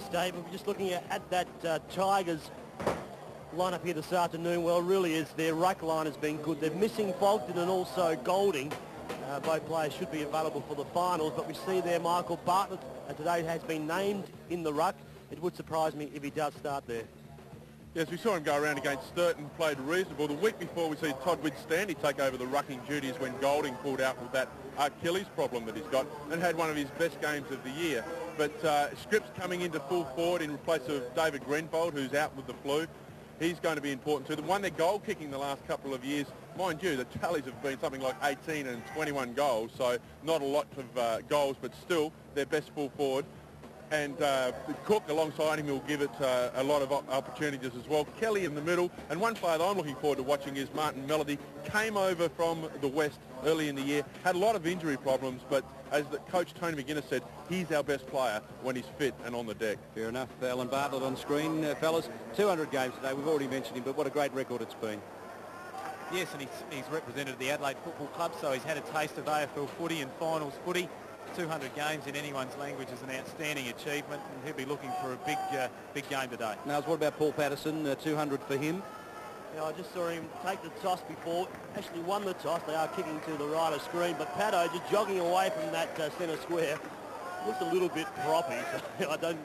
Yes, Dave, we're just looking at that Tigers lineup here this afternoon. Well, it really is. Their ruck line has been good. They're missing Fogden and also Golding. Both players should be available for the finals, but we see there Michael Bartlett today has been named in the ruck. It would surprise me if he does start there. Yes, we saw him go around against Sturton, played reasonable. The week before we see Todd Widstandy take over the rucking duties when Golding pulled out with that Achilles problem that he's got and had one of his best games of the year. But Scripps coming into full forward in place of David Grenfold, who's out with the flu. He's going to be important too. They won their goal kicking the last couple of years. Mind you, the tallies have been something like 18 and 21 goals, so not a lot of goals, but still their best full forward. And Cook alongside him will give it a lot of opportunities as well. Kelly in the middle, and one player that I'm looking forward to watching is Martin Melody. Came over from the West early in the year, had a lot of injury problems, but as the coach Tony McGuinness said, he's our best player when he's fit and on the deck. Fair enough. Alan Bartlett on screen, fellas. 200 games today. We've already mentioned him, but what a great record it's been. Yes, and he's represented the Adelaide Football Club, so he's had a taste of AFL footy and finals footy. 200 games in anyone's language is an outstanding achievement, and he'll be looking for a big game today. Now, what about Paul Patterson? 200 for him. Yeah, I just saw him take the toss before. Actually won the toss. They are kicking to the right of screen, but Pato just jogging away from that centre square. Looks a little bit proppy. So I don't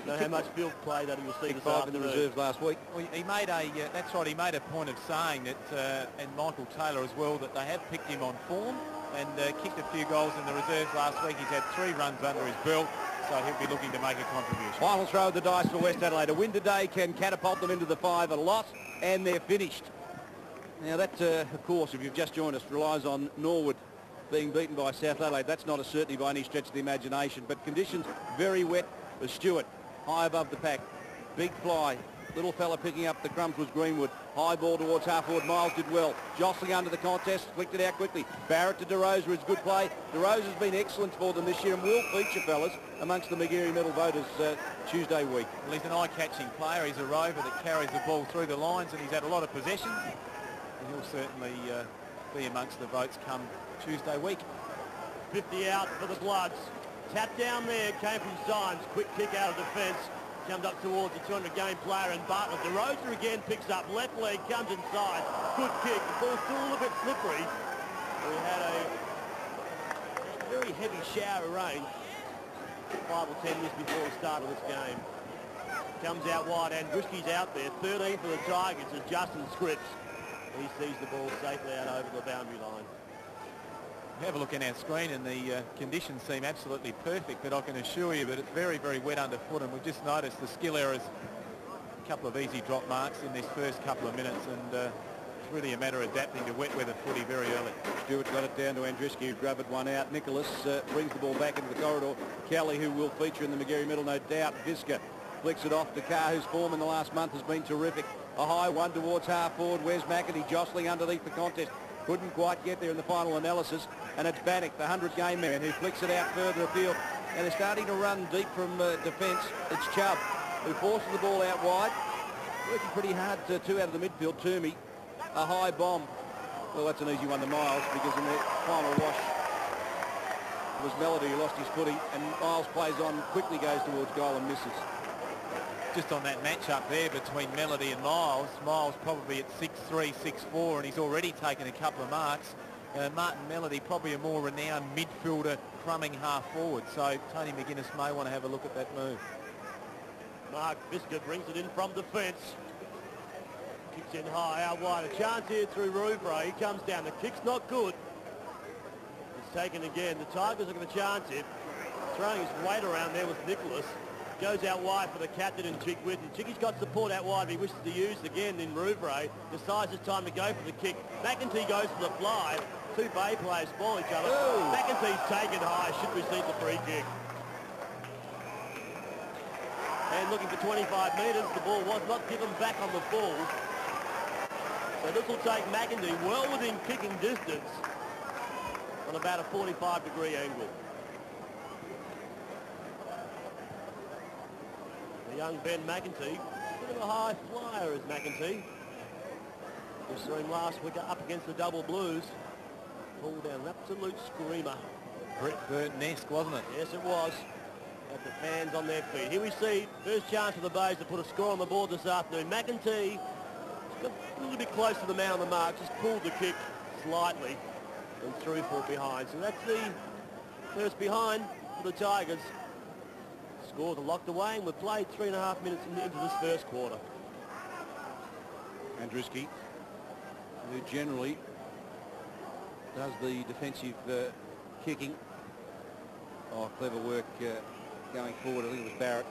know how much field play that he will see this afternoon. In the reserves last week. Well, he made a that's right. He made a point of saying that, and Michael Taylor as well, that they have picked him on form and kicked a few goals in the reserves last week. He's had 3 runs under his belt, so he'll be looking to make a contribution. Final throw of the dice for West Adelaide. A win today can catapult them into the 5. A loss, and they're finished. Now that, of course, if you've just joined us, relies on Norwood being beaten by South Adelaide. That's not a certainty by any stretch of the imagination, but conditions very wet for Stewart. High above the pack. Big fly. Little fella picking up the crumbs was Greenwood. High ball towards half forward. Miles did well. Jostling under the contest. Flicked it out quickly. Barrett to DeRosa is good play. DeRosa has been excellent for them this year and will feature, fellas, amongst the Magarey medal voters Tuesday week. Well, he's an eye-catching player. He's a rover that carries the ball through the lines, and he's had a lot of possession. And he'll certainly be amongst the votes come Tuesday week. 50 out for the Bloods. Tap down there came from Symes. Quick kick out of defence. Comes up towards the 200-game player, and Bartlett. DeRosa again picks up left leg, comes inside. Good kick. The ball's still a little bit slippery. We had a very heavy shower of rain 5 or 10 minutes before the start of this game. Comes out wide, and Andruski's out there. 13 for the Tigers is Justin Scripps. He sees the ball safely out over the boundary line. Have a look in our screen, and the conditions seem absolutely perfect, but I can assure you that it's very, very wet underfoot, and we've just noticed the skill errors. A couple of easy drop marks in this first couple of minutes, and it's really a matter of adapting to wet weather footy very early. Stewart got it down to Andruski, who grabbed it one out. Nicholas brings the ball back into the corridor. Kelly, who will feature in the Magarey medal, no doubt. Visca flicks it off to Carr, whose form in the last month has been terrific. A high one towards half forward. Where's McAtee jostling underneath the contest? Couldn't quite get there in the final analysis. And it's Bannock, the 100-game man, who flicks it out further afield. And they're starting to run deep from defence. It's Chubb, who forces the ball out wide. Working pretty hard to 2 out of the midfield. Toomey, a high bomb. Well, that's an easy one to Miles, because in the final wash was Melody who lost his footing. And Miles plays on, quickly goes towards goal and misses. Just on that match-up there between Melody and Miles, Miles probably at 6'3", 6'4", and he's already taken a couple of marks. Martin Melody, probably a more renowned midfielder, crumbing half forward. So Tony McGuinness may want to have a look at that move. Mark Visca brings it in from defence. Kicks in high, out wide. A chance here through Rouvray. He comes down. The kick's not good. It's taken again. The Tigers are going to chance it. Throwing his weight around there with Nicholas. Goes out wide for the captain and Chick Whitten. Chicky's got support out wide, but he wishes to use again in Rouvray. Decides it's time to go for the kick. McEntee goes for the fly. 2 Bay players spoil each other. Ooh. McEntee's taken high, should receive the free kick. And looking for 25 metres, the ball was not given back on the full. So this will take McEntee well within kicking distance on about a 45-degree angle. The young Ben McEntee, bit of a high flyer is McEntee. We saw him last week up against the Double Blues. Pulled down an absolute screamer. Brett Burton-esque, wasn't it? Yes, it was. got the fans on their feet. Here we see first chance for the Bays to put a score on the board this afternoon. McEntee got a little bit close to the man on the mark, just pulled the kick slightly and threw for it behind. So that's the first behind for the Tigers. Scores are locked away, and we've played 3.5 minutes into this first quarter. Andruski, who generally does the defensive kicking. Oh, clever work going forward. I think it was Barrett.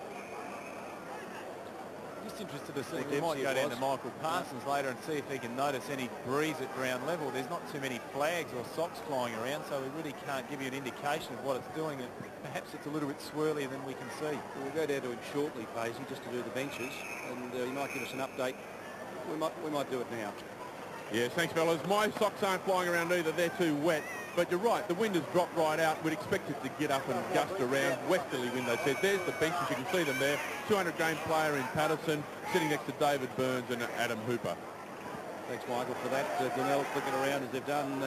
Just interested to see. We might go down to Michael Parsons later and see if he can notice any breeze at ground level. There's not too many flags or socks flying around, so we really can't give you an indication of what it's doing. Perhaps it's a little bit swirlier than we can see. We'll go down to him shortly, Paisley, just to do the benches, and he might give us an update. We might do it now. Yes, thanks, fellas. My socks aren't flying around either. They're too wet. But you're right, the wind has dropped right out. We'd expect it to get up and gust around. Westerly wind, they said. There's the benches. You can see them there. 200-game player in Patterson, sitting next to David Burns and Adam Hooper. Thanks, Michael, for that. Glenelg flicking around as they've done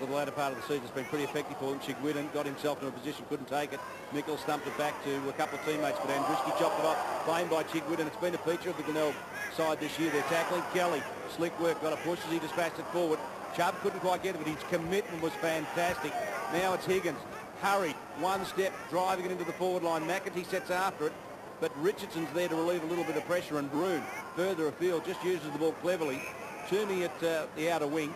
for the latter part of the season. It's been pretty effective for him. Chigwidden got himself in a position, couldn't take it. Nichols stumped it back to a couple of teammates, but Andruski chopped it off. Claimed by Chigwidden. It's been a feature of the Glenelg side this year. They're tackling Kelly. Slick work, got a push as he dispatched it forward. Chubb couldn't quite get it, but his commitment was fantastic. Now it's Higgins. Hurried, one step, driving it into the forward line. McEntee sets after it, but Richardson's there to relieve a little bit of pressure, and Broon, further afield, just uses the ball cleverly. Toomey at the outer wing,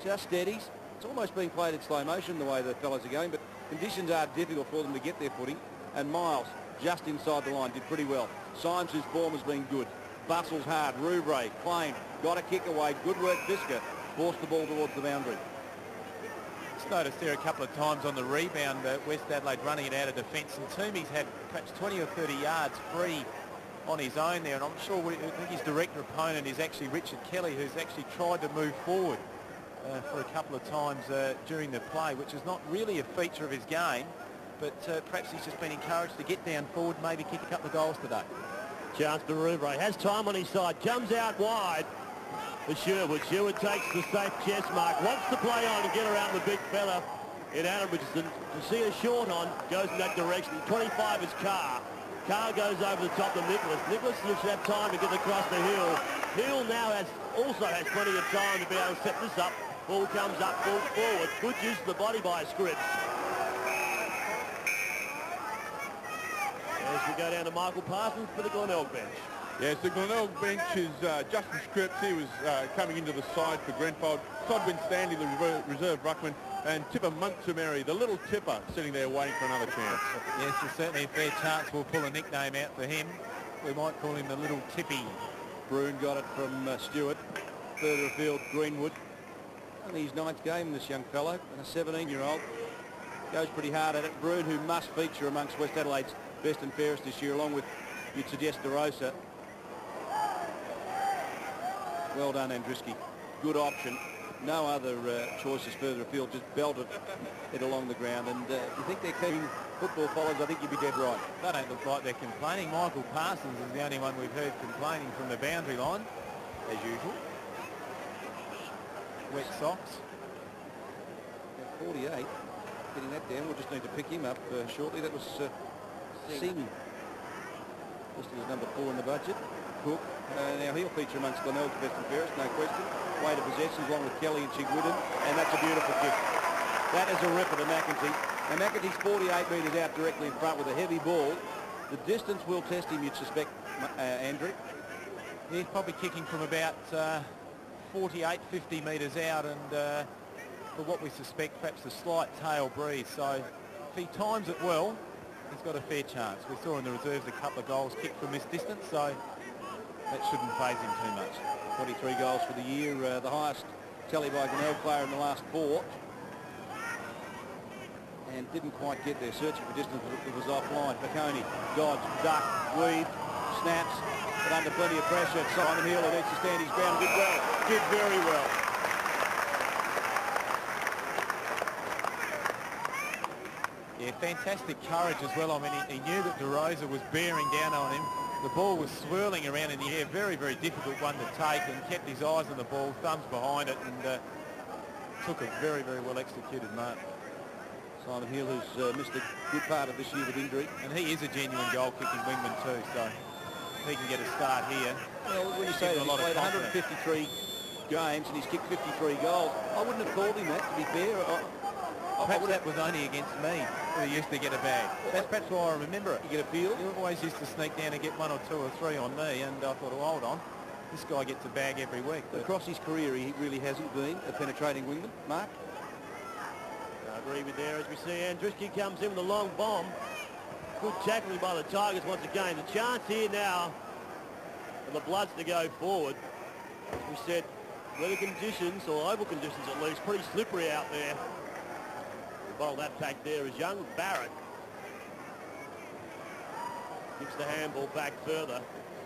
just steadies. It's almost being played in slow motion the way the fellas are going, but conditions are difficult for them to get their footing. And Miles, just inside the line, did pretty well. Symes, whose form has been good. Bustles hard. Rouvray claimed, got a kick away. Good work, Visca. Forced the ball towards the boundary. Just noticed there a couple of times on the rebound, West Adelaide running it out of defence, and Toomey's had perhaps 20 or 30 yards free on his own there, and I'm sure I think his direct opponent is actually Richard Kelly, who's actually tried to move forward for a couple of times during the play, which is not really a feature of his game, but perhaps he's just been encouraged to get down forward, maybe kick a couple of goals today. Chance to Rouvray. Has time on his side. Comes out wide for Sherwood. Sherwood takes the safe chest mark. Wants to play on and get around the big fella in Adam Richardson. To see a short on, goes in that direction. 25 is Carr. Carr goes over the top to Nicholas. Nicholas should have time to get across the hill. Hill now also has plenty of time to be able to set this up. Ball comes up, ball forward. Good use of the body by Scripps. As we go down to Michael Parsons for the Glenelg bench. Yes, the Glenelg bench is Justin Scripps. He was coming into the side for Grenfell. Todwin Stanley, the reserve ruckman, and Tipper Montgomery, the little tipper, sitting there waiting for another chance. Yes, there's certainly a fair chance we'll pull a nickname out for him. We might call him the little tippy. Broon got it from Stewart. Further afield, Greenwood. Only his 9th game, this young fellow, and a 17-year-old. Goes pretty hard at it. Broon, who must feature amongst West Adelaide's best and fairest this year, along with, you'd suggest, DeRosa. Well done, Andruski. Good option. No other choices further afield, just belted it along the ground. And if you think they're keeping football follows, I think you'd be dead right. They don't look like they're complaining. Michael Parsons is the only one we've heard complaining from the boundary line, as usual. Wet socks. 48. Getting that down. We'll just need to pick him up shortly. That was Singh. Just as number 4 in the budget. Cook. Now he'll feature amongst Glenelg's best and fairest, no question. Weight of possessions along with Kelly and Chigwidden, and that's a beautiful kick. That is a ripper to McEntee. And McEntee's 48 metres out directly in front with a heavy ball. The distance will test him, you'd suspect, Andrew. He's probably kicking from about 48, 50 metres out, and for what we suspect, perhaps a slight tail breeze. So if he times it well, he's got a fair chance. We saw in the reserves a couple of goals kicked from this distance, so that shouldn't faze him too much. 23 goals for the year, the highest tally by a Glenelg player in the last 4. And didn't quite get there, searching for distance, it was offline. Piconi, dodge, duck, weave, snaps, but under plenty of pressure. Simon Hill, who needs to stand his ground, did well, did very well. Yeah, fantastic courage as well. I mean, he knew that DeRosa was bearing down on him. The ball was swirling around in the air, very, very difficult one to take, and kept his eyes on the ball, thumbs behind it, and took a very, very well executed mark. Simon Hill, who's missed a good part of this year with injury. And he is a genuine goal-kicking wingman too, so he can get a start here. Well, when you say that, he's played 153 games and he's kicked 53 goals, I wouldn't have called him that, to be fair. Perhaps that was only against me, who used to get a bag. That's perhaps why I remember it. You get a feel? He always used to sneak down and get 1 or 2 or 3 on me, and I thought, oh, hold on, this guy gets a bag every week. But across his career, he really hasn't been a penetrating wingman. Mark? I agree with there as we see Andruski comes in with a long bomb. Good tackling by the Tigers once again. The chance here now for the Bloods to go forward. As we said, weather conditions, or oval conditions at least, pretty slippery out there. The bottle that pack there is young Barrett. Kicks the handball back further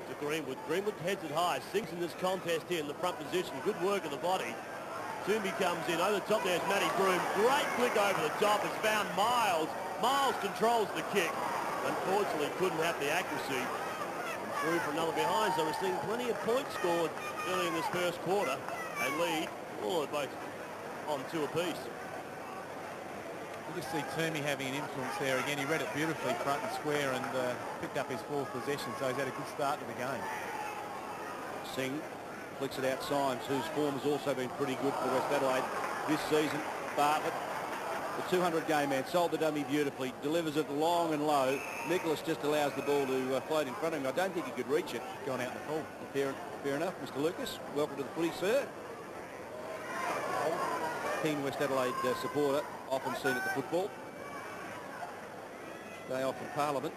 to Greenwood. Greenwood heads it high, sinks in this contest here in the front position. Good work of the body. Toomey comes in. Over the top there's Matty Broom. Great flick over the top. It's found Miles. Miles controls the kick. Unfortunately couldn't have the accuracy. And through for another behind. So we're seeing plenty of points scored early in this first quarter. They lead, all both on 2 apiece. You just see Toomey having an influence there again. He read it beautifully front and square and picked up his 4th possession, so he's had a good start to the game. Singh flicks it out Symes, whose form has also been pretty good for West Adelaide this season. Bartlett, the 200-game man, sold the dummy beautifully, delivers it long and low. Nicholas just allows the ball to float in front of him. I don't think he could reach it. Gone out in the full. Fair enough, Mr. Lucas. Welcome to the footy, sir. Keen West Adelaide supporter, often seen at the football. Day off from Parliament.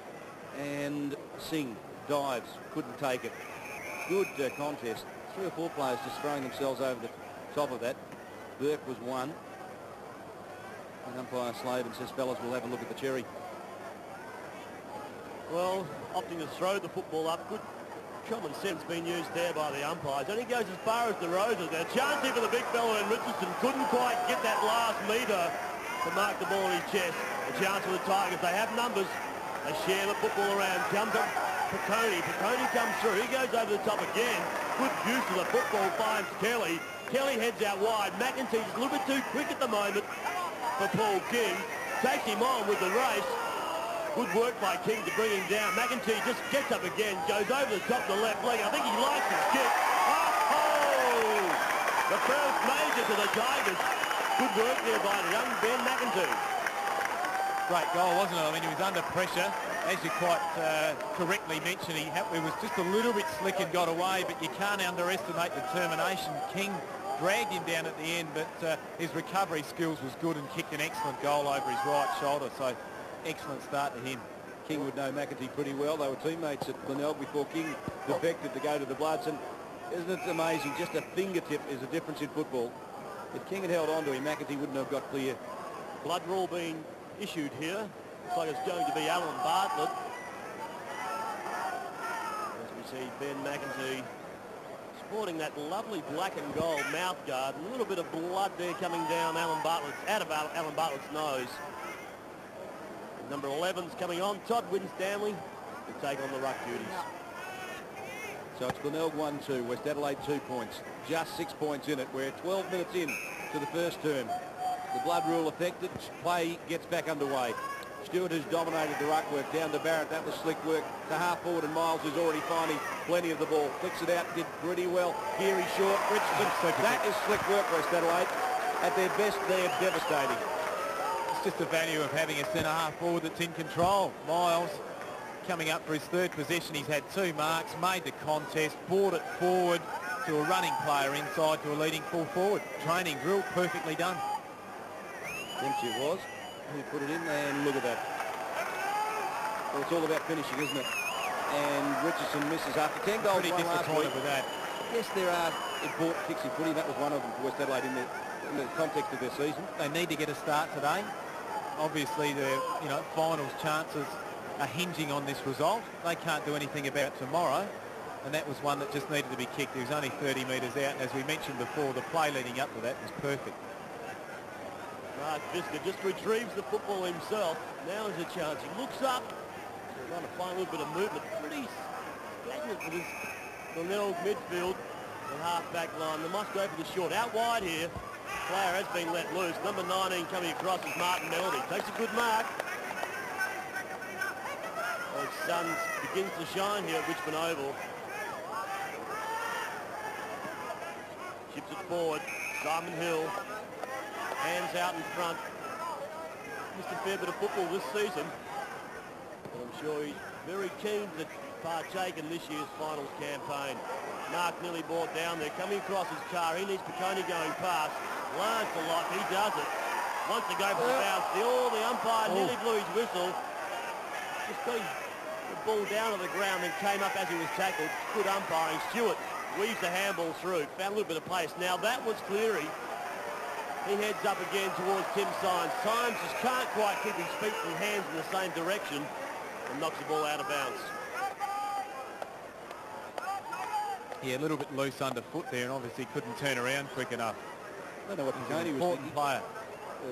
And Singh dives, couldn't take it. Good contest. 3 or 4 players just throwing themselves over the top of that. Burke was one. And umpire Slavin says, fellas, we'll have a look at the cherry. Well, opting to throw the football up. Good common sense being used there by the umpires. And he goes as far as the roses. Now, chance here for the big fella, and Richardson couldn't quite get that last metre to mark the ball in his chest. A chance for the Tigers. They have numbers. They share the football around. Comes up Piccone. Piccone comes through. He goes over the top again. Good use of the football, finds Kelly. Kelly heads out wide. McEntee's a little bit too quick at the moment for Paul King. Takes him on with the race. Good work by King to bring him down. McEntee just gets up again, goes over the top of the left leg. I think he likes his kick. Oh! The first major to the Tigers. Good work there by the young Ben McEntee. Great goal, wasn't it? I mean, he was under pressure. As you quite correctly mentioned, he was just a little bit slick and got away, but you can't underestimate determination. King dragged him down at the end, but his recovery skills was good and kicked an excellent goal over his right shoulder. So excellent start to him. King would know McEntee pretty well. They were teammates at Glenelg before King defected to go to the Bloods. And isn't it amazing? Just a fingertip is a difference in football. If King had held on to him, McEntee wouldn't have got clear. Blood rule being issued here. Looks like it's going to be Alan Bartlett. As we see Ben McEntee sporting that lovely black and gold mouth guard. A little bit of blood there coming down out of Alan Bartlett's nose. Number 11's coming on. Todd Winstanley to take on the ruck duties. So it's Glenelg 1-2, West Adelaide 2 points. Just 6 points in it. We're 12 minutes in to the first term. The blood rule affected. Play gets back underway. Stewart, who's dominated the ruck work, down to Barrett. That was slick work to half forward, and Miles, who's already finding plenty of the ball. Flicks it out, did pretty well. Geary short. Richardson. That is slick work, West Adelaide. At their best, they're devastating. Just the value of having a centre-half forward that's in control. Miles coming up for his 3rd possession. He's had 2 marks, made the contest, brought it forward to a running player inside to a leading full forward. Training drill, perfectly done. Dempsey it was. Who put it in, and look at that. Well, it's all about finishing, isn't it? And Richardson misses after 10 goals. Pretty disappointed with that. Yes, there are important kicks in footy. That was one of them for West Adelaide in the context of their season. They need to get a start today. Obviously, the finals chances are hinging on this result. They can't do anything about it tomorrow, and that was one that just needed to be kicked. He was only 30 metres out, and as we mentioned before, the play leading up to that was perfect. Mark Visca just retrieves the football himself. Now is a chance. He looks up. He's trying to find a little bit of movement. Pretty stagnant with his Glenelg midfield. The half-back line. They must go for the short. Out wide here. Player has been let loose. Number 19 coming across is Martin Melody. Takes a good mark. The sun begins to shine here at Richmond Oval. Chips it forward. Simon Hill. Hands out in front. Missed a fair bit of football this season. But I'm sure he's very keen to partake in this year's finals campaign. Mark nearly brought down there. Coming across his car. He needs Piccone going past. Learns a lot. He does it. Wants to go for the bounce. The umpire nearly blew his whistle. Just got the ball down to the ground and came up as he was tackled. Good umpiring. Stewart weaves the handball through. Found a little bit of pace. Now that was Cleary. He heads up again towards Tim Symes. Symes just can't quite keep his feet and hands in the same direction and knocks the ball out of bounds. Yeah, a little bit loose underfoot there and obviously couldn't turn around quick enough. I don't know what Piccone was important player.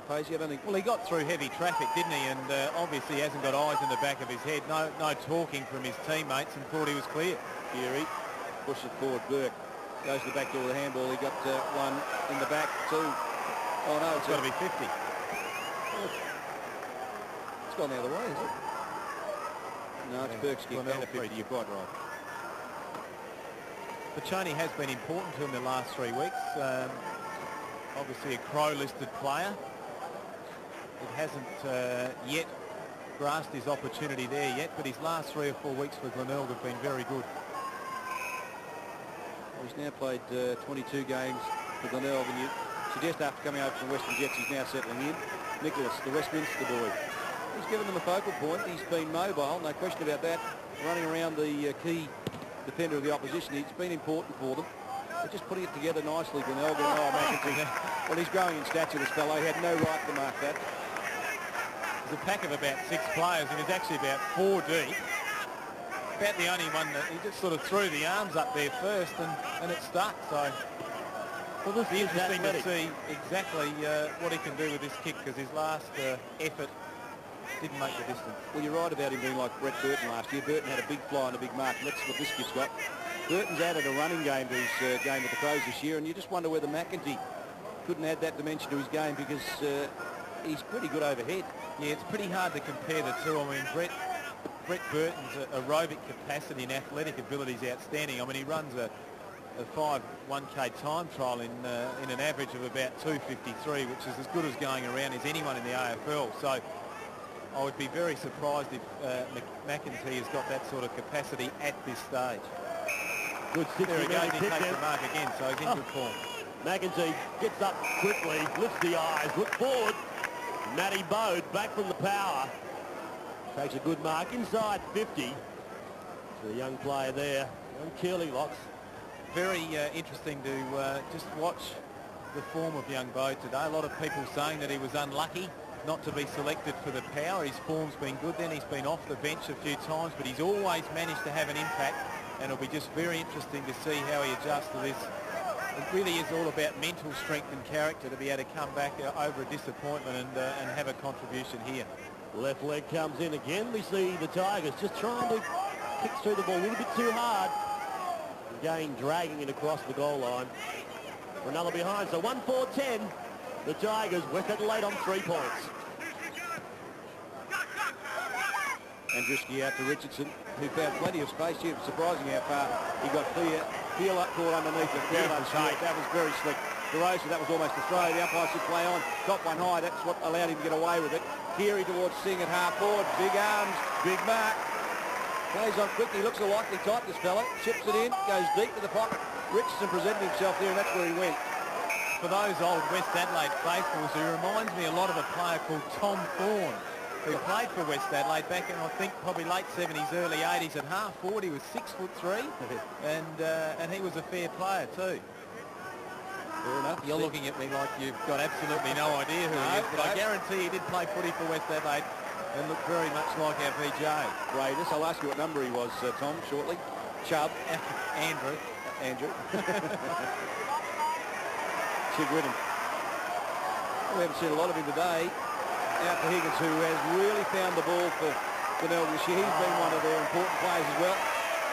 Pacey, I don't think... Well, he got through heavy traffic, didn't he? And obviously hasn't got eyes in the back of his head. No talking from his teammates and thought he was clear. Geary pushes it forward. Burke goes to the back door with a handball. He got one in the back, two. Oh, no, it's got to be 50. It's gone the other way, is it? No, it's Burke's kick. Glenelg, You're quite right. Piccone has been important to him the last 3 weeks. Obviously a Crow-listed player. It hasn't yet grasped his opportunity there yet, but his last 3 or 4 weeks for Glenelg have been very good. Well, he's now played 22 games for Glenelg, and you suggest after coming over from Western Jets he's now settling in. Nicholas, the Westminster boy. He's given them a focal point. He's been mobile, no question about that. Running around the key defender of the opposition. It's been important for them. They're just putting it together nicely, Glenelg and McEntee. Well, he's growing in stature, this fellow. He had no right to mark that. There's a pack of about 6 players, and he's actually about 4 deep. About the only one that he just sort of threw the arms up there first, and it stuck. So well, this is interesting to see exactly what he can do with this kick, because his last effort didn't make the distance. Well, you're right about him being like Brett Burton last year. Burton had a big fly and a big mark, and that's what this kid's got. Burton's added a running game to his game with the Crows this year, and you just wonder whether McEntee couldn't add that dimension to his game, because he's pretty good overhead. Yeah, it's pretty hard to compare the two. I mean, Brett Burton's aerobic capacity and athletic ability is outstanding. I mean, he runs a 5 1K time trial in an average of about 2:53, which is as good as going around as anyone in the AFL. So I would be very surprised if McEntee has got that sort of capacity at this stage. Good stick. There he goes. He takes the mark again, so he's in good form. McEntee gets up quickly, lifts the eyes, looks forward. Matty Bode back from the power. Takes a good mark inside 50. So the young player there, young Curly Locks. Very interesting to just watch the form of young Bode today. A lot of people saying that he was unlucky not to be selected for the power. His form's been good, then he's been off the bench a few times, but he's always managed to have an impact, and it'll be just very interesting to see how he adjusts to this. It really is all about mental strength and character to be able to come back over a disappointment and have a contribution here. Left leg comes in again. We see the Tigers just trying to kick through the ball a little bit too hard. Again, dragging it across the goal line. Another behind, so 1-4-10. The Tigers, West Adelaide on 3 points. Andruski out to Richardson, who found plenty of space here. Surprising how far he got clear. Heel up caught underneath the field. That was very slick. DeRosa, that was almost a throw. The umpire should play on. Top one high. That's what allowed him to get away with it. Keary towards Singh at half forward. Big arms, big mark. Plays on quickly. Looks a likely type, this fella. Chips it in, goes deep to the pocket. Richardson presented himself there, and that's where he went. For those old West Adelaide faithfuls, he reminds me a lot of a player called Tom Thorne, who played for West Adelaide back in, I think, probably late 70s, early 80s. At half forward, he was 6'3", and he was a fair player too. Fair enough. You're looking at me like you've got absolutely no idea who he is, but I guarantee he did play footy for West Adelaide and looked very much like our VJ. Raiders. I'll ask you what number he was, Tom, shortly. Chubb. Andrew. Chigridden. We haven't seen a lot of him today. Out to Higgins, who has really found the ball for Glenelg this year. He's been one of their important players as well.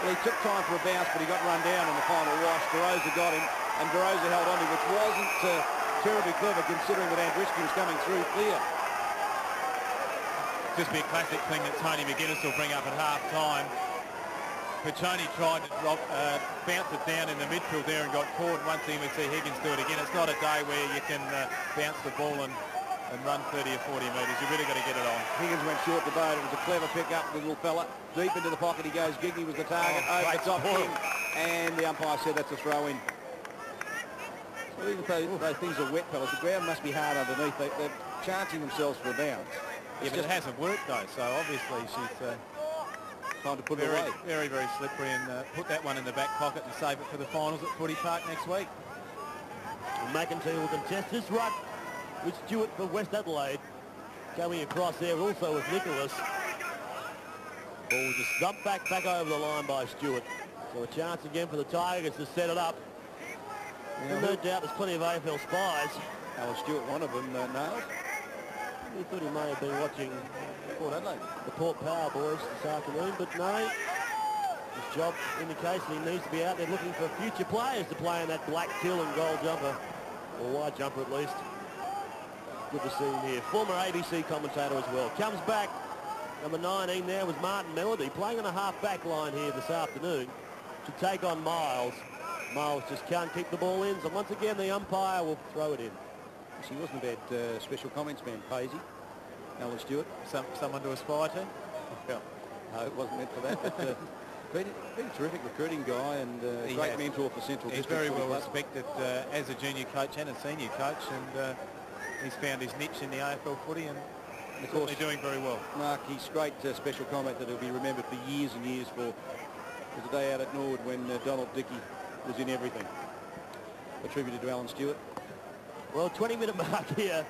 Well, he took time for a bounce, but he got run down in the final wash. DeRosa got him, and DeRosa held on to him, which wasn't terribly clever considering that Andriski's coming through clear. Just be a classic thing that Tony McGuinness will bring up at half-time. Piccioni tried to bounce it down in the midfield there and got caught. Once again, we see Higgins do it again. It's not a day where you can bounce the ball and run 30 or 40 metres. You've really got to get it on. Higgins went short the boat. It was a clever pick-up, the little fella. Deep into the pocket he goes. Giggy was the target. Over the top King. And the umpire said that's a throw-in. So even though things are wet, fellas, the ground must be hard underneath. They're chancing themselves for a bounce. Yeah, but it hasn't worked, though. So obviously she's... time to put it away. Very, very slippery, and put that one in the back pocket and save it for the finals at Footy Park next week. McIntyre will contest this ruck with Stewart for West Adelaide. Going across there also with Nicholas. Ball was just dumped back over the line by Stewart. So a chance again for the Tigers to set it up. And no doubt there's plenty of AFL spies. Alan Stewart, one of them, nailed. He thought he may have been watching Port Adelaide. The Port Power boys this afternoon, but no. His job indicates that he needs to be out there looking for future players to play in that black teal and gold jumper, or white jumper at least. Good to see him here. Former ABC commentator as well. Comes back. Number 19 there was Martin Melody, playing on a half-back line here this afternoon to take on Miles. Miles just can't keep the ball in, so once again the umpire will throw it in. He wasn't a bad special comments man, Paisy. Alan Stewart. Someone to aspire to? Well, no, it wasn't meant for that. But, been a terrific recruiting guy and a great mentor for Central District. He's very well respected as a junior coach and a senior coach, and he's found his niche in the AFL footy and of course doing very well. Mark, he's great special comment that he'll be remembered for years and years for. It was a day out at Norwood when Donald Dickey was in everything. Attributed to Alan Stewart. Well, 20-minute mark here.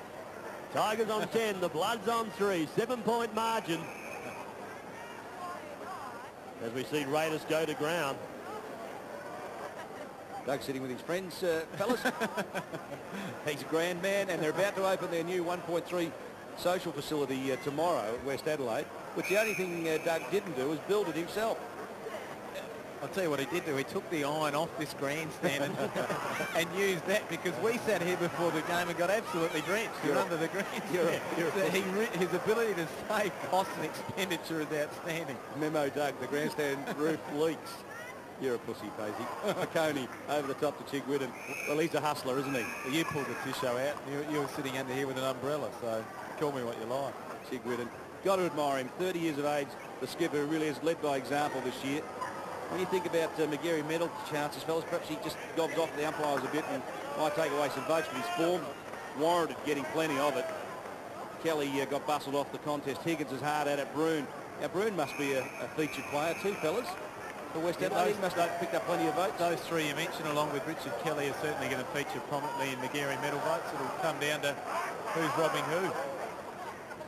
Tigers on 10, the Bloods on 3, 7-point margin. As we see Raiders go to ground. Doug sitting with his friends, fellas. He's a grand man, and they're about to open their new 1.3 social facility tomorrow at West Adelaide, which the only thing Doug didn't do was build it himself. I'll tell you what he did do. He took the iron off this grandstand and used that, because we sat here before the game and got absolutely drenched under the grandstand. His ability to save costs and expenditure is outstanding. Memo, Doug, the grandstand roof leaks. You're a pussy, Paisy. McConey over the top to Chigwidden. Well, he's a hustler, isn't he? Well, you pulled the tissue out. You were sitting under here with an umbrella, so call me what you like. Chigwidden. Got to admire him. 30 years of age. The skipper really has led by example this year. When you think about McGarry medal chances, fellas, perhaps he just gobs off the umpires a bit and might take away some votes, but his form warranted getting plenty of it. Kelly got bustled off the contest. Higgins is hard at it. Broon. Now, Broon must be a featured player too, fellas. For West Adelaide, he must have picked up plenty of votes. Those three you mentioned, along with Richard Kelly, are certainly going to feature prominently in McGarry medal votes. It'll come down to who's robbing who.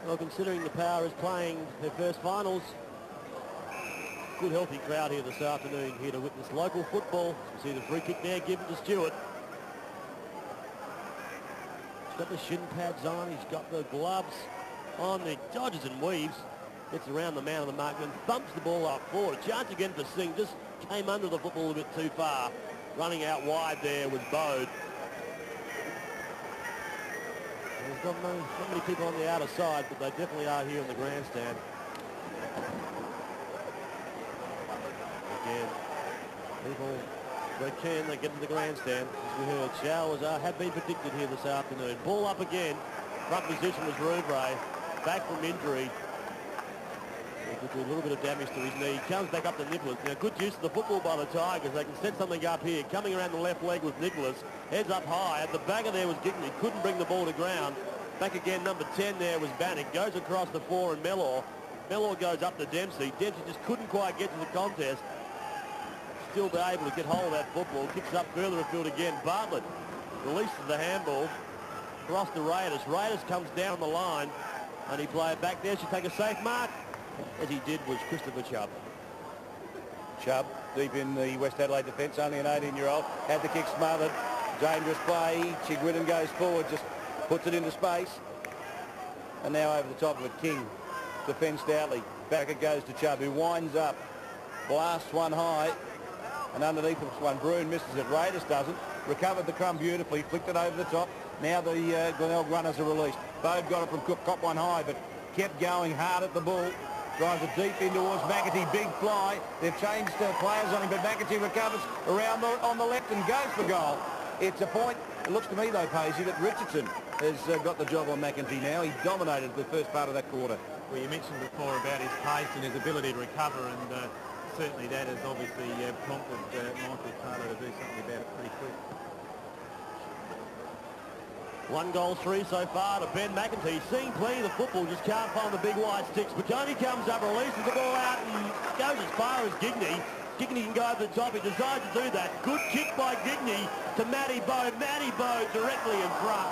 Well, considering the Power is playing their first finals, good healthy crowd here this afternoon, here to witness local football. You see the free kick there given to Stewart. He's got the shin pads on, he's got the gloves on, the dodges and weaves. Gets around the man of the mark and thumps the ball up forward. A chance again for Singh, just came under the football a bit too far. Running out wide there was Bode. There's not many people on the outer side, but they definitely are here in the grandstand. Again, people, they get to the grandstand. As we heard, showers have been predicted here this afternoon. Ball up again. Front position was Rouvray. Back from injury. He did a little bit of damage to his knee. Comes back up to Nicholas. Now, good use of the football by the Tigers. They can set something up here. Coming around the left leg with Nicholas. Heads up high. At the back of there was Gigney. Couldn't bring the ball to ground. Back again, number 10 there was Bannock. Goes across the 4 and Mellor. Mellor goes up to Dempsey. Dempsey just couldn't quite get to the contest. Still be able to get hold of that football. Kicks up further afield again. Bartlett releases the handball. Across to Raiders. Raiders comes down the line. And he play it back there. Should take a safe mark. As he did was Christopher Chubb. Chubb deep in the West Adelaide defence, only an 18-year-old. Had the kick smothered. Dangerous play. Chigwidden goes forward, just puts it into space. And now over the top of it, King defends stoutly. Back it goes to Chubb, who winds up. Blasts one high. And underneath this one, Broon misses it. Raiders doesn't. Recovered the crumb beautifully. Flicked it over the top. Now the Glenelg runners are released. Bode got it from Cook, caught one high, but kept going hard at the ball. Drives it deep in towards McAtee, big fly. They've changed players on him, but McAtee recovers around on the left and goes for goal. It's a point. It looks to me, though, Paisley, that Richardson has got the job on McAtee now. He dominated the first part of that quarter. Well, you mentioned before about his pace and his ability to recover, and certainly that has obviously prompted Michael Carter to do something about it pretty quick. 1 goal, 3 so far to Ben McAtee. Seeing plenty of the football, just can't find the big white sticks. Baconi comes up, releases the ball out and goes as far as Gigney. Gigney can go over the top. He decides to do that. Good kick by Gigney to Matty Bode. Matty Bode directly in front.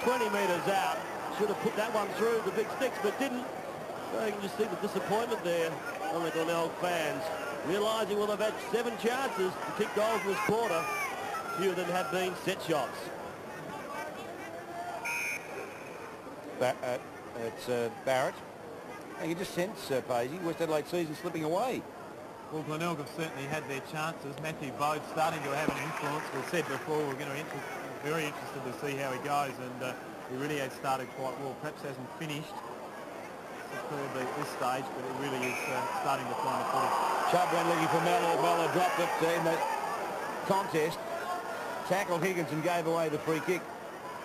20 metres out. Should have put that one through the big sticks, but didn't. So you can just see the disappointment there on the Glenelg fans. Realising, well, they've had 7 chances to kick goals in this quarter. Few of them have been set shots. It's Barrett. You can just sense, Paisley, West Adelaide season slipping away. Well, Glenelg have certainly had their chances. Matthew Bode starting to have an influence. We said before we're going to very interested to see how he goes, and he really has started quite well. Perhaps hasn't finished superbly at this stage, but it really is starting to find a footing. Chubb went looking for Mellor. Mellor dropped it in the contest. Tackled Higgins and gave away the free kick.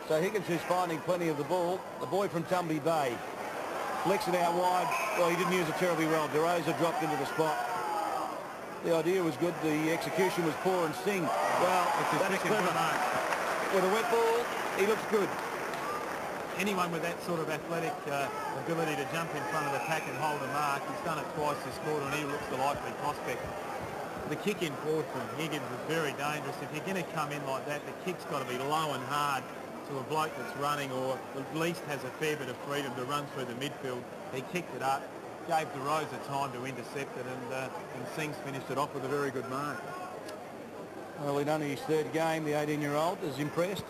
So Higgins, who's finding plenty of the ball, the boy from Tumby Bay, flicks it out wide. Well, he didn't use it terribly well. DeRosa dropped into the spot. The idea was good. The execution was poor, and Singh, well, That's clever. With a wet ball, he looks good. Anyone with that sort of athletic ability to jump in front of the pack and hold a mark, he's done it twice this quarter, and he looks the likely prospect. The kick in forward from Higgins is very dangerous. If you're going to come in like that, the kick's got to be low and hard to a bloke that's running, or at least has a fair bit of freedom to run through the midfield. He kicked it up, gave DeRosa time to intercept it, and Singh's finished it off with a very good mark. Well, in only his 3rd game, the 18-year-old is impressed.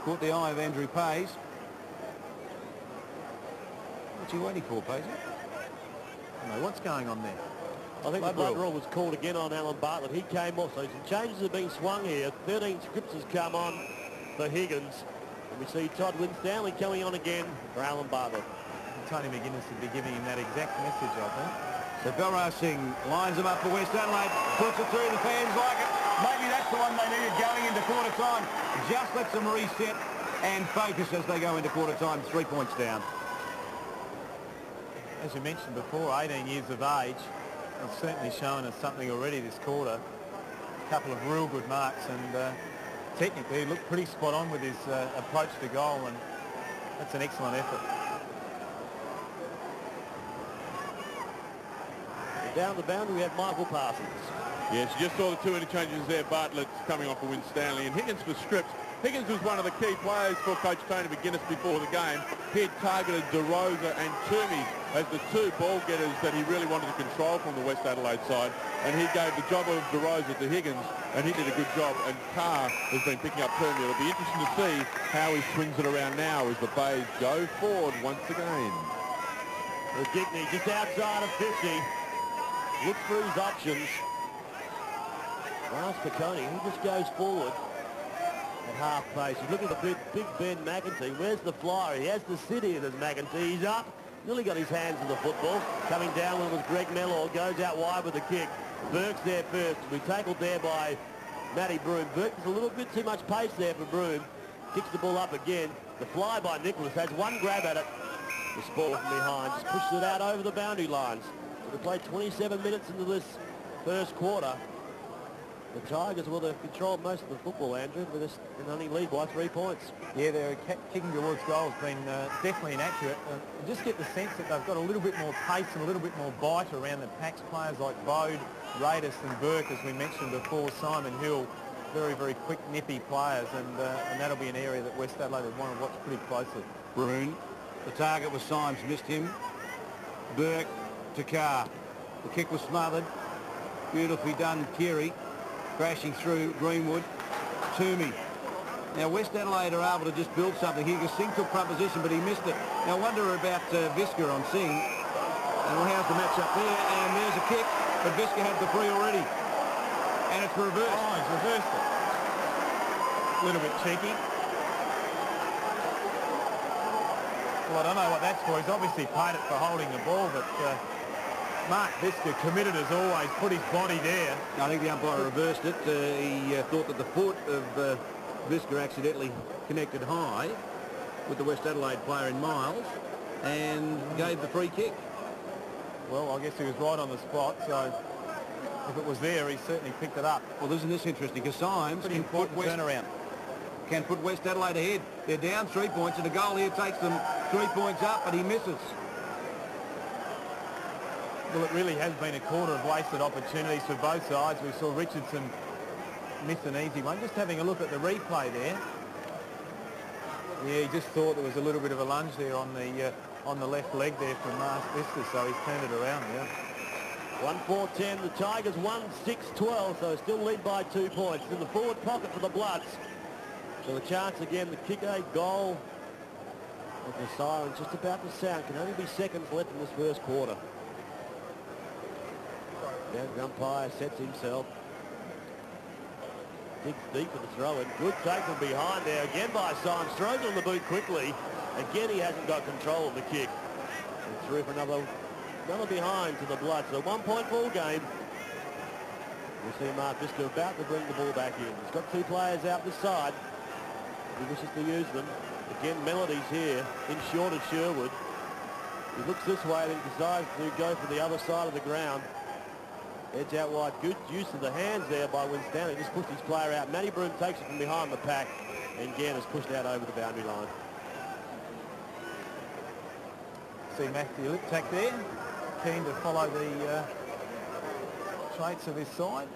Caught the eye of Andrew Pays. What's he waiting for, Paisley? I don't know what's going on there. I think the blood rule was called again on Alan Bartlett. He came off, so some changes have been swung here. 13 scripts has come on for Higgins. And we see Todd Winstanley coming on again for Alan Bartlett. Tony McGuinness would be giving him that exact message, I think. So Belrose Singh lines them up for West Adelaide, puts it through, the fans like it. Maybe that's the one they needed going into quarter time. Just lets them reset and focus as they go into quarter time, 3 points down. As you mentioned before, 18 years of age. They've certainly shown us something already this quarter. A couple of real good marks, and technically he looked pretty spot on with his approach to goal, and that's an excellent effort. Down the boundary we have Michael Parsons. Yes, you just saw the 2 interchanges there. Bartlett's coming off for Winstanley, and Higgins for Scripps. Higgins was one of the key players for Coach Tony McGuinness before the game. He had targeted DeRosa and Toomey as the 2 ball getters that he really wanted to control from the West Adelaide side, and he gave the job of DeRosa to Higgins, and he did a good job, and Carr has been picking up Toomey. It'll be interesting to see how he swings it around now as the Bays go forward once again. Well, Gigney just outside of 50. Looks for his options. Last Piconi, he just goes forward at half pace. You look at the big Ben McAtee. Where's the flyer? He has to sit in as McAtee. He's up. Nearly got his hands in the football. Coming down with Greg Mellor. Goes out wide with a kick. Burke's there first. We tackled there by Matty Broome. Burke has a little bit too much pace there for Broome. Kicks the ball up again. The fly by Nicholas has one grab at it. The ball from behind. Just pushes it out over the boundary lines. We played 27 minutes into this first quarter. The Tigers, well, they've controlled most of the football, Andrew, but this can only lead by 3 points. Yeah, their kicking towards goal has been definitely inaccurate. I just get the sense that they've got a little bit more pace and a little bit more bite around the packs. Players like Bode, Radis and Burke, as we mentioned before, Simon Hill, very, very quick, nippy players, and that'll be an area that West Adelaide would want to watch pretty closely. Broome, the target was Symes, missed him. Burke to Carr. The kick was smothered. Beautifully done, Keary. Crashing through Greenwood. Toomey. Now West Adelaide are able to just build something here because Singh took front position, but he missed it. Now wonder about Visca on Singh. And well, how's the match up there? And there's a kick, but Visca had the free already. And it's reversed. Oh, he's reversed it. A little bit cheeky. Well, I don't know what that's for. He's obviously paid it for holding the ball, but Mark Visca, committed as always, put his body there. I think the umpire reversed it. He thought that the foot of Visca accidentally connected high with the West Adelaide player in Miles and gave the free kick. Well, I guess he was right on the spot, so if it was there, he certainly picked it up. Well, isn't this interesting? Because Symes Pretty important turnaround. Can put West Adelaide ahead. They're down 3 points, and the goal here takes them 3 points up, but he misses. Well, it really has been a quarter of wasted opportunities for both sides. We saw Richardson miss an easy one. Just having a look at the replay there. Yeah, he just thought there was a little bit of a lunge there on the left leg there from Mark Visca, so he's turned it around, yeah. 1-4-10, the Tigers 1-6-12, so still lead by 2 points. In the forward pocket for the Bloods. So the chance again, the kicker, goal. With the siren just about to sound. Can only be seconds left in this first quarter. Down the umpire sets himself. Digs deep for the throw in. Good take from behind there again by Symes. Throws on the boot quickly. Again, he hasn't got control of the kick. And through for another behind to the Blood. So 1 point ball game. We see Mark Visca about to bring the ball back in. He's got 2 players out this side. He wishes to use them. Again, Melody's here in short of Sherwood. He looks this way and then decides to go for the other side of the ground. Edge out wide. Good use of the hands there by Winstanley. Just pushed his player out. Matty Broom takes it from behind the pack and again is pushed out over the boundary line. See Matthew Liptak there, keen to follow the traits of his side.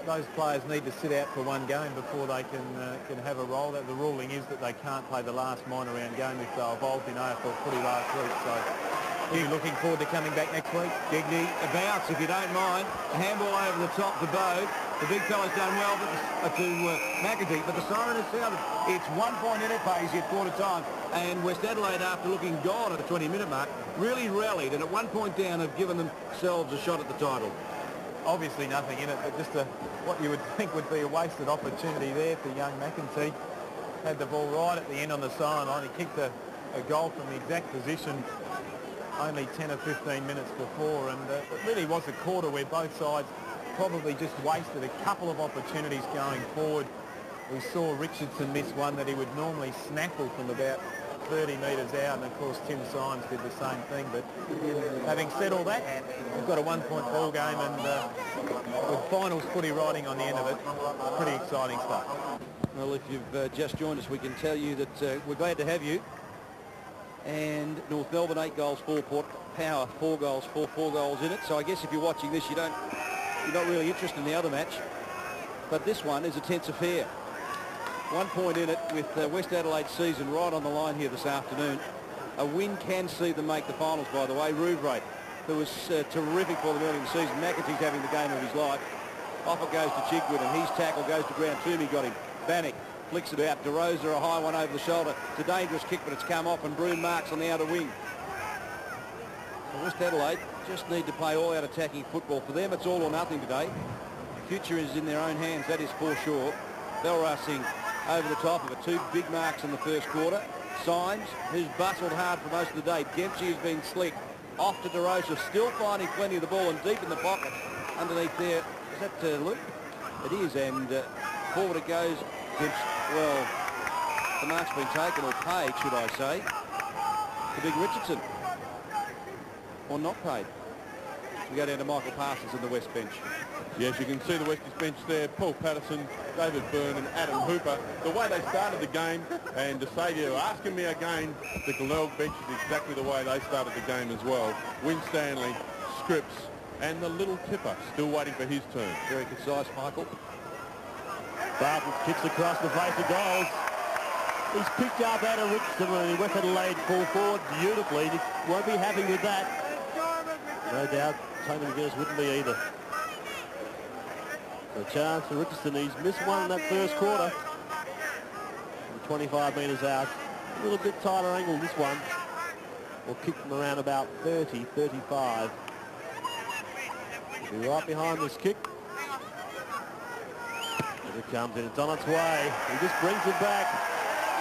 Those players need to sit out for one game before they can have a role. The ruling is that they can't play the last minor round game if they're involved in AFL footy last week. So are you looking forward to coming back next week? Digney, a bounce, if you don't mind. A handball over the top to Bowe. The big fella's done well to McAtee, but the siren has sounded. It's 1 point in at Paisley at quarter time, and West Adelaide, after looking gone at the 20-minute mark, really rallied, and at 1 point down have given themselves a shot at the title. Obviously nothing in it, but just what you would think would be a wasted opportunity there for young McEntee. Had the ball right at the end on the sideline. He kicked a goal from the exact position only 10 or 15 minutes before, and it really was a quarter where both sides probably just wasted a couple of opportunities going forward. We saw Richardson miss one that he would normally snaffle from about 30 metres out, and of course Tim Symes did the same thing. But having said all that, we've got a 1 point ball game, and with finals footy riding on the end of it, pretty exciting stuff. Well, if you've just joined us, we can tell you that we're glad to have you. And North Melbourne 8 goals, 4 Port Power 4 goals, 4 goals in it. So I guess if you're watching this, you're not really interested in the other match. But this one is a tense affair. 1 point in it with West Adelaide's season right on the line here this afternoon. A win can see them make the finals, by the way. Rouvray, who was terrific for them early in the season. McAtee's having the game of his life. Off it goes to Chigwood, and his tackle goes to ground. Toomey got him. Bannock flicks it out. DeRosa, a high one over the shoulder. It's a dangerous kick, but it's come off, and Broom marks on the outer wing. So West Adelaide just need to play all-out attacking football. For them, it's all or nothing today. The future is in their own hands, that is for sure. Belra Singh over the top of it. 2 big marks in the first quarter. Symes, who's bustled hard for most of the day. Dempsey has been slick. Off to DeRosa, still finding plenty of the ball and deep in the pocket. Underneath there, is that Luke? It is, and forward it goes. Dempsey, well, the mark's been taken, or paid, should I say, to Big Richardson. Or not paid. We go down to Michael Parsons in the West bench. Yes, you can see the Westies bench there. Paul Patterson, David Byrne and Adam Hooper. The way they started the game, and to say you're asking me again, the Glenelg bench is exactly the way they started the game as well. Winstanley, Scripps and the little tipper still waiting for his turn. Very concise, Michael. Barton kicks across the face of goals. He's picked up out of Richardson when West Adelaide fall forward beautifully. He won't be happy with that. No doubt Tony McGuinness wouldn't be either. A chance for Richardson. He's missed one in that first quarter. From 25 metres out. A little bit tighter angle this one. Will kick from around about 30, 35. He'll be right behind this kick. it comes in. It's on its way. He just brings it back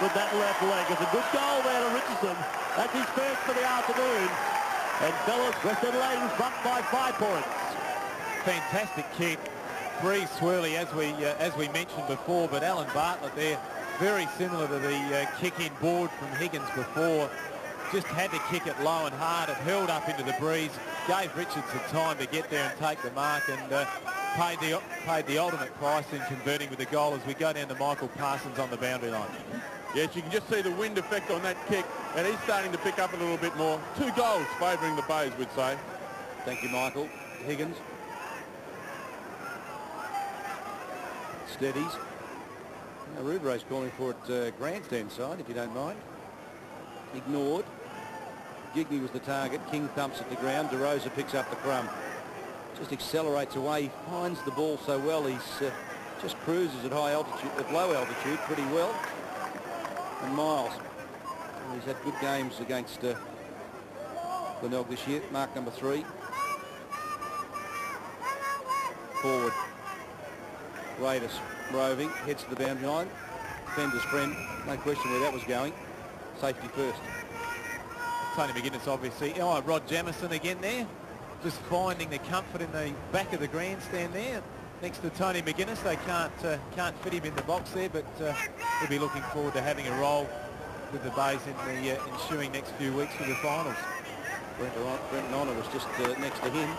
with that left leg. It's a good goal there to Richardson. That's his first for the afternoon. And fellas, West Adelaide in front by 5 points. Fantastic kick. Breeze swirly as we mentioned before, but Alan Bartlett there, very similar to the kick-in board from Higgins before. Just had to kick it low and hard. It hurled up into the breeze, gave Richardson time to get there and take the mark, and paid the ultimate price in converting with the goal as we go down to Michael Parsons on the boundary line. Yes, you can just see the wind effect on that kick, and he's starting to pick up a little bit more. 2 goals favouring the Bays, we'd say. Thank you, Michael. Higgins. Steadies. Now, Rubere's calling for it grandstand side, if you don't mind. Ignored. Gigney was the target. King thumps at the ground. DeRosa picks up the crumb. Just accelerates away. He finds the ball so well. He's just cruises at low altitude pretty well. And Miles, he's had good games against Glenelg this year. Mark number 3. Forward. Raiders roving, heads to the boundary line. Defender's friend, no question where that was going. Safety first. Tony McGuinness, obviously. Oh, Rod Jamieson again there. Just finding the comfort in the back of the grandstand there. Next to Tony McGuinness, they can't fit him in the box there, but he'll be looking forward to having a role with the Bays in the ensuing next few weeks for the finals. Brenton Honor was just next to him.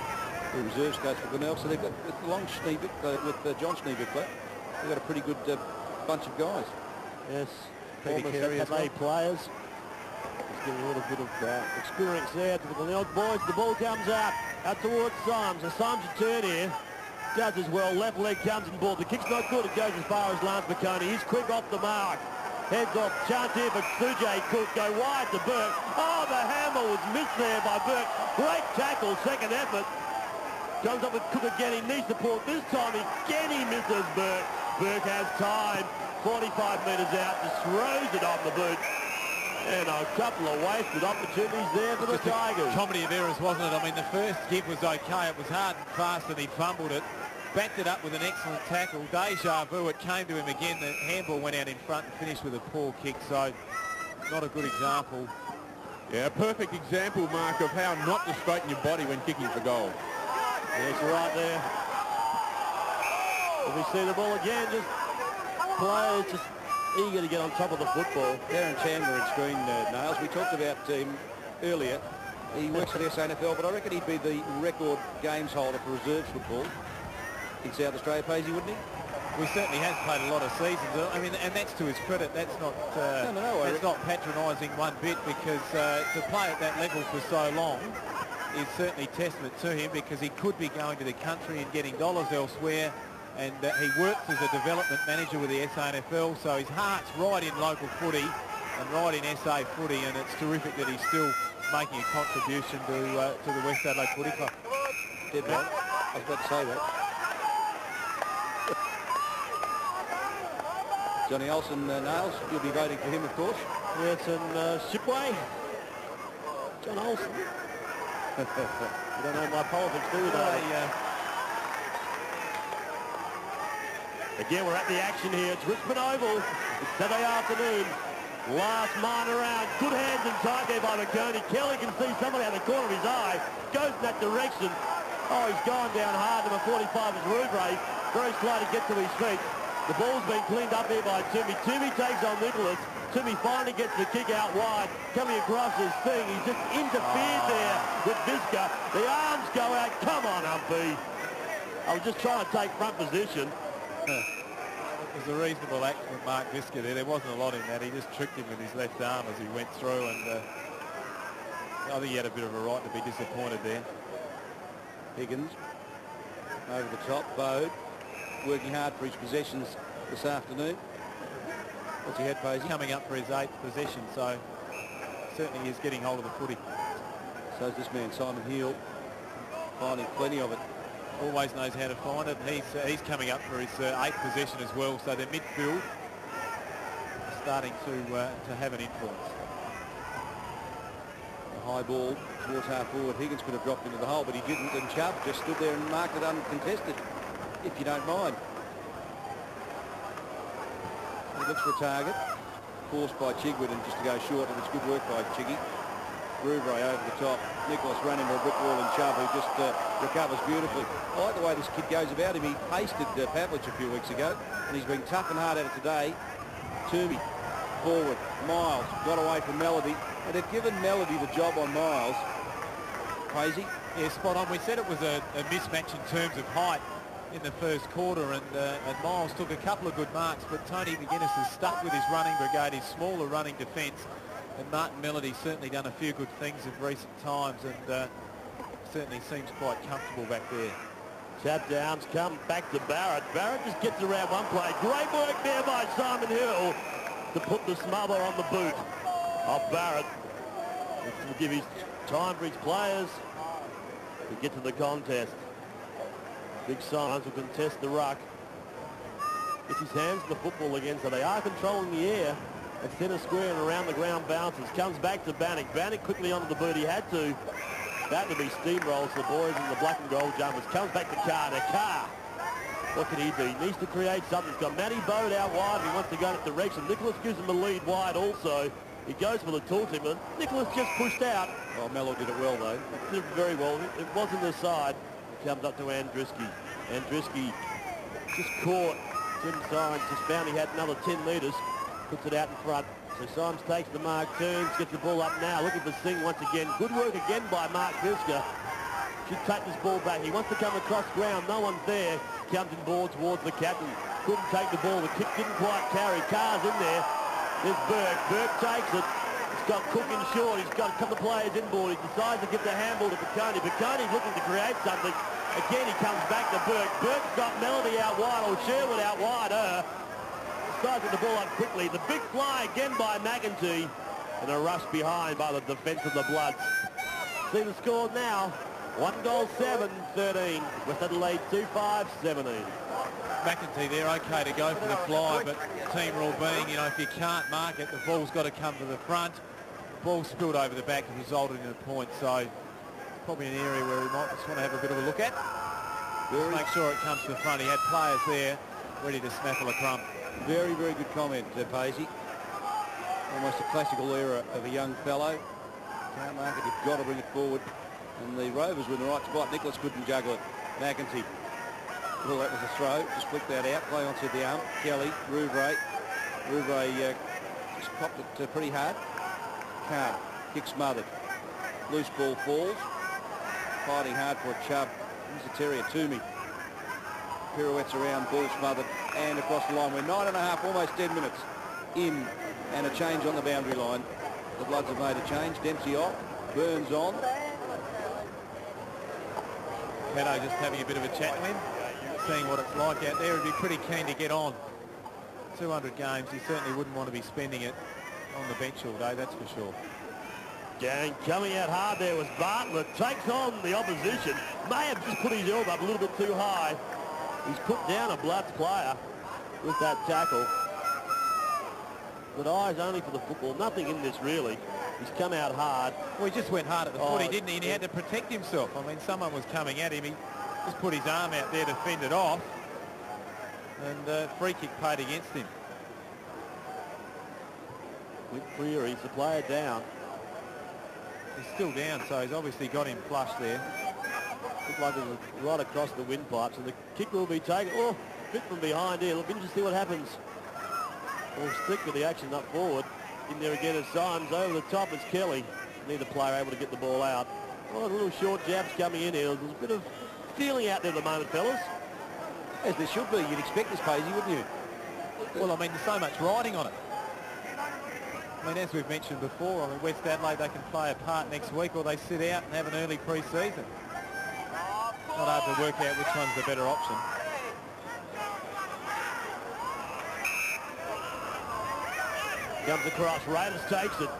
The reserves coach for Glenelg, so they've got with Long Schneebeck, with John Schneebeck, they've got a pretty good bunch of guys. Yes, Peter former Carey as well. players. Just getting a little bit of experience there to the Glenelg boys. The ball comes out towards Symes. So Symes a turn here. Does as well. Left leg comes in ball. The kick's not good. It goes as far as Lance McConey. He's quick off the mark. Heads off. Chance here for Sujay Cook. Go wide to Burke. Oh, the hammer was missed there by Burke. Great tackle. Second effort. Comes up with Cook again. He needs support. This time again he misses Burke. Burke has time. 45 metres out. Just throws it on the boot. And a couple of wasted opportunities there for the Tigers. Comedy of errors, wasn't it? I mean, the first give was okay. It was hard and fast and he fumbled it. Backed it up with an excellent tackle. Deja vu, it came to him again. The handball went out in front and finished with a poor kick. So not a good example. Yeah, a perfect example, Mark, of how not to straighten your body when kicking for goal. Yes, right there. If we see the ball again, just players just eager to get on top of the football. Darren Chandler in screen, Nails. We talked about him earlier. He works for the SANFL, but I reckon he'd be the record games holder for reserves football in South Australia, Paisy, wouldn't he? Well, he certainly has played a lot of seasons. I mean, and that's to his credit. That's not that's not patronising one bit, because to play at that level for so long is certainly testament to him, because he could be going to the country and getting dollars elsewhere. And he works as a development manager with the SANFL, so his heart's right in local footy and right in SA footy, and it's terrific that he's still making a contribution to the West Adelaide Footy Club. Dead right. I was about to say that. Johnny Olsen, Nails, you'll be voting for him, of course. Yes, and Shipway. John Olsen. You don't know my politics, do you, David? Again, we're at the action here. It's Richmond Oval. It's Saturday afternoon. Last man around. Good hands inside there by McConey. Kelly can see somebody out of the corner of his eye. Goes in that direction. Oh, he's gone down hard. Number 45 is Rubre. Very slow to get to his feet. The ball's been cleaned up here by Toomey. Toomey takes on Nicholas. Toomey finally gets the kick out wide. Coming across his thing. He's just interfered there with Visca. The arms go out. Come on, Humpy. I was just trying to take front position. It was a reasonable act from Mark Visca there. There wasn't a lot in that. He just tricked him with his left arm as he went through, and I think he had a bit of a right to be disappointed there. Higgins over the top. Bode working hard for his possessions this afternoon. What's he had, Paisy? Coming up for his 8th possession, so certainly he's getting hold of the footy. So is this man, Simon Heal, finding plenty of it. Always knows how to find it. He's coming up for his 8th possession as well, so their midfield is starting to have an influence. A high ball towards half forward. Higgins could have dropped into the hole, but he didn't, and Chubb just stood there and marked it uncontested, if you don't mind. He looks for a target. Forced by Chigwood and just to go short, and it's good work by Chiggy. Rouvray over the top. Nicholas running to a brick wall, and Chubb, who just recovers beautifully. I like the way this kid goes about him. He pasted Pavlich a few weeks ago, and he's been tough and hard at it today. Toomey, forward. Miles got away from Melody, and they've given Melody the job on Miles. Crazy. Yeah, spot on. We said it was a mismatch in terms of height in the first quarter, and Miles took a couple of good marks, but Tony McGuinness has stuck with his running brigade, his smaller running defence, and Martin Melody certainly done a few good things in recent times, and certainly seems quite comfortable back there. Tap downs come back to Barrett. Barrett just gets around one play. Great work there by Simon Hill to put the smother on the boot of Barrett. This will give his time for his players to get to the contest. Big Simons will contest the ruck. Gets his hands on the football again, so they are controlling the air at centre square and around the ground bounces. Comes back to Bannock. Bannock quickly onto the boot. He had to. That would be steamrolls the boys in the black and gold jumpers. Comes back to Carr. Now Carr, what can he do? He needs to create something. He's got Matty Bode out wide. He wants to go in that direction. Nicholas gives him a lead wide also. He goes for the tall tip, and Nicholas just pushed out. Well, Mello did it well, though. Did it very well. It wasn't the side. Comes up to Andriski. Andriski just caught. Tim Symes just found he had another 10 metres. Puts it out in front. So Symes takes the mark, turns, gets the ball up now. Looking for Singh once again. Good work again by Mark Viska. Should take this ball back. He wants to come across ground. No one's there. Comes in ball towards the captain. Couldn't take the ball. The kick didn't quite carry. Carr's in there. There's Burke. Burke takes it. He's got Cook in short. He's got a couple of players inboard. He decides to give the handball to Baconi. Baconi's looking to create something. Again, he comes back to Burke. Burke's got Melody out wide, or Sherwood out wide. Decides to get the ball up quickly. The big fly again by McEntee. And a rush behind by the defence of the Bloods. See the score now. 1-7-13. West Adelaide 2-5-17. McEntee there, okay to go for the fly, but team rule being, if you can't mark it, the ball's got to come to the front. The ball spilled over the back and resulted in a point, so probably an area where he might just want to have a bit of a look at. Just make sure it comes to the front. He had players there ready to snaffle a crumb. Very, very good comment, Paisley. Almost a classical era of a young fellow. Can't mark it, you've got to bring it forward. And the Rovers were in the right spot. Nicholas couldn't juggle it. McEntee. Well, that was a throw. Just flicked that out. Play onto the arm. Kelly, Rouvray. Rouvray just popped it pretty hard. Carr, kick smothered. Loose ball falls. Fighting hard for a Chubb. Here's a terrier. Toomey. Pirouettes around, ball smothered, and across the line. We're 9.5, almost 10 minutes in, and a change on the boundary line. The Bloods have made a change. Dempsey off. Burns on. Pedo just having a bit of a chat with him, seeing what it's like out there. He'd be pretty keen to get on. 200 games, he certainly wouldn't want to be spending it on the bench all day, that's for sure. Gang coming out hard there was Bartlett. Takes on the opposition. May have just put his elbow up a little bit too high. He's put down a Bloods player with that tackle. But eyes only for the football. Nothing in this really. He's come out hard. Well, he just went hard at the footy, didn't he? And he had to protect himself. I mean, someone was coming at him. He just put his arm out there to fend it off. And free kick paid against him. With Cleary's the player down. He's still down, so he's obviously got him flush there. Looks like it was right across the windpipes, and the kick will be taken. Oh, bit from behind here. Look, interesting to see what happens. We'll stick with the action up forward. In there again is Symes. Over the top is Kelly. Neither player able to get the ball out. Oh, a little short jabs coming in here. There's a bit of feeling out there at the moment, fellas. As there should be. You'd expect this, Paisley, wouldn't you? Well, I mean, there's so much riding on it. I mean, as we've mentioned before, I mean, West Adelaide, they can play a part next week, or they sit out and have an early pre-season. Not hard to work out which one's the better option. Comes across, Raiders takes it.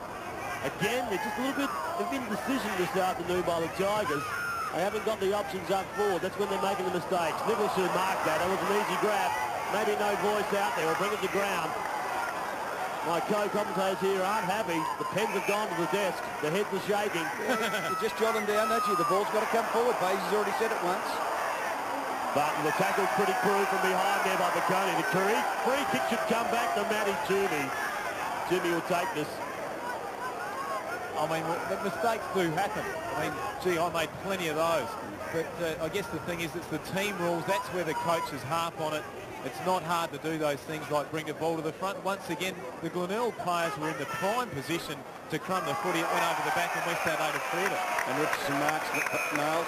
Again, they're just a little bit of indecision this afternoon by the Tigers. They haven't got the options up forward. That's when they're making the mistakes. Nicholas should have marked that. That was an easy grab. Maybe no voice out there. We'll bring it to ground. My co-commentators here aren't happy. The pens have gone to the desk. The heads are shaking. You just jot them down, don't you? The ball's got to come forward. Paisley's already said it once. But the tackle's pretty cruel from behind there by McConey. The free kick should come back to Matty Toomey. Toomey will take this. I mean, the mistakes do happen. I mean, gee, I made plenty of those. But I guess the thing is, it's the team rules. That's where the coaches harp on it. It's not hard to do those things like bring the ball to the front. Once again, the Glenelg players were in the prime position to crumb the footy. It went over the back and West Adelaide have cleared it. And Richardson marks nails.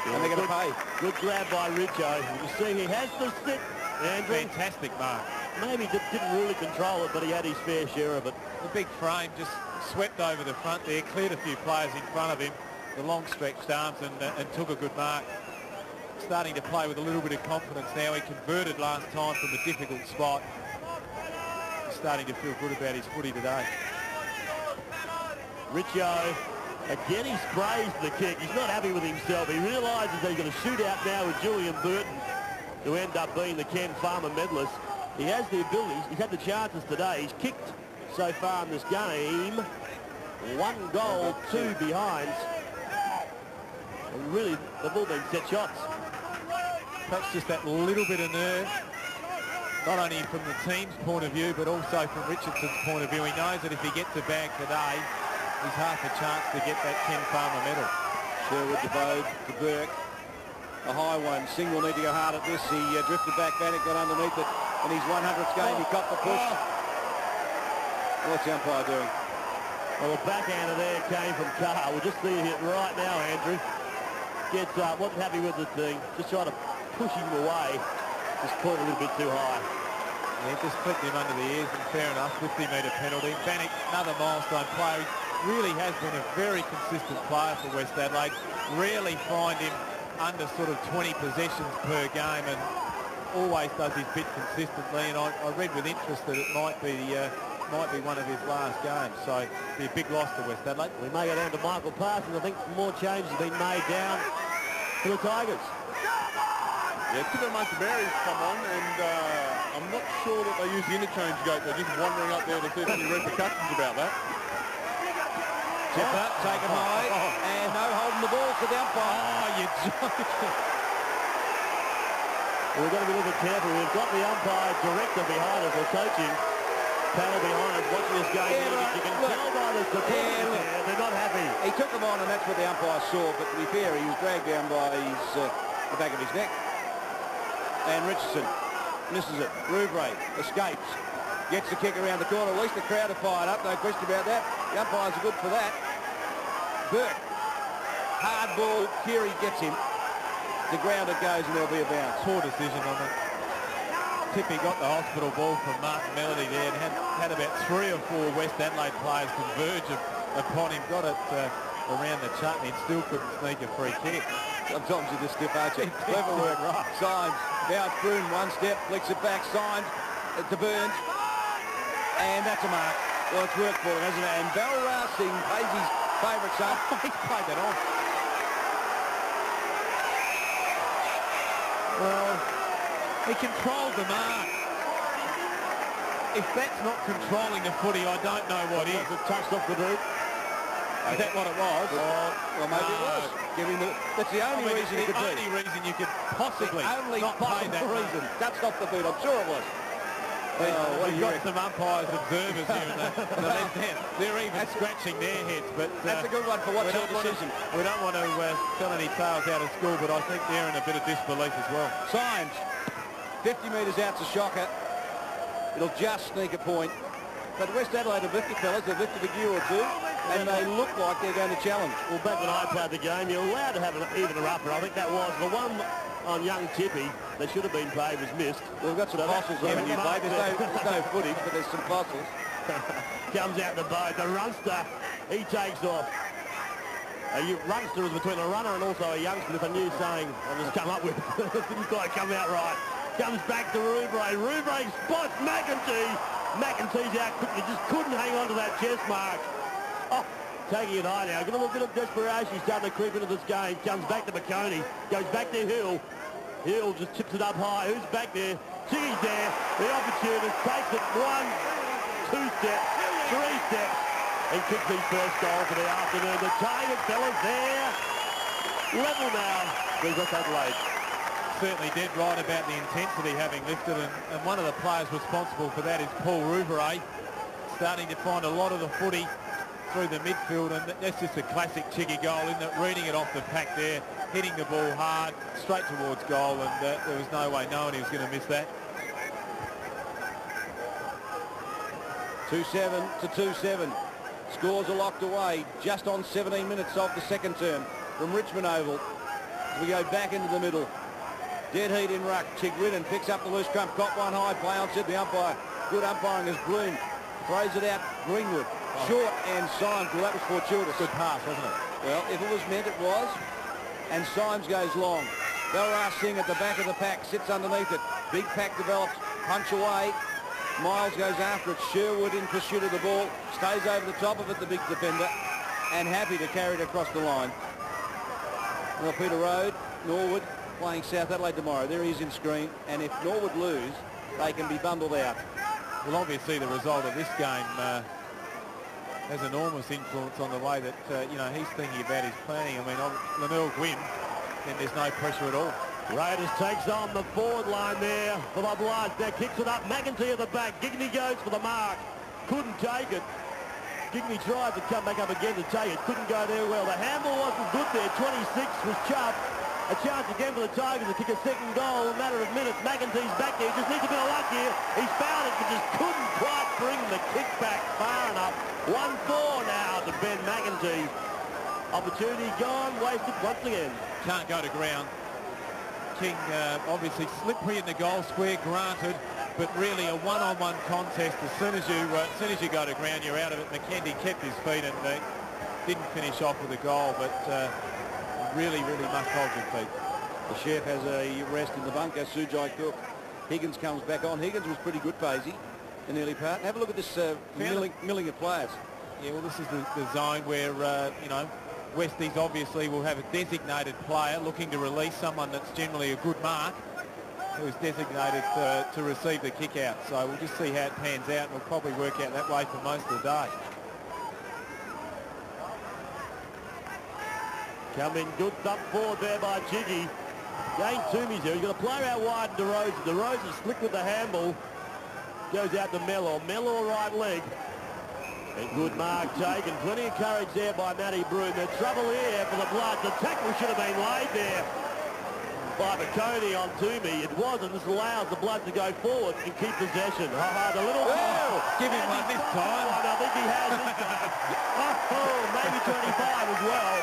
And they're going to pay. Good grab by Richo. You see he has the sit, Andrew. Fantastic mark. Maybe didn't really control it, but he had his fair share of it. The big frame just swept over the front there, cleared a few players in front of him, the long stretched arms, and took a good mark. Starting to play with a little bit of confidence now. He converted last time from a difficult spot. He's starting to feel good about his footy today. Richo, again he's praised the kick. He's not happy with himself. He realises that he's going to shoot out now with Julian Burton to end up being the Ken Farmer medalist. He has the abilities. He's had the chances today. He's kicked so far in this game. 1 goal, 2 behinds. And really, they've all been set shots. Perhaps just that little bit of nerve, not only from the team's point of view, but also from Richardson's point of view. He knows that if he gets a bag today, he's half a chance to get that Ken Farmer medal. Sherwood to Bode, to Burke. A high one. Singh will need to go hard at this. He drifted back, Bannock got underneath it. In his 100th game, he copped the push. What's the umpire doing? Well, the backhander there came from Carr. We'll just see it right now, Andrew. Gets up, wasn't happy with the thing. Just trying to push him away. Just caught a little bit too high. Yeah, just flicked him under the ears, and fair enough, 50-metre penalty. Bannock, another milestone player. He really has been a very consistent player for West Adelaide. Rarely find him under sort of 20 possessions per game, and always does his bit consistently. And I read with interest that it might be one of his last games, so it'll be a big loss to West Adelaide. We may go down to Michael Parsons. I think more changes have been made down to the Tigers. Yeah, Tito Monteberry's come on, and I'm not sure that they use the interchange gate. They're just wandering up there to see if there's any repercussions about that. Chipper, taken high, and no holding the ball for the umpire. Oh, you're joking. Well, we've got to be a little bit careful. We've got the umpire director behind us, or coaching panel behind us, watching this game. You can tell by the supporters there, they're not happy. He took them on, and that's what the umpire saw, but to be fair, he was dragged down by the back of his neck. And Richardson misses it. Rouvray escapes. Gets the kick around the corner. At least the crowd are fired up, no question about that. The umpires are good for that. Burke. Hard ball. Keary gets him. The ground it goes, and there'll be a bounce. Poor decision on it. Tippy got the hospital ball from Martin Melody there, and had about 3 or 4 West Adelaide players converge upon him. Got it around the chutney and still couldn't sneak a free kick. Sometimes you're just stiff, aren't you? Clever work. Signs. Now it's Broon, 1 step, flicks it back, Signs to Burns. And that's a mark. Well, it's worked for him, hasn't it? And Balra Singh pays his favourite son. He's played that on. Well, he controlled the mark. If that's not controlling the footy, I don't know what is. It touched off the boot. Is that what it was? Well, maybe it was. That's the only reason it could be. The only reason you could possibly only not pay that reason. Touched off the boot, I'm sure it was. We've got some umpires, observers here in the left hand. They're even scratching their heads. But that's a good one for what's your decision. We don't want to tell any tales out of school, but I think they're in a bit of disbelief as well. Signs. 50 metres out's a shocker. It'll just sneak a point. But West Adelaide have lifted, fellas. They've lifted a gear or two, and they look like they're going to challenge. Well, back when I played the game, you're allowed to have even a upper. I think that was the one on young Tippy that should have been paid was missed. Well, we've got some fossils on you, Dave. There's no footage, but there's some fossils. Comes out the boat. The runster, he takes off. A runster is between a runner and also a youngster. If a new saying I've just come up with, didn't quite come out right. Comes back to Rouvray. Rouvray spots McEntee. McEntee's out quickly. Just couldn't hang on to that chest mark. Oh, taking it high now. Got a little bit of desperation. He's starting to creep into this game. Comes back to McConey. Goes back to Hill. Hill just tips it up high. Who's back there? Tiggy's there. The opportunist takes it 1, 2 steps, 3 steps, and kicks his first goal for the afternoon. The Tigers, fellas, there. Level now with West Adelaide. certainly dead right about the intensity having lifted, and one of the players responsible for that is Paul Rouveret, starting to find a lot of the footy through the midfield, and that's just a classic Chiggy goal, isn't it? Reading it off the pack there, hitting the ball hard, straight towards goal, and there was no way knowing he was going to miss that. 2-7 to 2-7. Scores are locked away just on 17 minutes of the second term from Richmond Oval. We go back into the middle. Dead heat in ruck. Chigwidden picks up the loose crump. Caught one high. Play on, said the umpire. Good umpiring as Bloom throws it out. Greenwood. Short and Symes. Well, that was fortuitous. Good pass, wasn't it? Well, if it was meant, it was. And Symes goes long. Belraj Singh at the back of the pack. Sits underneath it. Big pack develops. Punch away. Miles goes after it. Sherwood in pursuit of the ball. Stays over the top of it, the big defender. And happy to carry it across the line. Well, Peter Road, Norwood, playing South Adelaide tomorrow. There he is in screen. And if Norwood lose, they can be bundled out. Well, obviously the result of this game has enormous influence on the way that, he's thinking about his planning. I mean, Glenelg win, then there's no pressure at all. Raiders takes on the forward line there for the Bloods. Now kicks it up. McEntee at the back. Gigney goes for the mark. Couldn't take it. Gigney tried to come back up again to take it. Couldn't go there well. The handball wasn't good there. 26 was Chubb. A chance again for the Tigers to kick a second goal in a matter of minutes. McEntee's back there. Just needs a bit of luck here. He's found it, but just couldn't quite bring the kick back far enough. 1-4 now to Ben McEntee. Opportunity gone, wasted once again. Can't go to ground. King obviously slippery in the goal square, granted, but really a one-on-one contest. As soon as you go to ground, you're out of it. McKendy kept his feet and didn't finish off with a goal, but really must hold your feet. The chef has a rest in the bunker. Sujai Cook. Higgins comes back on. Higgins was pretty good, Paisy, in the early part. Have a look at this milling of players. Yeah, well, this is the zone where, Westies obviously will have a designated player looking to release someone that's generally a good mark, who is designated to receive the kick out. So we'll just see how it pans out, and we'll probably work out that way for most of the day. Coming good thump forward there by Jiggy. Gain Toomey's there. He's got a player out wide to DeRozan. DeRozan slick with the handball. Goes out to Mellor. Mellor right leg. And good mark taken. Plenty of courage there by Matty Broom. The trouble here for the Bloods. The tackle should have been laid there by McConey on Toomey. It wasn't. This allows the Bloods to go forward and keep possession. The little... Give him one this time. I think he has this time. Maybe 25 as well.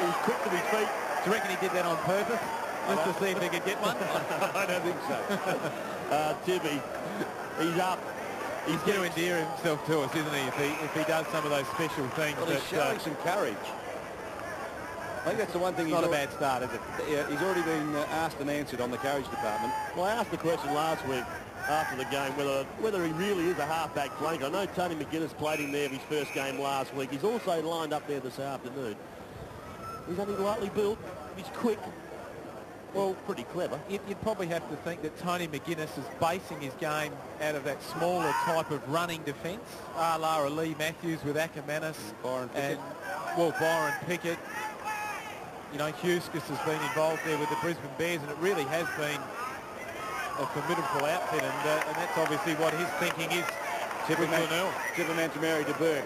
He's quick to his feet. Do you reckon he did that on purpose? Just to see if he could get one? I don't think so. Tibby, he's up. He's going to endear himself to us, isn't he, if he does some of those special things. Well, he's showing some courage. I think that's the one thing. It's not a bad start, is it? Yeah, he's already been asked and answered on the courage department. Well, I asked the question last week after the game whether he really is a half-back flanker. I know Tony McGuinness played him there his first game last week. He's also lined up there this afternoon. He's only lightly built. He's quick. Well, pretty clever. You'd probably have to think that Tony McGuinness is basing his game out of that smaller type of running defence, a la Lee Matthews with Ackermanis Byron Pickett. Byron Pickett. Huskus has been involved there with the Brisbane Bears, and it really has been a formidable outfit, and that's obviously what his thinking is. Tipperman to Mary de Burgh.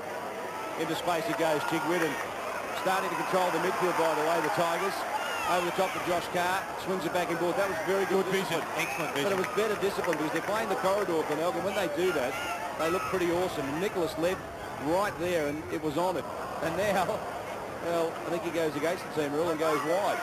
Into space it goes. Chigwidden starting to control the midfield, by the way, the Tigers. Over the top to Josh Carr, swings it back and forth. That was very good vision, excellent vision. But it was better discipline because they're playing the corridor, Glenelg, and when they do that, they look pretty awesome. And Nicholas led right there, and it was on it. And now, well, I think he goes against the team rule and goes wide.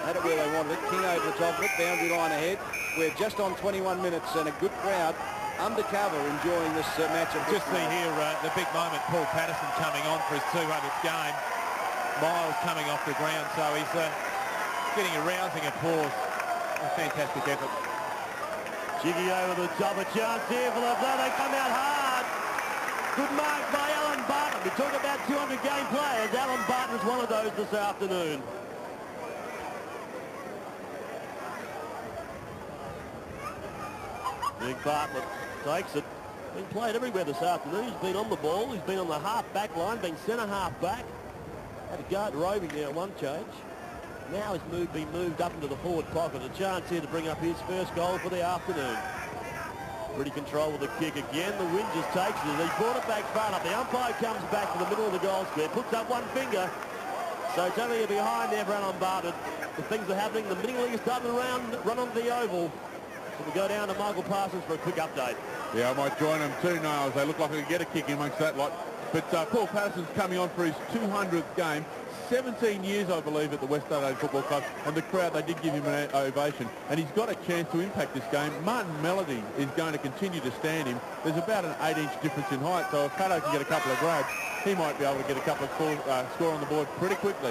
Had it where they wanted it. King over the top of it, boundary line ahead. We're just on 21 minutes and a good crowd undercover enjoying this matchup. Just see here the big moment, Paul Patterson coming on for his 200th game. Miles coming off the ground, so he's getting a rousing applause. A fantastic effort. Jiggy over the top, a chance here for the blow. They come out hard. Good mark by Alan Barton. We talk about 200 game players. Alan Barton is one of those this afternoon. Big Bartlett takes it. Been played everywhere this afternoon. He's been on the ball. He's been on the half-back line, been centre half-back. Had a guard roving there at one change. Now he's been moved up into the forward pocket. A chance here to bring up his first goal for the afternoon. Pretty control with the kick again. The wind just takes it. He brought it back far enough. The umpire comes back to the middle of the goal square, puts up one finger. So it's only behind there, run unbarred. The things are happening. The mini league is starting to run on the oval. So we go down to Michael Parsons for a quick update. Yeah, I might join them too, Niles. They look like they could get a kick in amongst that lot. But Paul Patterson's coming on for his 200th game. 17 years, I believe, at the West Adelaide Football Club, and the crowd, they did give him an ovation, and he's got a chance to impact this game. Martin Melody is going to continue to stand him. There's about an 8-inch difference in height, so if Patto can get a couple of grabs, he might be able to get a couple of score on the board pretty quickly.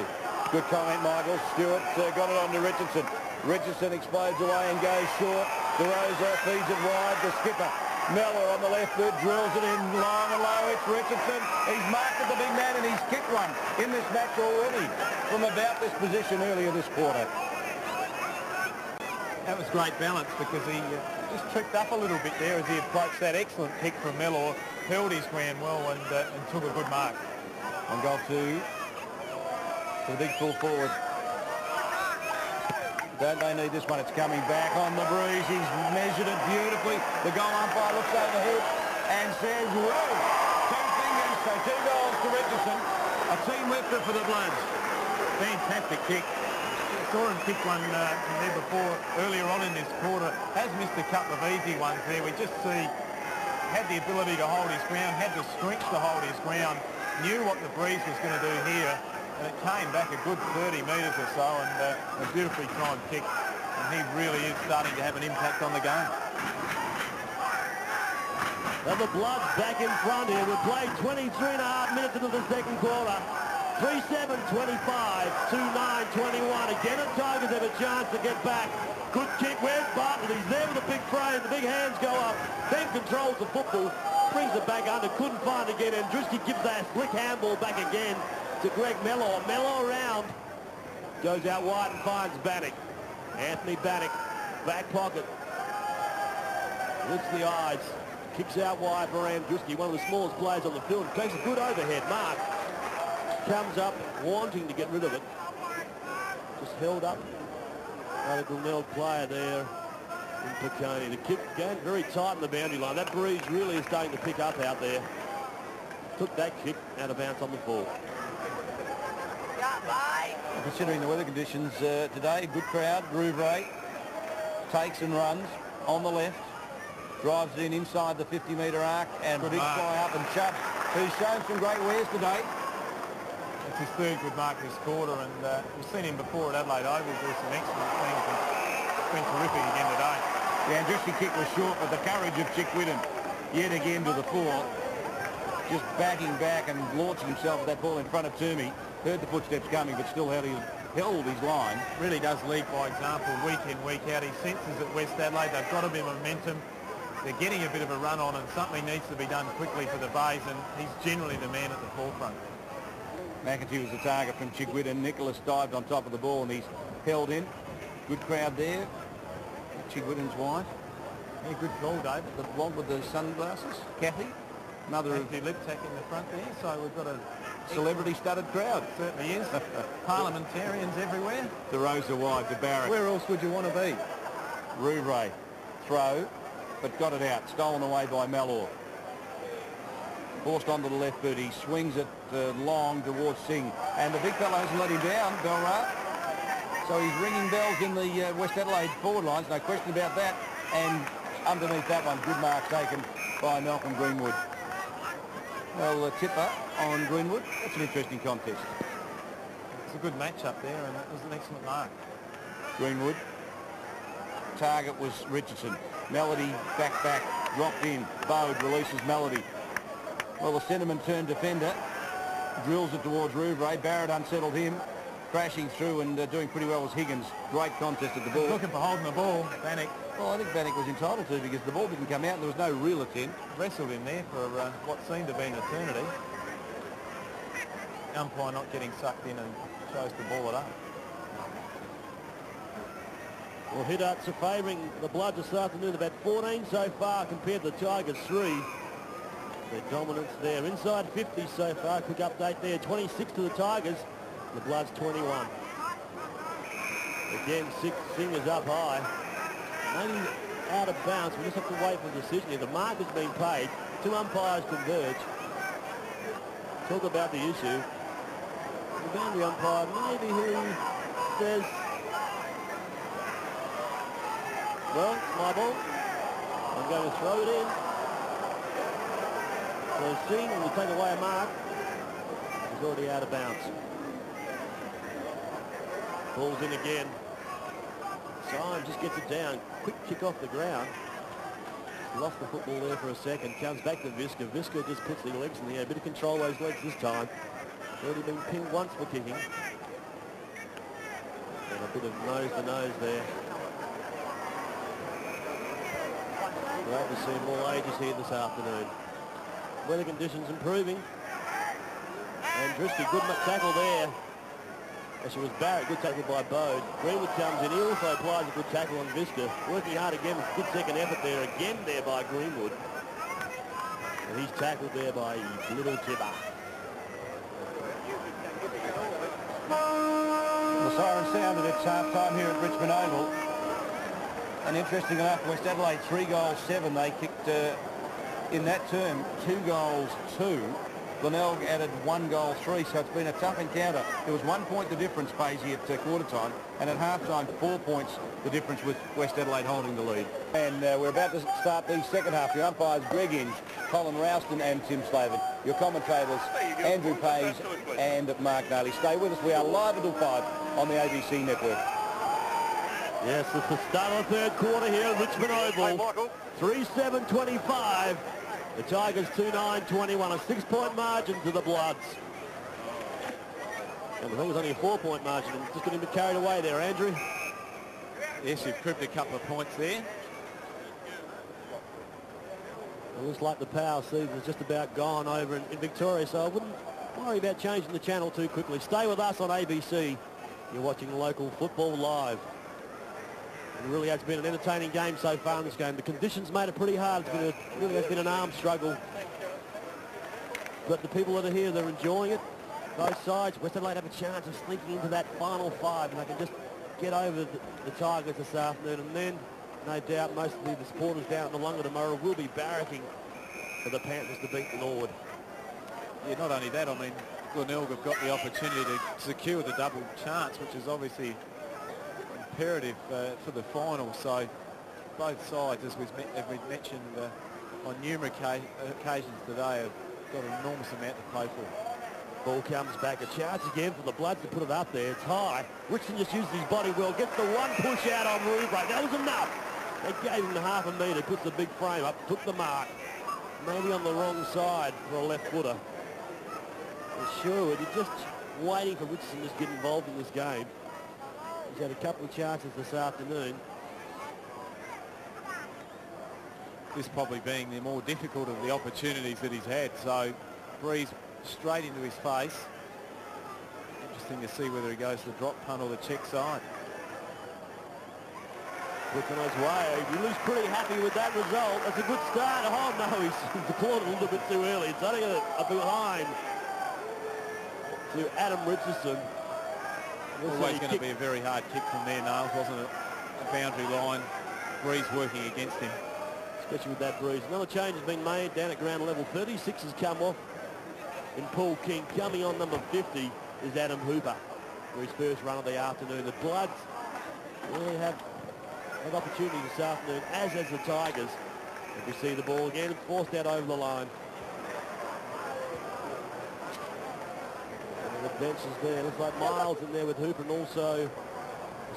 Good comment, Michael. Stewart got it on to Richardson. Richardson explodes away and goes short. DeRosa feeds it wide. The skipper, Mellor on the left foot, drills it in long and low. It's Richardson. He's marked at the big man and he's kicked one in this match already from about this position earlier this quarter. That was great balance because he just tripped up a little bit there as he approached that excellent kick from Mellor, held his ground well and took a good mark. On goal two, the big full forward. Don't they need this one? It's coming back on the breeze. He's measured it beautifully. The goal umpire looks overhead and says, whoa, 2 fingers, so 2 goals to Richardson. A team lifter for the Bloods. Fantastic kick. Saw him kick one from there before, earlier on in this quarter. Has missed a couple of easy ones there. We just see, had the ability to hold his ground, had the strength to hold his ground, knew what the breeze was going to do here. And it came back a good 30 metres or so, and a beautifully timed kick. And he really is starting to have an impact on the game. And the Bloods back in front here. We've played 23 and a half minutes into the second quarter. 3-7-25, 2-9-21. Again, the Tigers have a chance to get back. Good kick. Where's Bartlett? He's there with the big frame. The big hands go up. Ben controls the football. Brings it back under. Couldn't find it again. And Andruski gives that slick handball back again to Greg Mellor. Mellor around. Goes out wide and finds Bannock. Anthony Bannock. Back pocket. Lifts the eyes. Kicks out wide for Andruski. One of the smallest players on the field. Takes a good overhead mark. Comes up wanting to get rid of it. Just held up by the Glenelg player there in Piccone. The kick going very tight on the boundary line. That breeze really is starting to pick up out there. Took that kick out of bounds on the ball. Considering the weather conditions today, good crowd. Rouvray takes and runs on the left. Drives it in inside the 50-metre arc and big fly up and Chubb, who's shown some great wares today. It's his third good mark this quarter, and we've seen him before at Adelaide Oval do some excellent things, and it's been terrific again today. The Andruski kick was short, but the courage of Chick Whitten yet again to the fore, just backing back and launching himself with that ball in front of Toomey. Heard the footsteps coming, but still held his line. Really does lead by example week in, week out. He senses at West Adelaide they've got a bit of momentum. They're getting a bit of a run on, and something needs to be done quickly for the Bays, and he's generally the man at the forefront. McEntee was the target from Chick Whitten. Nicholas dived on top of the ball and he's held in. Good crowd there. Chick Whitten's wife. Yeah, good call, David. The blonde with the sunglasses. Kathy. Mother of Liptak in the front there, so we've got a celebrity-studded crowd. Certainly is. Parliamentarians everywhere. DeRosa wide to Barrett. Where else would you want to be? Rouvray. Throw, but got it out. Stolen away by Mellor. Forced onto the left boot. He swings it long towards Singh. And the big fellow hasn't let him down, Belra. So he's ringing bells in the West Adelaide forward lines. No question about that. And underneath that one, good mark taken by Malcolm Greenwood. Well, the tipper on Greenwood. That's an interesting contest. It's a good match up there, and that was an excellent mark. Greenwood. Target was Richardson. Melody back, dropped in. Bode releases Melody. Well, the centreman turned defender. Drills it towards Rouvray. Barrett unsettled him. Crashing through and doing pretty well was Higgins. Great contest at the ball. Looking for holding the ball, Bannock. Well, I think Bannock was entitled to because the ball didn't come out and there was no real attempt. Wrestled in there for what seemed to be an eternity. Umpire not getting sucked in and chose to ball it up. Well, hit-outs are favouring the Bloods this afternoon. About 14 so far compared to the Tigers 3. Their dominance there. Inside 50 so far. Quick update there. 26 to the Tigers. The Bloods 21. Again, Singer's up high. Maybe out of bounds. We just have to wait for a decision here. The mark has been paid. 2 umpires converge. Talk about the issue. The boundary umpire, maybe who says, well, it's my ball. I'm going to throw it in. So Singh will take away a mark. He's already out of bounds. Ball's in again. Syme just gets it down. Quick kick off the ground. Lost the football there for a second. Comes back to Visca. Visca just puts the legs in the air. A bit of control those legs this time. Already been pinned once for kicking. And a bit of nose-to-nose there. Glad to see more ages here this afternoon. Weather conditions improving. And Driscoll, good tackle there. Actually, it was Barrett, good tackle by Bode. Greenwood comes in. He also applies a good tackle on Visca. Working hard again. Good second effort there. Again there by Greenwood. And he's tackled there by Little Tibber. The siren sounded. It's half-time here at Richmond Oval. And interesting enough, West Adelaide 3 goals 7. They kicked, in that term, 2 goals 2. Glenelg added 1 goal 3, so it's been a tough encounter. There was 1 point the difference, Paisley, at quarter time, and at half-time 4 points the difference with West Adelaide holding the lead. And we're about to start the second half. Your umpires, Greg Inge, Colin Rouston and Tim Slavin. Your commentators, Andrew Page and Mark Daly. Stay with us. We are live until 5 on the ABC network. Yes, it's the start of the third quarter here at Richmond Oval. 3-7-25. The Tigers 2-9-21, a 6-point margin to the Bloods. And I think it was only a 4-point margin. I'm just getting a bit carried away there, Andrew. Yes, you've cribbed a couple of points there. It looks like the power season is just about gone over in Victoria, so I wouldn't worry about changing the channel too quickly. Stay with us on ABC. You're watching local football live. It really has been an entertaining game so far in this game. The conditions made it pretty hard. It really has been an arm struggle. But the people that are here, they're enjoying it. Both sides. West Adelaide have a chance of sneaking into that final 5, and they can just get over the Tigers this afternoon. And then, no doubt, most of the supporters down at Noongar tomorrow will be barracking for the Panthers to beat the Norwood. Yeah, not only that, I mean, Glenelg have got the opportunity to secure the double chance, which is obviously imperative for the final. So both sides, as we've mentioned on numerous occasions today, have got an enormous amount to play for. Ball comes back, a chance again for the Bloods to put it up there. It's high. Richardson just uses his body well, gets the one push out on Ruba. That was enough. They gave him half a metre, puts the big frame up, took the mark. Maybe on the wrong side for a left footer. For sure, you're just waiting for Richardson to just get involved in this game. He's had a couple of chances this afternoon. This probably being the more difficult of the opportunities that he's had. So Breeze straight into his face. Interesting to see whether he goes to the drop punt or the check side. Quick on his way. He looks pretty happy with that result. That's a good start. Oh no, he's deployed a little bit too early. It's only a behind to Adam Richardson. Always going to be a very hard kick from there, Niles, wasn't it? A boundary line. Breeze working against him. Especially with that Breeze. Another change has been made down at ground level. 36 has come off in Paul King. Coming on number 50 is Adam Hooper for his first run of the afternoon. The Bloods really have opportunity this afternoon, as has the Tigers. If we see the ball again, it's forced out over the line. And the bench is there. Looks like Miles in there with Hooper, and also,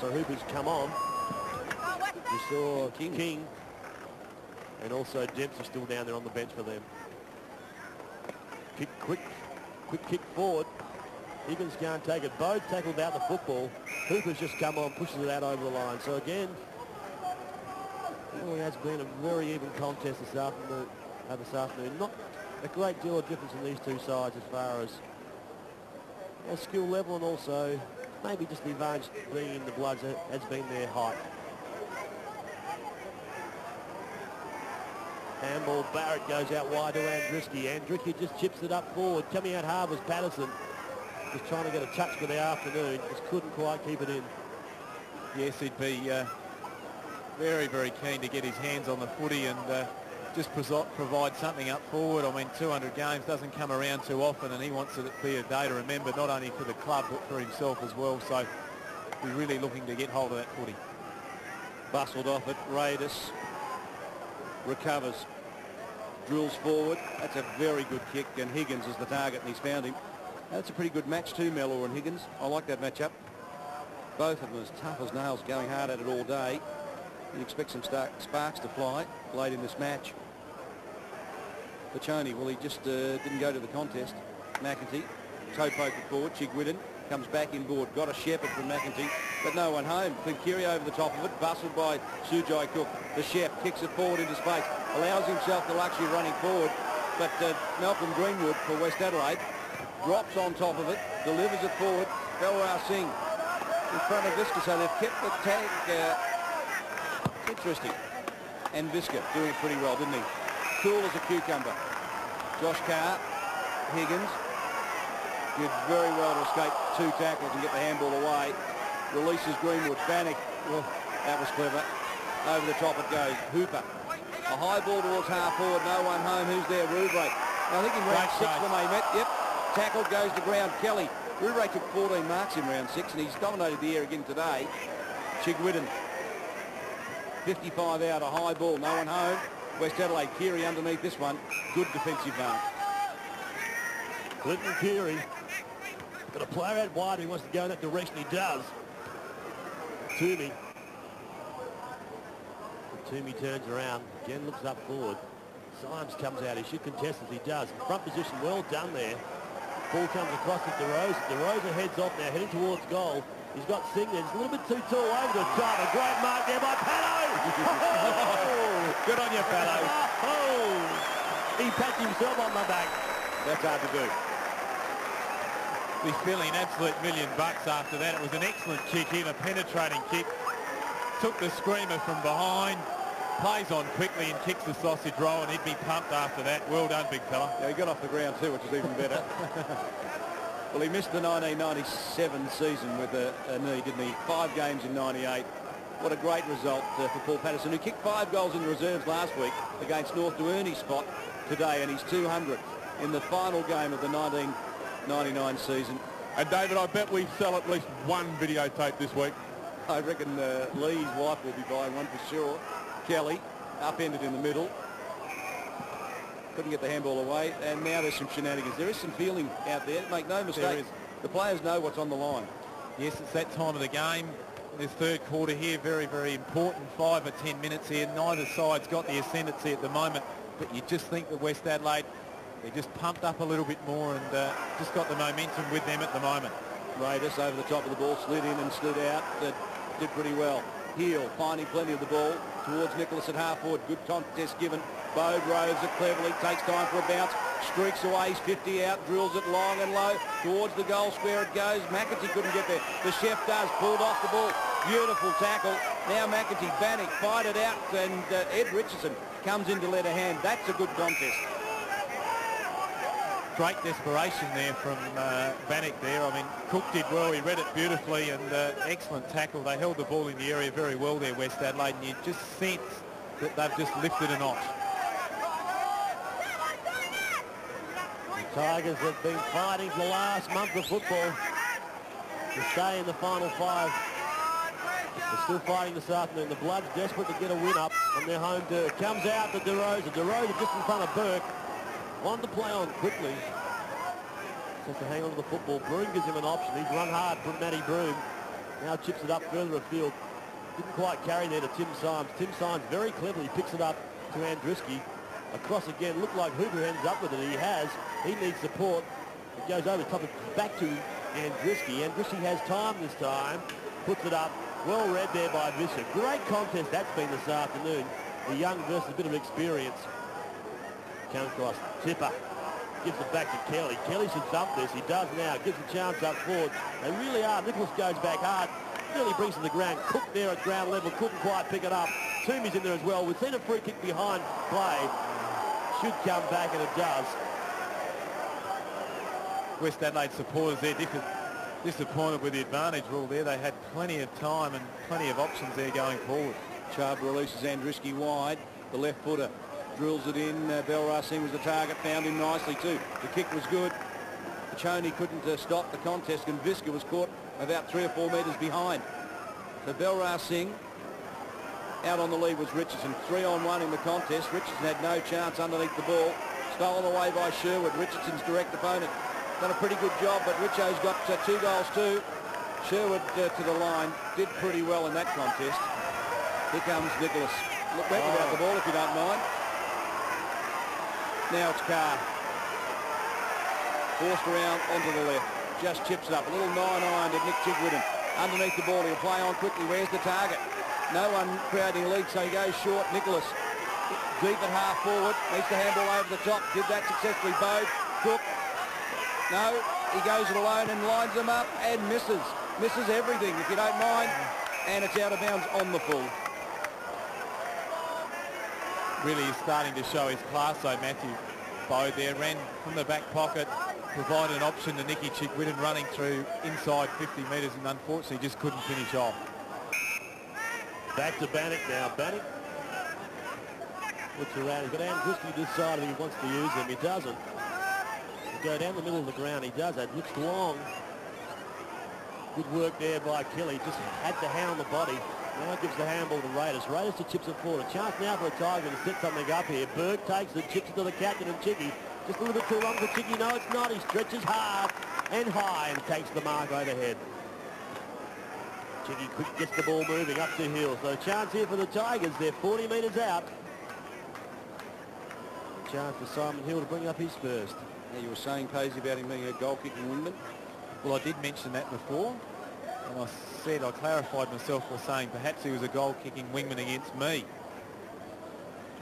so Hooper's come on. We saw King. And also Dempsey still down there on the bench for them. Quick kick forward. Higgins can't take it. Bode tackled out the football. Hooper's just come on, pushes it out over the line. So again, it really has been a very even contest this afternoon. Not a great deal of difference in these two sides as far as skill level, and also maybe just the advantage being in the Bloods has been their height. Handball, Barrett goes out wide to Andriski. Andriski just chips it up forward. Coming out hard was Patterson. Just trying to get a touch for the afternoon. Just couldn't quite keep it in. Yes, he'd be very, very keen to get his hands on the footy and just provide something up forward. I mean, 200 games doesn't come around too often, and he wants it to be a day to remember, not only for the club but for himself as well. So he's really looking to get hold of that footy. Bustled off it. Raidis recovers, drills forward. That's a very good kick, and Higgins is the target, and he's found him. That's a pretty good match too, Mellor and Higgins. I like that matchup. Both of them as tough as nails, going hard at it all day. You'd expect some sparks to fly late in this match. Pachoni, well, he just didn't go to the contest. McEntee, toe poke it forward. Chigwidden comes back inboard. Got a shepherd from McEntee, but no one home. Clinkiri over the top of it, bustled by Sujai Cook. The Shep kicks it forward into space, allows himself the luxury of running forward, but Malcolm Greenwood for West Adelaide drops on top of it, delivers it forward. Belwar Singh in front of Visca, so they've kept the tag interesting. And Visca doing it pretty well, didn't he? Cool as a cucumber. Josh Carr, Higgins did very well to escape 2 tackles and get the handball away. Releases Greenwood. Bannock, well, that was clever. Over the top it goes. Hooper. A high ball towards half forward. No one home. Who's there? Rouvray. I think in round 6 when they met. Yep. Tackle goes to ground. Kelly. Rouvray took 14 marks in round 6 and he's dominated the air again today. Chigwidden. 55 out. A high ball. No one home. West Adelaide. Keary underneath this one. Good defensive mark. Clinton Keary. Got a player out wide who wants to go in that direction. He does. Toomey. Toomey turns around. Again looks up forward. Symes comes out. He should contest as he does. Front position well done there. Ball comes across to DeRosa. DeRosa heads off now, heading towards goal. He's got Singh there. He's a little bit too tall over the top. A great mark there by Palo. Good on you, Palo. He pats himself on the back. That's hard to do. He's feeling an absolute $1,000,000 after that. It was an excellent kick in, a penetrating kick. Took the screamer from behind, plays on quickly and kicks the sausage roll, and he'd be pumped after that. Well done, big fella. Yeah, he got off the ground too, which is even better. Well, he missed the 1997 season with a knee, didn't he? 5 games in 98. What a great result for Paul Patterson, who kicked 5 goals in the reserves last week against North to earn his spot today, and he's 200 in the final game of the 1999 season. And David, I bet we sell at least 1 videotape this week. I reckon Lee's wife will be buying one for sure. Kelly, upended in the middle. Couldn't get the handball away, and now there's some shenanigans. There is some feeling out there. Make no mistake, the players know what's on the line. Yes, it's that time of the game. This third quarter here, very, very important. 5 or 10 minutes here. Neither side's got the ascendancy at the moment, but you just think that West Adelaide, they just pumped up a little bit more and just got the momentum with them at the moment. Raidis over the top of the ball, slid in and slid out. Did pretty well. Heel finding plenty of the ball towards Nicholas at half forward. Good contest given. Bode roves it cleverly, takes time for a bounce, streaks away, he's 50 out, drills it long and low towards the goal square it goes. McEntee couldn't get there. The chef does, pulled off the ball. Beautiful tackle. Now McEntee, Bannock fight it out, and Ed Richardson comes in to let a hand. That's a good contest. Great desperation there from Bannock there. I mean, Cook did well. He read it beautifully, and excellent tackle. They held the ball in the area very well there, West Adelaide, and you just sense that they've just lifted a notch. The Tigers have been fighting for the last month of football to stay in the final 5. They're still fighting this afternoon. The Bloods desperate to get a win up on their home dirt. Comes out to DeRosa. DeRosa just in front of Burke. Wanted to play on quickly. Has to hang on to the football. Broom gives him an option. He's run hard from Matty Broom. Now chips it up further afield. Didn't quite carry there to Tim Symes. Tim Symes very cleverly picks it up to Andriski. Across again. Looked like Hooper ends up with it. He has. He needs support. It goes over the top. Back to Andriski. Andriski has time this time. Puts it up. Well read there by Visser. Great contest that's been this afternoon. The young versus a bit of experience. Comes across. Tipper gives it back to Kelly. Kelly should dump this. He does now. Gives a chance up forward. They really are. Nicholas goes back hard. Really brings it to the ground. Cook there at ground level. Couldn't quite pick it up. Toomey's in there as well. We've seen a free kick behind play. Should come back, and it does. West Adelaide supporters there Disappointed with the advantage rule there. They had plenty of time and plenty of options there going forward. Chubb releases Andruski wide. The left footer drills it in. Belrar Singh was the target, found him nicely too. The kick was good. Choney couldn't stop the contest, and Visca was caught about 3 or 4 metres behind. So Belrar Singh out on the lead was Richardson. 3-on-1 in the contest. Richardson had no chance underneath the ball. Stolen away by Sherwood, Richardson's direct opponent. Done a pretty good job, but Richo's got 2 goals too. Sherwood to the line. Did pretty well in that contest. Here comes Nicholas. Look back about the ball if you don't mind. Now it's Carr. Forced around onto the left. Just chips it up. A little 9-iron to Nick Chigwidden. Underneath the ball. He'll play on quickly. Where's the target? No one crowding lead, so he goes short. Nicholas deep at half forward. Needs the handball over the top. Did that successfully. Bode. Cook. No. He goes it alone and lines them up and misses. Misses everything, if you don't mind. And it's out of bounds on the full. Really is starting to show his class, though, Matthew Bode there. Ran from the back pocket, provided an option to Nicky Chigwidden running through inside 50 metres, and unfortunately just couldn't finish off. Back to Bannock now. Bannock looks around. He's got Andruski this side and he wants to use him. He doesn't. He'll go down the middle of the ground. He does that. Looks long. Good work there by Kelly. Just had the hand on the body. Now gives the handball to Raiders. Raiders to chips it forward. A chance now for a Tiger to set something up here. Berg takes the chips it to the captain and Chiggy. Just a little bit too long for Chiggy. No, it's not. He stretches hard and high and takes the mark overhead. Chiggy quick gets the ball moving up to Hill. So a chance here for the Tigers. They're 40 metres out. Chance for Simon Hill to bring up his first. Now you were saying, Posey, about him being a goal-kicking wingman. Well, I did mention that before. And I clarified myself by saying perhaps he was a goal-kicking wingman against me.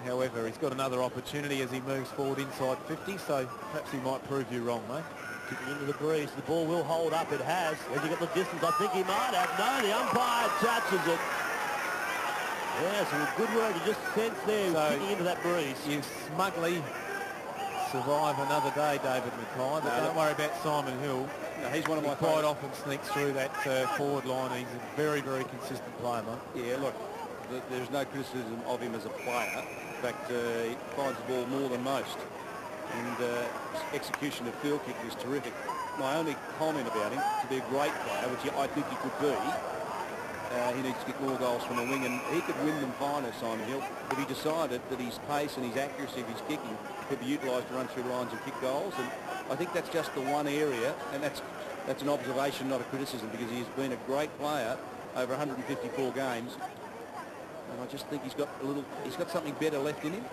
However, he's got another opportunity as he moves forward inside 50, so perhaps he might prove you wrong, mate. Kicking into the breeze. The ball will hold up. It has. Has he got the distance? I think he might have. No, the umpire touches it. Yeah, so good work. You just sense there, so kicking into that breeze. You smugly survive another day, David Mackay, but don't worry about Simon Hill. No, he's one of my quite often sneaks through that forward line. He's a very, very consistent player, mate. Yeah, look, there's no criticism of him as a player. In fact, he finds the ball more than most. And his execution of field kicking is terrific. My only comment about him, to be a great player, which I think he could be, he needs to get more goals from the wing, and he could win them final, Simon Hill, if he decided that his pace and his accuracy of his kicking could be utilised to run through lines and kick goals. And I think that's just the one area, and that's an observation, not a criticism, because he's been a great player over 154 games. And I just think he's got something better left in him.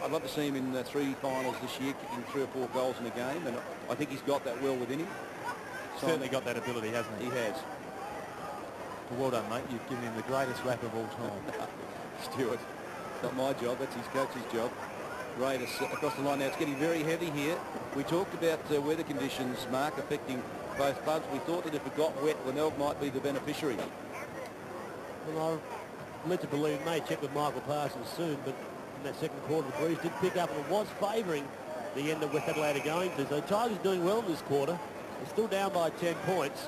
I'd love to see him in 3 finals this year, kicking 3 or 4 goals in a game, and I think he's got that well within him. Certainly got that ability, hasn't he? He has. Well, well done, mate. You've given him the greatest rap of all time. Stuart, it's not my job, that's his coach's job. Raiders across the line now. It's getting very heavy here. We talked about weather conditions, Mark, affecting both clubs. We thought that if it got wet, Glenelg might be the beneficiary. Well, I'm led to believe it may check with Michael Parsons soon, but in that second quarter, the breeze did pick up and it was favouring the end that West Adelaide are going to. So Tigers doing well in this quarter. They're still down by 10 points.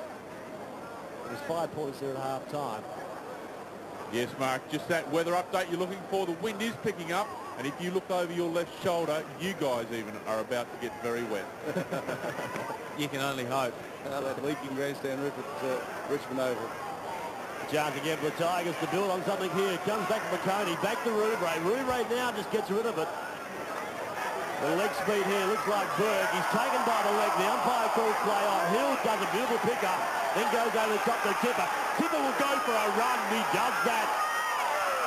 There's 5 points there at half-time. Yes, Mark, just that weather update you're looking for. The wind is picking up, and if you look over your left shoulder, you guys even are about to get very wet. You can only hope. That leaking grandstand roof at Richmond Oval. Chance again for the Tigers to build on something here. Comes back to McConey, back to Rouvray. Rouvray now just gets rid of it. The leg speed here looks like Berg. He's taken by the leg. The umpire calls play on. Hill does a beautiful pickup, then goes over the top to Tipper. Tipper will go for a run. He does that.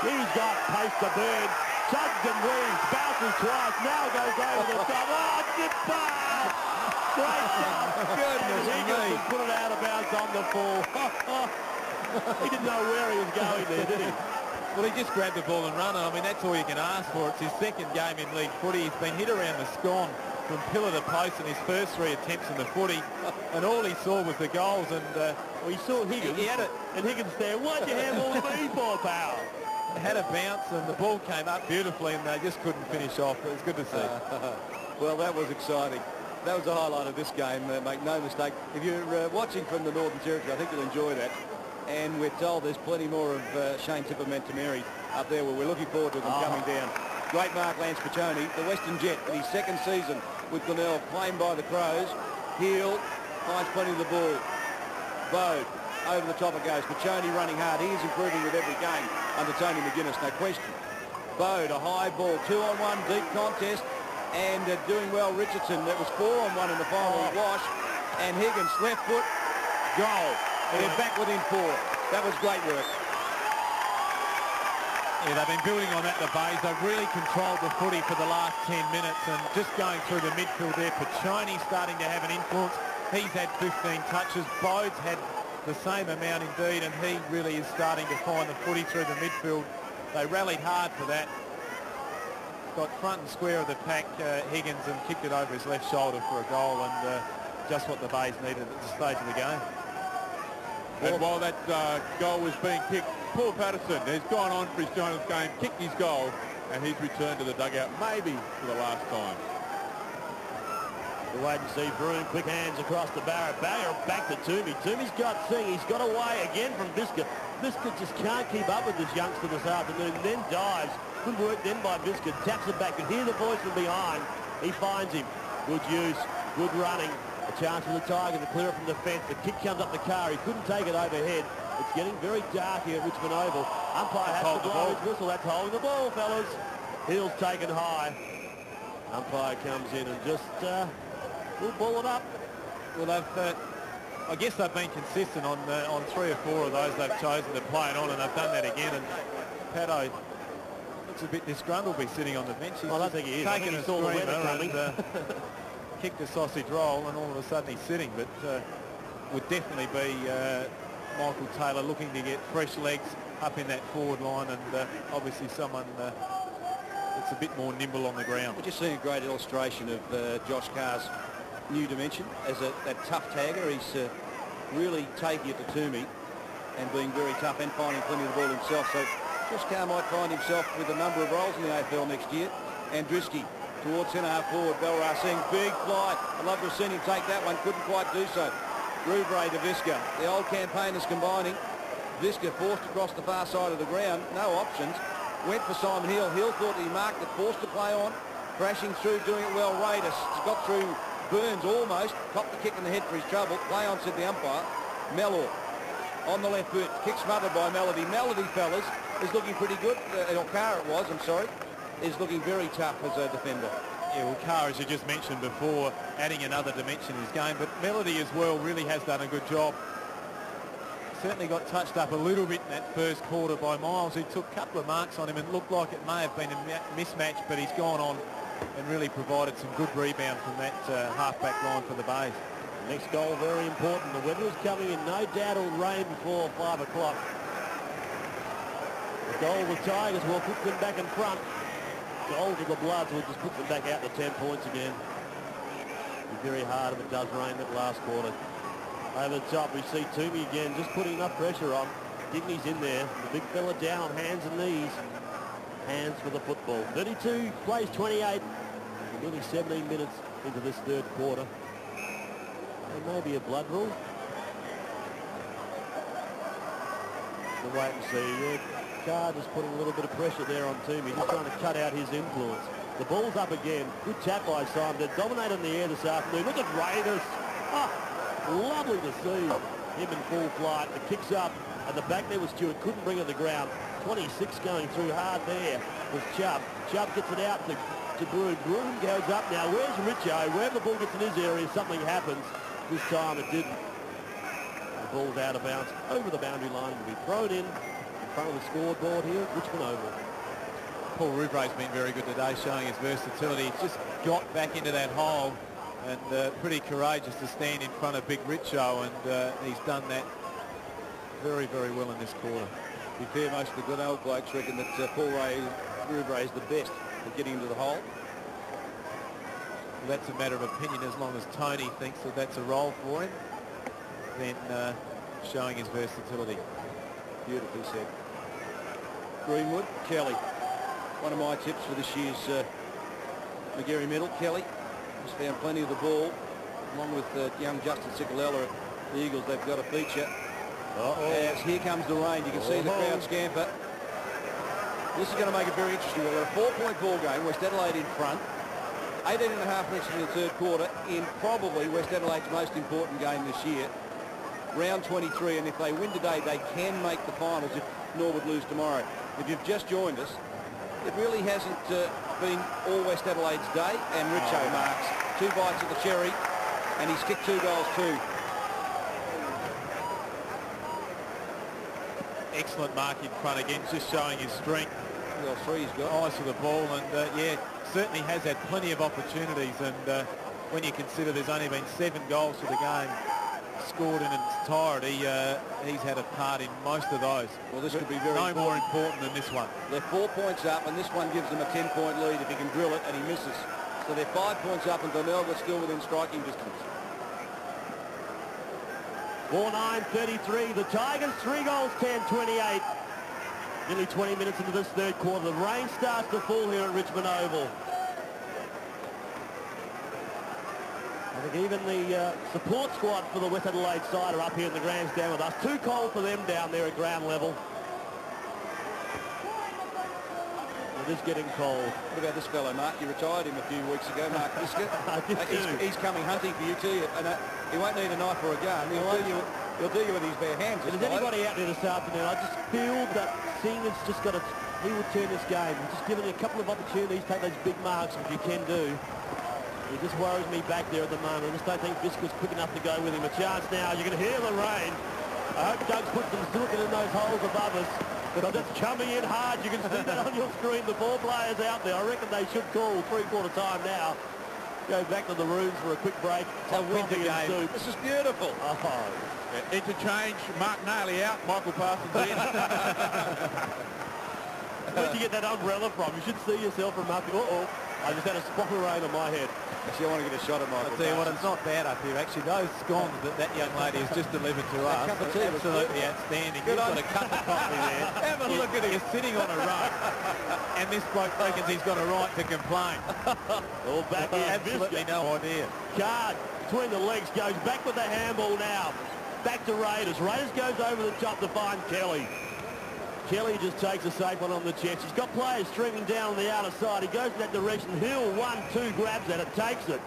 He's got pace to burn. Chugs and weaves, bounces twice. Now goes over the top. Oh, Tipper! Great stuff. Goodness me. He put it out of bounds on the fall. He didn't know where he was going there, did he? Well, he just grabbed the ball and run, and I mean, that's all you can ask for. It's his second game in league footy. He's been hit around the scone from pillar to post in his first 3 attempts in the footy, and all he saw was the goals. And well, he saw Higgins. He had it. And Higgins there, what'd you handball me for, pal? Had a bounce, and the ball came up beautifully, and they just couldn't finish off. It was good to see. Well, that was exciting. That was the highlight of this game, make no mistake. If you're watching from the Northern Territory, I think you'll enjoy that. And we're told there's plenty more of Shane Tipper-Mantameri up there where we're looking forward to them coming down. Great mark, Lance Piccioni, the Western Jet in his second season with Glenelg, claimed by the Crows. Heel, finds plenty of the ball. Bode, over the top it goes. Piccioni running hard. He is improving with every game under Tony McGuinness, no question. Bode, a high ball, 2-on-1, deep contest. And doing well, Richardson. That was 4-on-1 in the final wash. And Higgins, left foot, goal. And they're back within 4. That was great work. Yeah, they've been building on that, the Bays. They've really controlled the footy for the last 10 minutes and just going through the midfield there. Piccioni starting to have an influence. He's had 15 touches. Bode's had the same amount indeed, and he really is starting to find the footy through the midfield. They rallied hard for that. Got front and square of the pack, Higgins, and kicked it over his left shoulder for a goal, and just what the Bays needed at this stage of the game. And while that goal was being kicked, Paul Patterson has gone on for his Giants game, kicked his goal, and he's returned to the dugout, maybe for the last time. We'll wait and see. Broom, quick hands across the barrier. Barrier back to Toomey. Toomey's got Singh. He's got away again from Visca. Visca just can't keep up with this youngster this afternoon. Then dives. Good work then by Visca. Taps it back. You hear the voice from behind. He finds him. Good use. Good running. A chance for the Tiger to clear it from the fence. The kick comes up the car. He couldn't take it overhead. It's getting very dark here at Richmond Oval. Umpire has to blow his whistle. That's holding the ball, fellas. Heels taken high. Umpire comes in and just will ball it up. Well, they've, I guess they've been consistent on 3 or 4 of those they've chosen to play it on, and they've done that again. And Pato looks a bit disgruntled be sitting on the bench. He's I don't think he is. taken a saw the weather coming. and kicked a sausage roll, and all of a sudden he's sitting. But would definitely be Michael Taylor looking to get fresh legs up in that forward line, and obviously someone that's a bit more nimble on the ground. We're just seeing a great illustration of Josh Carr's new dimension as that tough tagger. He's really taking it to Toomey and being very tough and finding plenty of the ball himself. So Josh Carr might find himself with a number of roles in the AFL next year. Andruski towards centre-half forward. Belrar seeing big fly. I'd love to have seen him take that one. Couldn't quite do so. Rouvray to Visca. The old campaigners combining. Visca forced across the far side of the ground. No options. Went for Simon Hill. Hill thought he marked it. Forced to play on. Crashing through, doing it well. Raiders got through Burns almost. Copped the kick in the head for his trouble. Play on, said the umpire. Mellor on the left boot. Kick smothered by Melody. Melody, fellas, is looking pretty good. Or Carr it was, I'm sorry. Is looking very tough as a defender. Yeah, well, Carr, as you just mentioned before, adding another dimension in his game. But Melody as well really has done a good job. Certainly got touched up a little bit in that first quarter by Miles, who took a couple of marks on him and looked like it may have been a mismatch, but he's gone on and really provided some good rebound from that half-back line for the Bays. Next goal very important. The weather is coming in. No doubt it'll rain before 5 o'clock. The goal with Tigers will put them back in front. Goal to the Bloods will just put them back out to 10 points again. It'll be very hard if it does rain that last quarter. Over the top, we see Toomey again, just putting enough pressure on. Digny's in there. The big fella down on hands and knees. Hands for the football. 32 plays 28. Nearly 17 minutes into this third quarter. There may be a blood rule. We'll wait and see. Carr just putting a little bit of pressure there on Toomey, just trying to cut out his influence. The ball's up again. Good tap by Simon. They're dominating the air this afternoon. Look at Raiders. Lovely to see him in full flight. The kick's up, and the back there was Stewart. Couldn't bring it to the ground. 26 going through hard there was Chubb. Chubb gets it out to Broom. Broom goes up now. Where's Richo? Wherever the ball gets in his area, something happens. This time it didn't. The ball's out of bounds over the boundary line. Will be thrown in front of the scoreboard here at Richmond Oval. Paul Rouvray's been very good today, showing his versatility. He's just got back into that hole and pretty courageous to stand in front of Big Richo, and he's done that very, very well in this quarter. To be fair, most of the Glenelg blokes reckon that Paul Rouvray is the best at getting into the hole. Well, that's a matter of opinion. As long as Tony thinks that that's a role for him, then showing his versatility. Beautifully said. Greenwood, Kelly. One of my tips for this year's Magarey medal, Kelly. He's found plenty of the ball, along with young Justin Cicolella at the Eagles. They've got a feature. As here comes the rain, you can see the crowd scamper. This is going to make it very interesting. We've got a 4-point ball game, West Adelaide in front. 18 and a half minutes in the third quarter in probably West Adelaide's most important game this year. Round 23, and if they win today, they can make the finals if Norwood lose tomorrow. If you've just joined us, it really hasn't been all West Adelaide's day, and Richo marks 2 bites of the cherry, and he's kicked 2 goals too. Excellent mark in front again, just showing his strength. Well, 3 he's got. Eyes for the ball, and yeah, certainly has had plenty of opportunities, and when you consider there's only been 7 goals for the game scored in its entirety, he's had a part in most of those. Well, this could be very important. More important than this one. They're 4 points up, and this one gives them a 10-point lead if he can drill it, and he misses. So they're 5 points up, and Glenelg are still within striking distance. 4-9-33. The Tigers 3 goals, 10-28. Nearly 20 minutes into this third quarter. The rain starts to fall here at Richmond Oval. I think even the support squad for the West Adelaide side are up here in the grandstand with us. Too cold for them down there at ground level. It is getting cold. What about this fellow, Mark? You retired him a few weeks ago, Mark Biscuit. He's coming hunting for you too, and he won't need a knife or a gun. He'll do you with his bare hands. If there's anybody out there this afternoon, I just feel that Singleton's just got to, he will turn this game. Just giving a couple of opportunities, take those big marks, which you can do. It just worries me back there at the moment. I just don't think Biscuit's quick enough to go with him. A chance now. You can hear the rain. I hope Doug's put some silicon in those holes above us. But it's coming in hard. You can see that on your screen. The 4 players out there. I reckon they should call 3/4 time now. Go back to the rooms for a quick break. A winter game. This is beautiful. Interchange. Mark Nailey out. Michael Parsons in. Where'd you get that umbrella from? You should see yourself from up here. I just had a spot of rain on my head. Actually, I want to get a shot at Michael. I'll tell you what, it's not bad up here. Actually, those scones that young lady has just delivered to us, cup of tea absolutely outstanding. You've got a cup of coffee there. Have a look at him. You're sitting on a rug, and this bloke reckons he's got a right to complain. All back in. Absolutely no idea. Card between the legs goes back with the handball now. Back to Raiders. Raiders goes over the top to find Kelly. Kelly just takes a safe one on the chest. He's got players streaming down on the outer side. He goes in that direction. Hill, 1-2, grabs at it, takes it.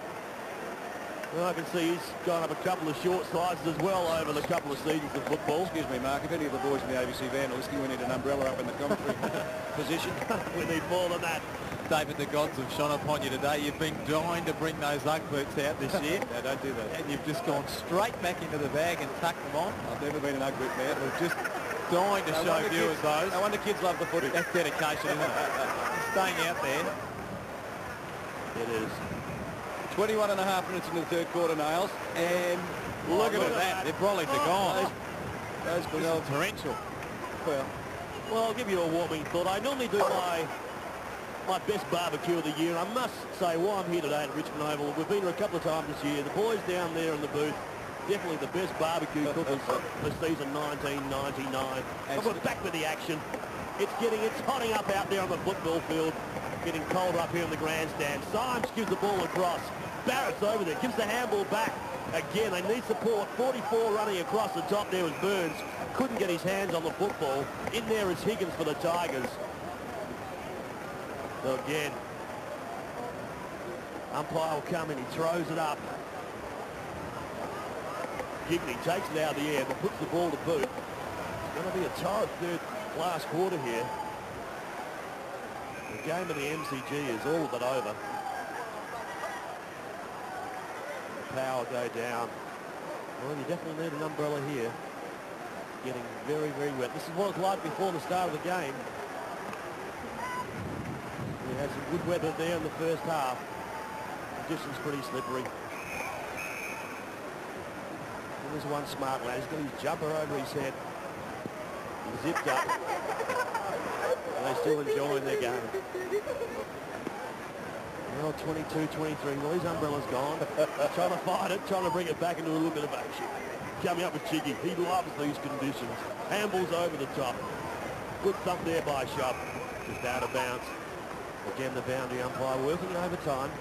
Well, I can see he's gone up a couple of short slices as well over the couple of seasons of football. Excuse me, Mark. If any of the boys in the ABC van are listening, we need an umbrella up in the commentary position. We need more than that. David, the gods have shone upon you today. You've been dying to bring those Ugg boots out this year. No, don't do that. And you've just gone straight back into the bag and tucked them on. I've never been an Ugg boot man. We've just dying to show viewers those. No wonder kids love the footy. That's dedication, isn't it? Staying out there. It is. 21 and a half minutes in the third quarter, Nails. And look at that. Their volleys are gone. Those Glenelg torrential. Well, I'll give you a warming thought. I normally do my best barbecue of the year. And I must say, while I'm here today at Richmond Oval, we've been here a couple of times this year. The boys down there in the booth, definitely the best barbecue cookers for season 1999. And we're back with the action. It's hotting up out there on the football field. Getting colder up here in the grandstand. Symes gives the ball across. Barrett's over there, gives the handball back. Again, they need support. 44 running across the top there was Burns. Couldn't get his hands on the football. In there is Higgins for the Tigers. So again, umpire will come in, he throws it up. Gibney takes it out of the air but puts the ball to boot. It's going to be a tight third last quarter here. The game of the MCG is all but over. The power go down. Well, you definitely need an umbrella here. Getting very, very wet. This is what it was like before the start of the game. We had some good weather there in the first half. Conditions pretty slippery. There's one smart lad. He's got his jumper over his head. He's zipped up. And they're still enjoying their game. Well, 22-23. Well, his umbrella's gone. Trying to fight it, trying to bring it back into a little bit of action. Coming up with Chiggy. He loves these conditions. Handball's over the top. Good thump there by Shop. Just out of bounds. Again, the boundary umpire working overtime.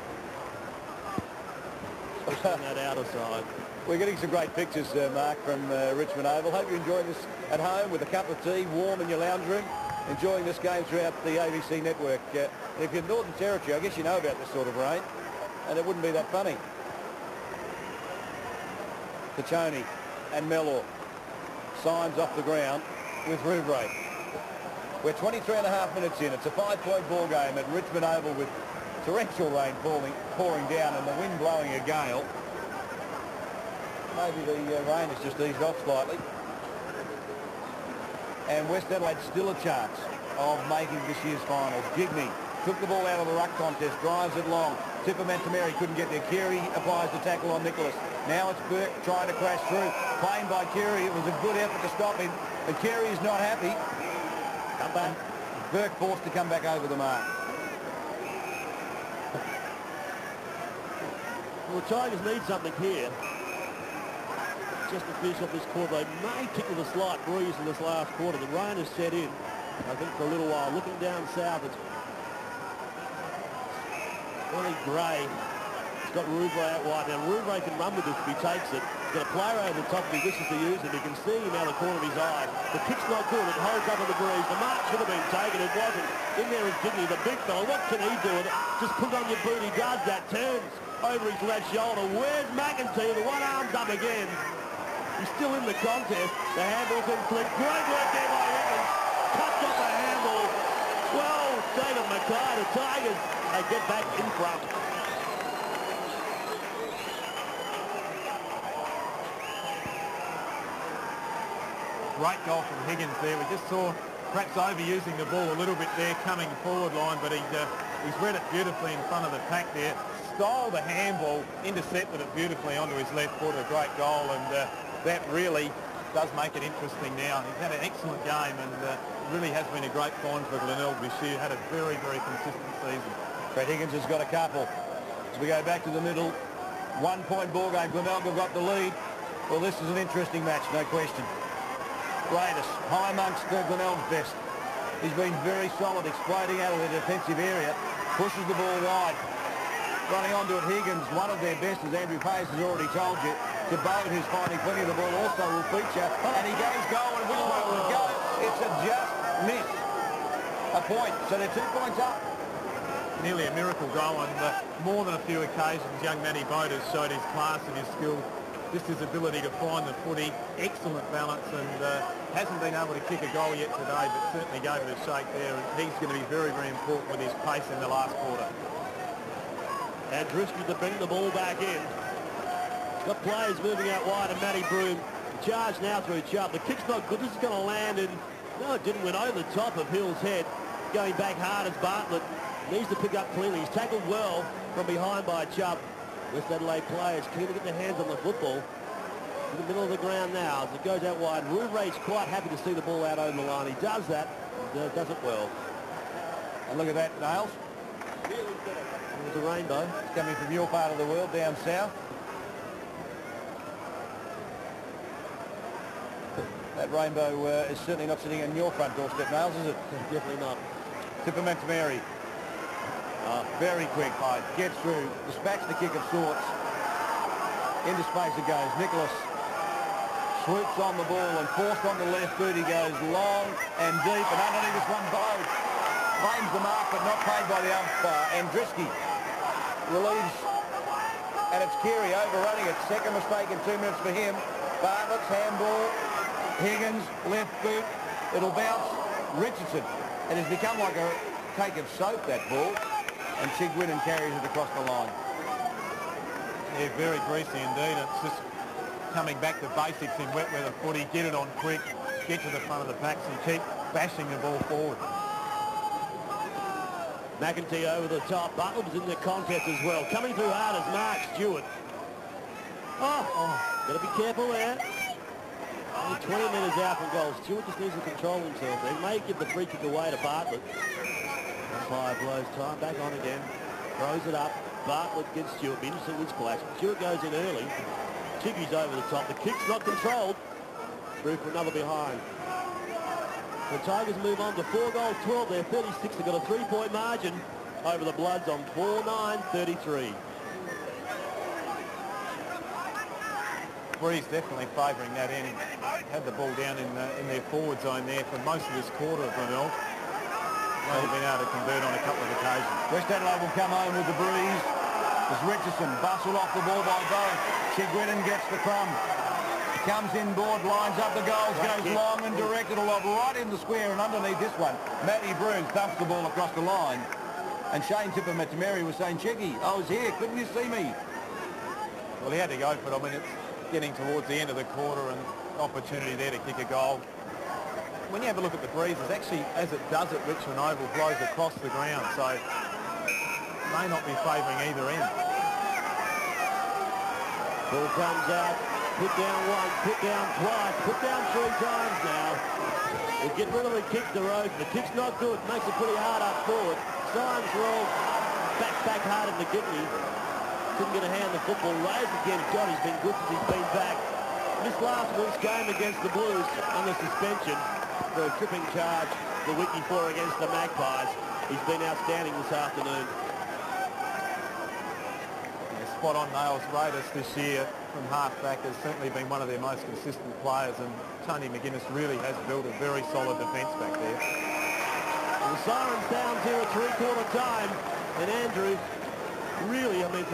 pushing that outer side. We're getting some great pictures, Mark, from Richmond Oval. Hope you're enjoying this at home with a cup of tea, warm in your lounge room, enjoying this game throughout the ABC network. If you're Northern Territory, I guess you know about this sort of rain, and it wouldn't be that funny. Kachoni and Mellor. Signs off the ground with Rouvray. We're 23.5 minutes in. It's a 5-point ball game at Richmond Oval with torrential rain pouring down and the wind blowing a gale. Maybe the rain has just eased off slightly. And West Adelaide still a chance of making this year's finals. Gigney took the ball out of the ruck contest, drives it long. Tipper Mantameri couldn't get there. Keary applies the tackle on Nicholas. Now it's Burke trying to crash through. Playing by Keary. It was a good effort to stop him. And Keary is not happy. Come back. Burke forced to come back over the mark. Well, the Tigers need something here. Just to finish off this quarter, they may kick with a slight breeze in this last quarter. The rain has set in, I think, for a little while. Looking down south, it's really grey. It's got Rouvray out wide. Now, Rouvray can run with this if he takes it. He's got a player over the top if he wishes to use it. You can see him out of the corner of his eye. The kick's not good. It holds up on the breeze. The mark should have been taken. It wasn't. In there is Gigney, the big fella. What can he do with it? Just put on your boot. He does that. Turns over his left shoulder. Where's McEntee? The one arm's up again. He's still in the contest. The handball's in flick. Great work there by Evans. Cuts off the handball. Well, David Mackay, the Tigers, they get back in front. Great goal from Higgins there. We just saw perhaps overusing the ball a little bit there coming forward line, but he's read it beautifully in front of the pack there. Stole the handball, intercepted it beautifully onto his left foot. A great goal, and that really does make it interesting now. He's had an excellent game, and really has been a great find for Glenelg this year. Had a very, very consistent season. Brett Higgins has got a couple. As we go back to the middle, 1-point ball game. Glenelg have got the lead. Well, this is an interesting match, no question. Raiders, high amongst Glenelg's best. He's been very solid, exploding out of the defensive area, pushes the ball wide. Running onto it, Higgins, one of their best, as Andrew Pace has already told you. Tabone, who's finding plenty of the ball, also will feature. And he goes goal, and which way will it go? It's a just miss. A point. So they're 2 points up. Nearly a miracle goal, and more than a few occasions, young Matty Boat has showed his class and his skill. Just his ability to find the footy, excellent balance, and hasn't been able to kick a goal yet today, but certainly gave it a shake there. And he's going to be very, very important with his pace in the last quarter. And Driscoll to bring the ball back in. Got players moving out wide, and Matty Broom charge now through Chubb. The kick's not good. This is going to land, and no, it didn't. Went over the top of Hill's head. Going back hard as Bartlett needs to pick up cleanly. He's tackled well from behind by Chubb. West Adelaide players keen to get their hands on the football. In the middle of the ground now as it goes out wide. Rouvray's quite happy to see the ball out over the line. He does that, does it well. And look at that, Nails. There's a rainbow. It's coming from your part of the world, down south. That rainbow is certainly not sitting on your front doorstep, Nails, is it? Definitely not. Tipper Mantameri. Very quick. Gets through. Dispatched the kick of sorts. Into space it goes. Nicholas swoops on the ball and forced on the left boot. He goes long and deep, and underneath this one, Bode claims the mark, but not paid by the umpire. And Drisky relieves, and it's Keary overrunning it. Second mistake in 2 minutes for him. Bartlett's handball. Higgins, left boot. It'll bounce. Richardson. It has become like a cake of soap, that ball. And Chigwin carries it across the line. Yeah, very greasy indeed. It's just coming back to basics in wet weather footy. Get it on quick, get to the front of the packs and keep bashing the ball forward. McEntee over the top. Bartlett was in the contest as well. Coming through hard as Mark Stewart. Got to be careful there. Only 20 metres out from goal. Stewart just needs to control himself. They may give the free kick away to Bartlett. Umpire blows time back on again. Throws it up. Bartlett gets Stewart. Be interesting in this clash. Stewart goes in early. Chiggy's over the top. The kick's not controlled. Through for another behind. The Tigers move on to 4 goals, 12. They're 36. They've got a 3-point margin over the Bloods on 4-9-33. referee's definitely favouring that end. Had the ball down in their forward zone there for most of this quarter of Glenelg. They've been able to convert on a couple of occasions. West Adelaide will come home with the breeze as Richardson bustled off the ball by both. Chigwin gets the crumb. Comes inboard, lines up the goals, goes long and direct. It'll lob right in the square, and underneath this one, Matty Bruins dumps the ball across the line. And Shane Tipper-Matameri was saying, Chiggy, I was here, couldn't you see me? Well, he had to go for it. I mean, it's getting towards the end of the quarter and opportunity there to kick a goal. When you have a look at the breezes, actually, as it does at Richmond Oval, blows across the ground, so may not be favouring either end. Ball comes out, put down once, put down twice, put down 3 times now. We'll get rid of the kick to Rose. The kick's not good, makes it pretty hard up forward. Symes rolled back hard in the kidney. Couldn't get a hand on the football. Rose again, God, he's been good since he's been back. Missed last week's game against the Blues under suspension for a tripping charge the week before against the Magpies. He's been outstanding this afternoon. Yeah, spot on nails. Raiders this year from half-back has certainly been one of their most consistent players, and Tony McGuinness really has built a very solid defence back there. The siren's down to a 3/4 time, and Andrew really, I mean,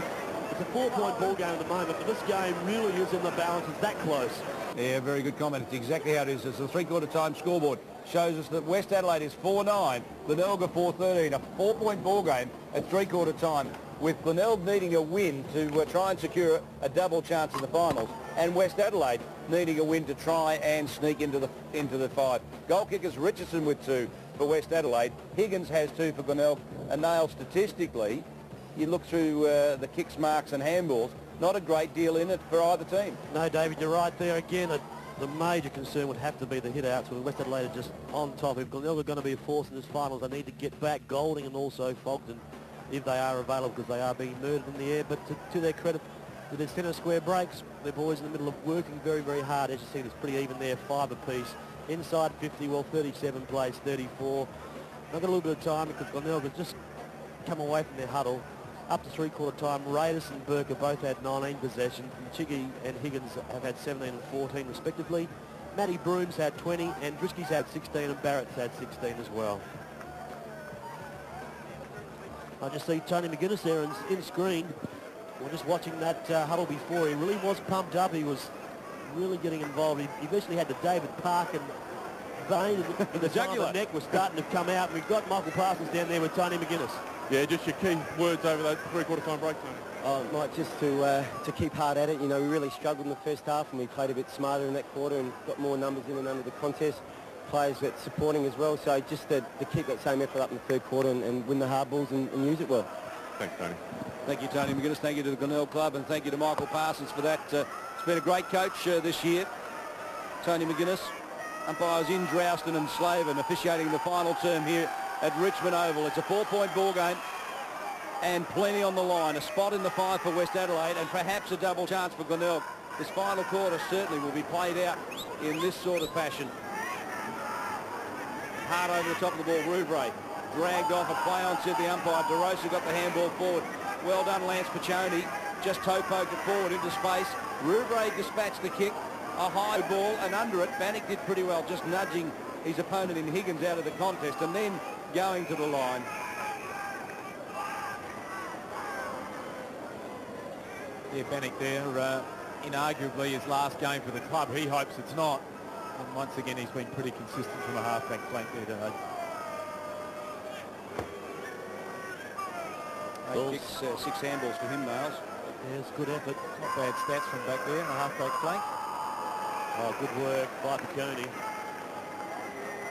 it's a 4-point ball game at the moment, but this game really is in the balance. It's that close. Yeah, very good comment. It's exactly how it is. It's a 3/4 time scoreboard. Shows us that West Adelaide is 4-9, Glenelg 4-13. A 4-point ball game at 3/4 time, with Glenelg needing a win to try and secure a double chance in the finals, and West Adelaide needing a win to try and sneak into the 5. Goal kickers Richardson with 2 for West Adelaide. Higgins has 2 for Glenelg. And Nail, statistically, you look through the kicks, marks and handballs, not a great deal in it for either team. No, David, you're right there again. The major concern would have to be the hit-outs, with West Adelaide are just on top. If Glenelg are going to be a force in this finals, they need to get back Golding and also Fogden, if they are available, because they are being murdered in the air. But to their credit, with their centre square breaks, their boys in the middle of working very, very hard. As you see, it's pretty even there, 5 apiece. Inside 50, well, 37 plays, 34. They've got a little bit of time because Glenelg has just come away from their huddle. Up to 3/4 time, Raiders and Burke have both had 19 possessions. Chiggy and Higgins have had 17 and 14 respectively. Matty Brooms had 20, and Drisky's had 16, and Barrett's had 16 as well. I just see Tony McGuinness there in screen. We're just watching that huddle before. He really was pumped up. He was really getting involved. He eventually had the David Parkin vein in the jugular. The neck was starting to come out. We've got Michael Parsons down there with Tony McGuinness. Yeah, just your key words over that 3/4 time break, Tony. Oh, Mike, just to keep hard at it. You know, we really struggled in the first half, and we played a bit smarter in that quarter and got more numbers in and under the contest. Players that supporting as well. So just to keep that same effort up in the 3rd quarter and win the hard balls and use it well. Thanks, Tony. Thank you, Tony McGuinness. Thank you to the Glenelg Club, and thank you to Michael Parsons for that. It's been a great coach this year, Tony McGuinness. Umpires in Drouston and Slaven officiating the final term here at Richmond Oval. It's a 4-point ball game and plenty on the line. A spot in the 5 for West Adelaide and perhaps a double chance for Glenelg. This final quarter certainly will be played out in this sort of fashion. Hard over the top of the ball, Rouvray dragged off a play on, said the umpire. DeRosa got the handball forward. Well done, Lance Piccioni. Just toe poked it forward into space. Rouvray dispatched the kick. A high ball, and under it, Bannock did pretty well, just nudging his opponent in Higgins out of the contest and then going to the line. Yeah, Bannock there, inarguably his last game for the club. He hopes it's not. And once again, he's been pretty consistent from a half-back flank there today. 8 kicks, 6 handballs for him, Nails. Yeah, it's good effort. Not bad stats from back there on a half-back flank. Oh, good work by Piccone.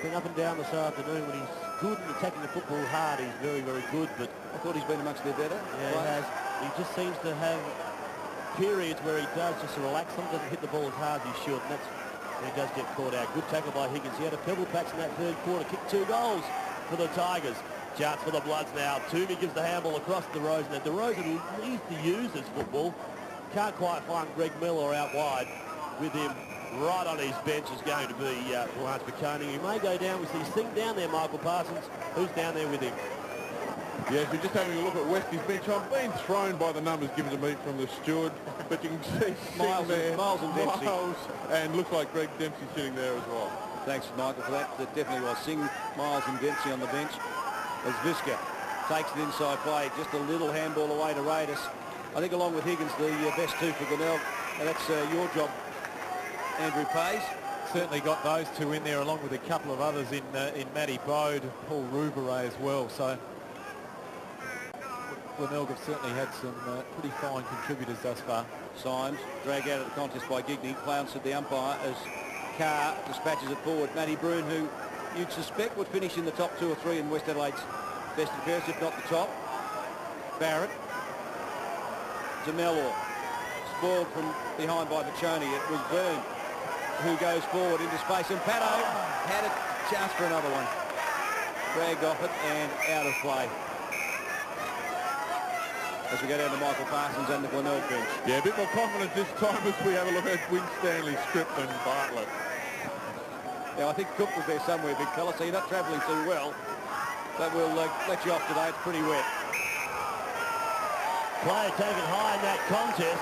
Been up and down this afternoon. When he's good and attacking the football hard, he's very, very good. But I thought he's been amongst their better. Yeah, he has. He just seems to have periods where he does just relax. Sometimes doesn't hit the ball as hard as he should, and that's when he does get caught out. Good tackle by Higgins. He had a pebble patch in that 3rd quarter. Kicked 2 goals for the Tigers. Chance for the Bloods now. Toomey gives the handball across to DeRozan. Now DeRozan needs to use his football. Can't quite find Greg Miller out wide. With him right on his bench is going to be Lance Piccone. He may go down. We see Singh down there, Michael Parsons. Who's down there with him? Yes, we're just having a look at Westie's bench. I'm being thrown by the numbers given to me from the steward, but you can see Miles and Dempsey. Miles, and looks like Greg Dempsey sitting there as well. Thanks, Michael, for that. That definitely was Singh, Miles and Dempsey on the bench as Visca takes an inside play. Just a little handball away to Raiders. I think along with Higgins, the best two for Glenelg. And that's your job, Andrew Pays. Certainly got those two in there along with a couple of others in Matty Bode, Paul Rouveret as well. So Glenelg have certainly had some pretty fine contributors thus far. Symes dragged out of the contest by Gigney. Clown said the umpire as Carr dispatches it forward. Matty Broon, who you'd suspect would finish in the top 2 or 3 in West Adelaide's best and fairest, if not the top. Barrett to Mellor. Spoiled from behind by Machoni. It was Byrne who goes forward into space, and Pato had a chance for another one. Dragged off it and out of play. As we go down to Michael Parsons and the Glenelg bench. Yeah, a bit more confidence this time as we have a look at Winstanley, Script and Bartlett. Yeah, I think Cook was there somewhere, big fella, so you're not travelling too well. But we'll let you off today. It's pretty wet. Player taken high in that contest.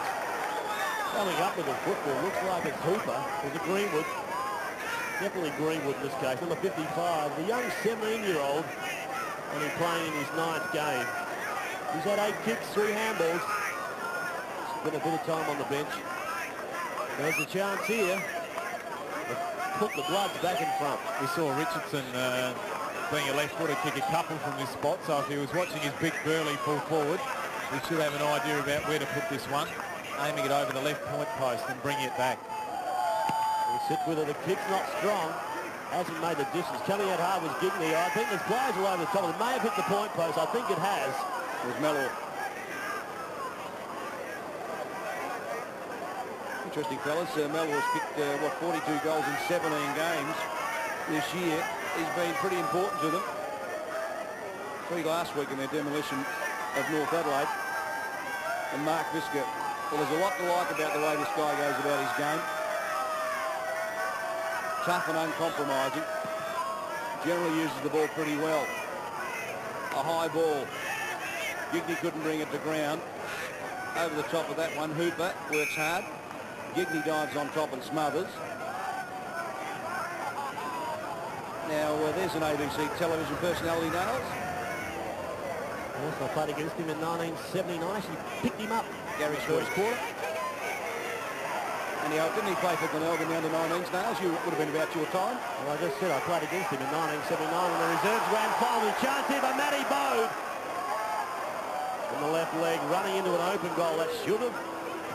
Coming up with the football, looks like it's Hooper. Is it Greenwood? Definitely Greenwood in this case. Number 55, the young 17-year-old, only playing in his 9th game. He's had 8 kicks, 3 handballs. Spent a bit of time on the bench. There's a chance here. Put the Bloods back in front. We saw Richardson being a left-footer kick a couple from this spot, so if he was watching his big burly pull forward, we should have an idea about where to put this one, aiming it over the left point post and bringing it back. He'll sit with it. The kick's not strong. Hasn't made the distance. Coming out hard was Gigney. I think there's players all over the top of it. May have hit the point post. I think it has. It was Mellor. Interesting, fellas. Mellor's kicked, 42 goals in 17 games this year. He's been pretty important to them. 3 last week in their demolition of North Adelaide. And Mark Visca, well, there's a lot to like about the way this guy goes about his game. Tough and uncompromising. Generally uses the ball pretty well. A high ball. Gigney couldn't bring it to ground. Over the top of that one, Hooper works hard. Gigney dives on top and smothers. Now, there's an ABC television personality, Nails. Yes, I played against him in 1979. Actually picked him up. Gary First quarter. And didn't he play for Glenelg in the under-19s, Nails? You would have been about your time. Well, I just said I played against him in 1979 in the reserves grand final. Chance here by Matty Bode. From the left leg, running into an open goal. That should have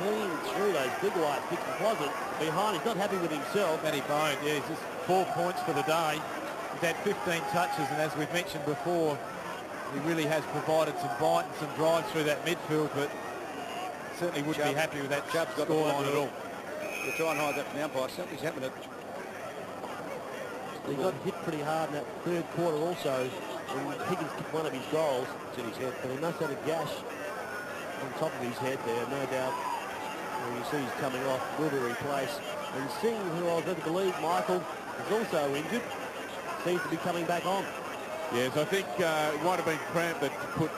cleaned through those big white sticks. It wasn't. Behind, he's not happy with himself. Matty Bode, yeah, he's just 4 points for the day. He's had 15 touches, and as we've mentioned before, he really has provided some bite and some drive through that midfield, but certainly wouldn't be happy with that scoreline at all. You try and hide that from the umpire. Something's happened. He got hit pretty hard in that 3rd quarter also when Higgins kicked one of his goals. It's in his head. And he must have a gash on top of his head there, no doubt. Well, you see he's coming off, will be replaced. And Singh, who I was led to believe, Michael, is also injured. Seems to be coming back on. Yes, I think it might have been cramped that put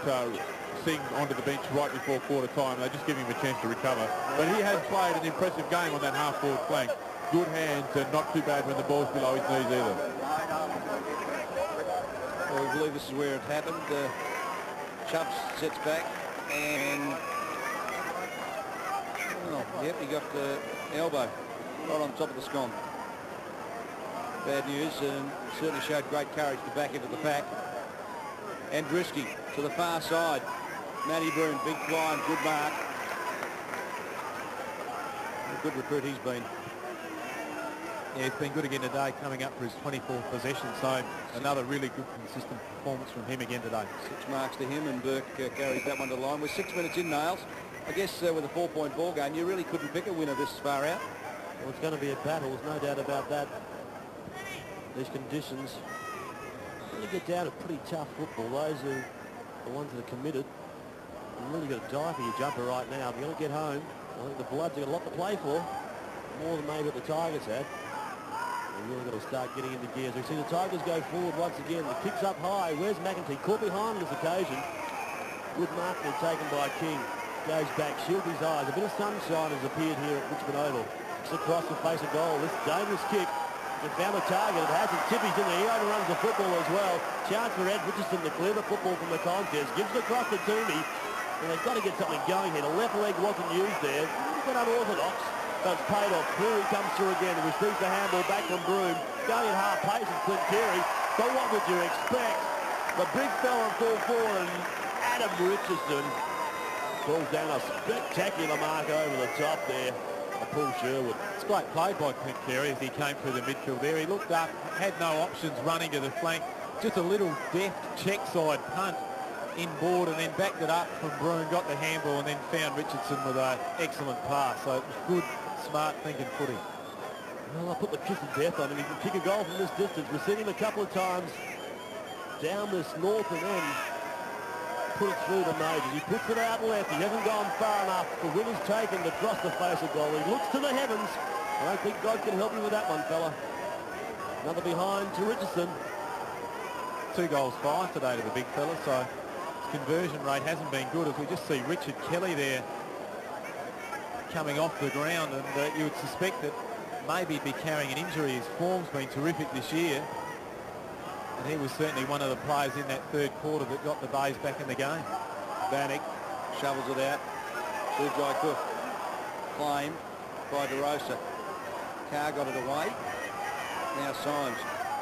Singh onto the bench right before quarter time. They just give him a chance to recover. But he has played an impressive game on that half-forward flank. Good hands and not too bad when the ball's below his knees either. Well, we believe this is where it happened. Chubbs sits back and... Oh, yep, he got the elbow right on top of the scone. Bad news, and certainly showed great courage to back into the pack. Andruski to the far side. Matty Broon, big fly and good mark. A good recruit he's been. Yeah, he's been good again today, coming up for his 24th possession, so another really good, consistent performance from him again today. 6 marks to him, and Burke carries that one to the line. We're 6 minutes in, Nails. I guess with a 4-point ball game, you really couldn't pick a winner this far out. Well, it's going to be a battle, there's no doubt about that. These conditions really get down to pretty tough football. Those are the ones that are committed. You've really got to die for your jumper right now. If you're going to get home, I think the Bloods have got a lot to play for, more than maybe what the Tigers had. They've really got to start getting into gears. We see the Tigers go forward once again. The kick's up high. Where's McEntee? Caught behind on this occasion. Good marking taken by King. Goes back, shields his eyes. A bit of sunshine has appeared here at Richmond Oval. It's across the face of goal. This dangerous kick. They found the target. It hasn't. Tippy's in there. He overruns the football as well. Chance for Ed Richardson to clear the football from the contest. Gives it across to Toomey. And they've got to get something going here. The left leg wasn't used there. A bit unorthodox. But it's paid off. Cleary comes through again and receives the handball back from Broome. Going at half pace is Clint Carey. But what would you expect? The big fella at 4-4 and Adam Richardson pulls down a spectacular mark over the top there. Paul Sherwood. It's great play by Clint Carey as he came through the midfield there. He looked up, had no options running to the flank. Just a little deft check side punt inboard and then backed it up from Broome, got the handball and then found Richardson with an excellent pass. So it was good, smart thinking footy. Well, I put the kiss of death on him. He can kick a goal from this distance. We've seen him a couple of times down this northern end. Put it through the majors. He puts it out left. He hasn't gone far enough. The win is taken across the face of goal. He looks to the heavens. I don't think God can help you with that one, fella. Another behind to Richardson. 2 goals 5 today to the big fella, so his conversion rate hasn't been good. As we just see Richard Kelly there coming off the ground, and you would suspect that maybe he'd be carrying an injury. His form's been terrific this year. And he was certainly one of the players in that third quarter that got the Bays back in the game. Bannock shovels it out. Sujai Cook claimed by DeRosa. Carr got it away. Now Symes.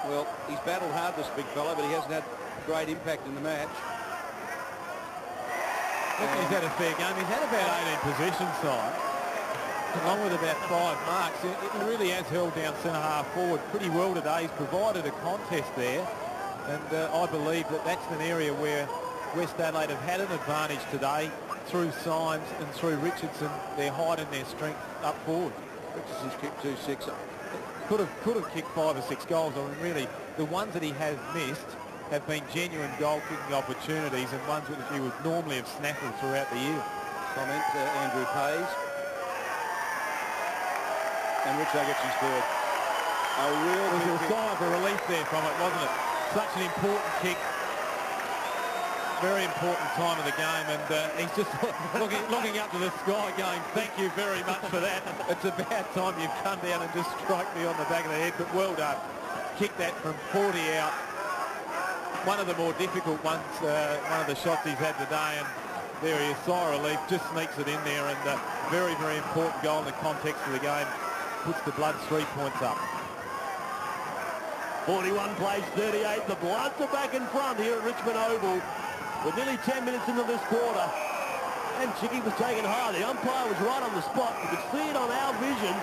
Well, he's battled hard, this big fella, but he hasn't had great impact in the match. I think he's had a fair game. He's had about 18 possession side, along with about 5 marks. It really has held down centre-half forward pretty well today. He's provided a contest there. And I believe that that's an area where West Adelaide have had an advantage today through Symes and through Richardson. They're hiding their strength up forward. Richardson's kicked 2 6. Could have kicked 5 or 6 goals. I mean, really, the ones that he has missed have been genuine goal-kicking opportunities and ones which he would normally have snaffled throughout the year. Comment Andrew Pays. And Richo gets his third. A real It was a sigh of relief there from it, wasn't it? Such an important kick, very important time of the game, and he's just looking up to the sky going, thank you very much for that. It's about time you've come down and just strike me on the back of the head, but well done. Kick that from 40 out. One of the more difficult ones, one of the shots he's had today, and there he is, sigh of relief, just sneaks it in there, and very, very important goal in the context of the game. Puts the Bloods 3 points up. 41 plays 38. The Bloods are back in front here at Richmond Oval. We're nearly 10 minutes into this quarter. And Chicky was taken high. The umpire was right on the spot. You could see it on our vision.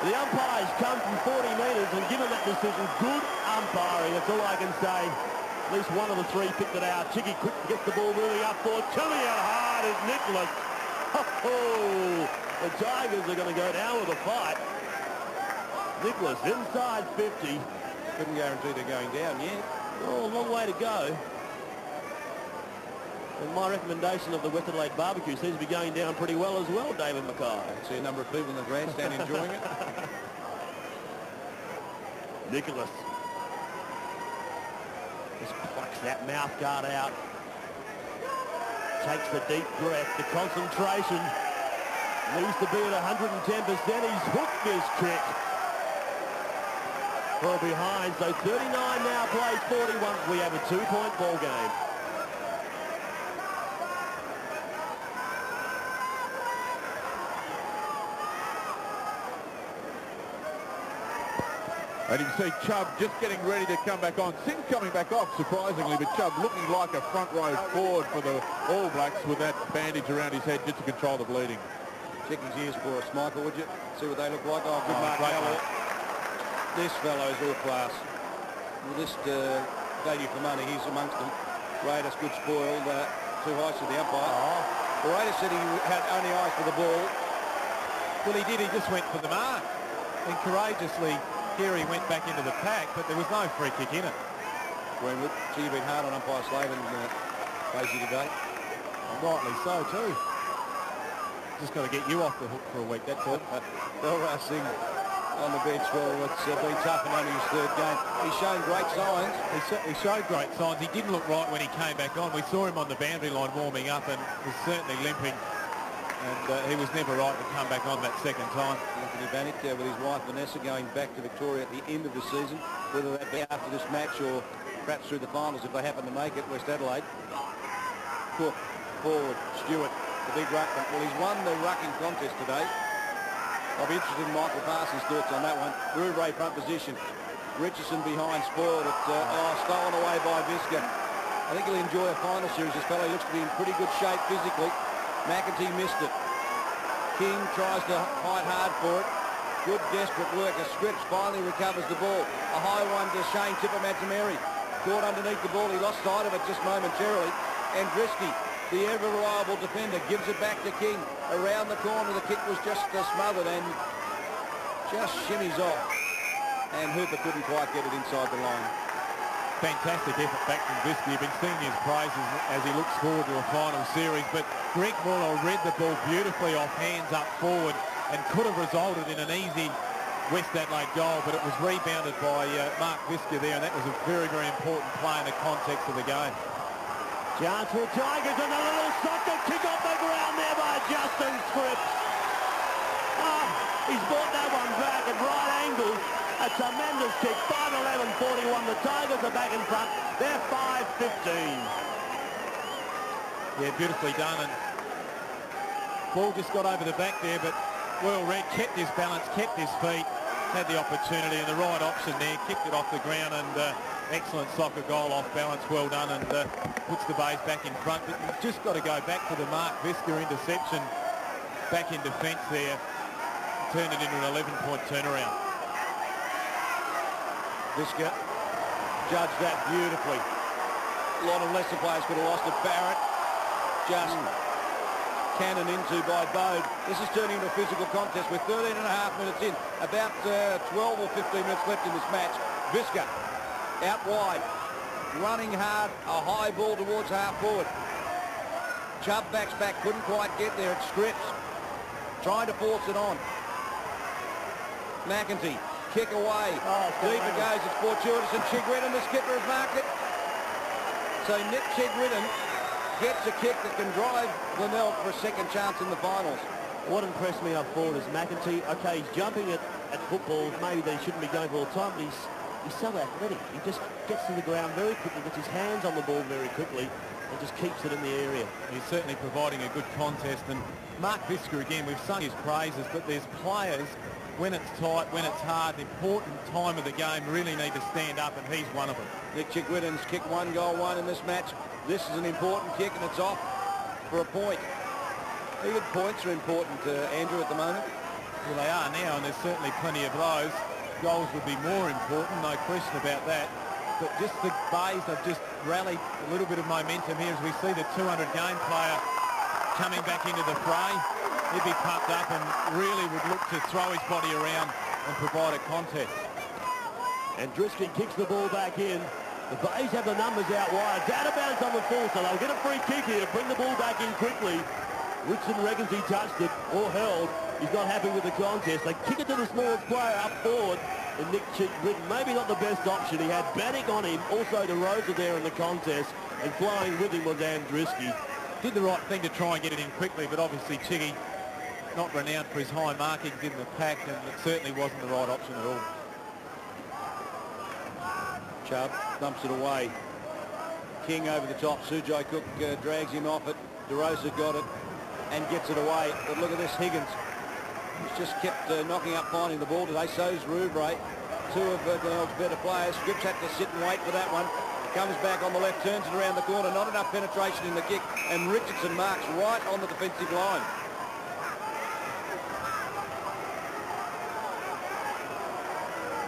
The umpire's come from 40 metres and given that decision. Good umpiring, that's all I can say. At least one of the 3 picked it out. Chicky quick gets the ball moving up forward. Coming out hard is Nicholas. Oh, the Tigers are going to go down with a fight. Nicholas inside 50. Couldn't guarantee they're going down yet. Oh, a long way to go. And my recommendation of the West Adelaide barbecue seems to be going down pretty well as well, David Mackay. I see a number of people in the grandstand enjoying it. Nicholas just plucks that mouth guard out. Takes the deep breath. The concentration needs to be at 110%. He's hooked this kick. Well behind, so 39 now plays 41. We have a 2-point ball game. And you can see Chubb just getting ready to come back on. Singh coming back off, surprisingly, but Chubb looking like a front row forward for the All Blacks with that bandage around his head just to control the bleeding. Check his ears for us, Michael, would you? See what they look like. Oh, good mark. This fellow is all class. This value for money, he's amongst them. Raiders, good spoiled. 2 heights to the umpire. The Raiders said he had only eyes for the ball. Well, he did. He just went for the mark. And courageously, Carey went back into the pack, but there was no free kick in it. Greenwood, so you've been hard on umpire Slaven Casey today. And rightly so, too. Just got to get you off the hook for a week, that's all. Belra Singh on the bench. Well, it's been tough in only his third game. He's shown great signs. He certainly showed great signs. He didn't look right when he came back on. We saw him on the boundary line warming up and was certainly limping. And he was never right to come back on that second time. Anthony Bannick with his wife Vanessa going back to Victoria at the end of the season, whether that be after this match or perhaps through the finals if they happen to make it. West Adelaide. Cook, forward, Stewart, the big ruckman. Well, he's won the rucking contest today. I'll be interested in Michael Parsons' thoughts on that one. Rouvray front position. Richardson behind, spoiled it. Stolen away by Visca. I think he'll enjoy a final series. This fellow looks to be in pretty good shape physically. McEntee missed it. King tries to fight hard for it. Good desperate work as Scripps finally recovers the ball. A high one to Shane Tipper-Matameri. Caught underneath the ball. He lost sight of it just momentarily. And Drisky, the ever-reliable defender, gives it back to King. Around the corner, the kick was just smothered and just shimmies off. And Hooper couldn't quite get it inside the line. Fantastic effort back from Visky. You've been singing his praises as he looks forward to a final series. But Greg Muller read the ball beautifully off hands up forward and could have resulted in an easy West Adelaide goal, but it was rebounded by Mark Visca there, and that was a very, very important play in the context of the game. Chance for Tigers, and a little soccer kick off the ground there by Justin Scripps. He's brought that one back at right angles. A tremendous kick, 5-11-41. The Tigers are back in front. They're 5-15. Yeah, beautifully done, and ball just got over the back there, but well read, kept his balance, kept his feet, had the opportunity and the right option there, kicked it off the ground, and excellent soccer goal off balance, well done, and puts the Bays back in front. But you've just got to go back to the Mark Visca interception back in defence there, turned it into an 11-point turnaround. Visca judged that beautifully. A lot of lesser players could have lost it. Barrett just cannon into by Bode. This is turning into a physical contest with 13 and a half minutes in. About 12 or 15 minutes left in this match. Visca out wide, running hard, a high ball towards half forward. Chubb backs back, couldn't quite get there. It's Scripps trying to force it on. McEntee, kick away. Deep it goes, it's fortuitous, and Chigridden, the skipper, has marked it. So Nick Chigridden gets a kick that can drive Glenelg for a second chance in the finals. What impressed me up forward is McEntee. Okay, he's jumping at football. Maybe they shouldn't be going for all the time, but he's so athletic. He just gets to the ground very quickly, gets his hands on the ball very quickly, and just keeps it in the area. He's certainly providing a good contest. And Mark Visca, again, we've sung his praises, but there's players, when it's tight, when it's hard, the important time of the game, really need to stand up, and he's one of them. Nick Chigridden's kicked 1 goal, 1 in this match. This is an important kick, and it's off for a point. Even points are important, Andrew, at the moment. Well, they are now, and there's certainly plenty of those. Goals would be more important, no question about that. But just the Bays have just rallied a little bit of momentum here as we see the 200-game player coming back into the fray. He'd be pumped up and really would look to throw his body around and provide a contest. And Driskin kicks the ball back in. The Bays have the numbers out wide. It's out of bounds on the full, so they'll get a free kick here to bring the ball back in quickly. Whitson reckons he touched it or held. He's not happy with the contest. They kick it to the smallest player up forward. And Nick Chigridden, maybe not the best option. He had Bannick on him, also DeRosa there in the contest, and flying with him was Andriski. Did the right thing to try and get it in quickly, but obviously Chiggy, not renowned for his high markings in the pack, and it certainly wasn't the right option at all. Chubb dumps it away. King over the top. Sujai Cook drags him off it. DeRosa got it and gets it away. But look at this, Higgins. He's just kept knocking up, finding the ball today. So's Rouvray. Two of Glenelg's better players. Scripps had to sit and wait for that one. Comes back on the left, turns it around the corner. Not enough penetration in the kick. And Richardson marks right on the defensive line.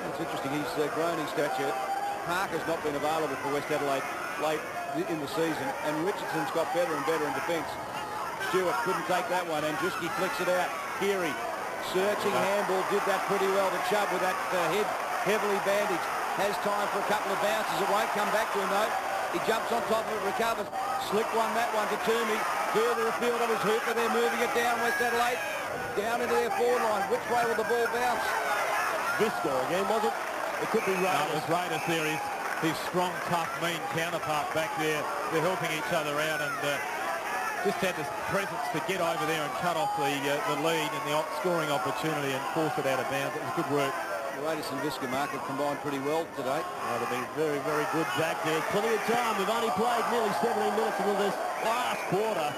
That's interesting. He's grown in stature. Parker's not been available for West Adelaide late in the season, and Richardson's got better and better in defence. Stewart couldn't take that one, and Drisky flicks it out. Keary, searching handball, did that pretty well. The Chubb with that head heavily bandaged. Has time for a couple of bounces. It won't come back to him, though. He jumps on top of it, recovers. Slick one, that one to Toomey. Further afield of his Hooper. They're moving it down West Adelaide. Down into their forward line. Which way will the ball bounce? Visca again, was it? It could be No, Raiders. it was Raiders there. His strong, tough, mean counterpart back there. They're helping each other out and just had this presence to get over there and cut off the lead and the scoring opportunity and force it out of bounds. It was good work. The Raiders and Visca Mark have combined pretty well today. Oh, they've been very, very good back there. Plenty of time. We've only played nearly 17 minutes into this last quarter.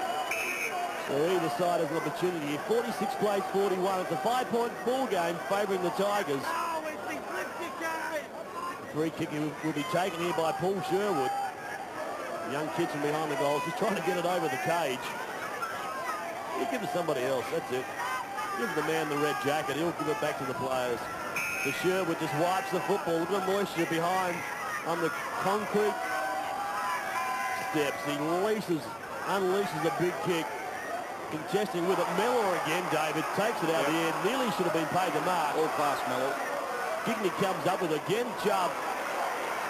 So either side has an opportunity. 46 plays 41. It's a 5-point ball game favouring the Tigers. The free kick will be taken here by Paul Sherwood. The young kid from behind the goals, just trying to get it over the cage. He'll give it to somebody else, that's it. Give the man the red jacket, he'll give it back to the players. The Sherwood just wipes the football. Look at the moisture behind on the concrete steps. He unleashes a big kick. Contesting with it. Mellor again, David, takes it out of the air. Nearly should have been paid the mark. All pass Mellor. Gigney comes up with again, Chubb.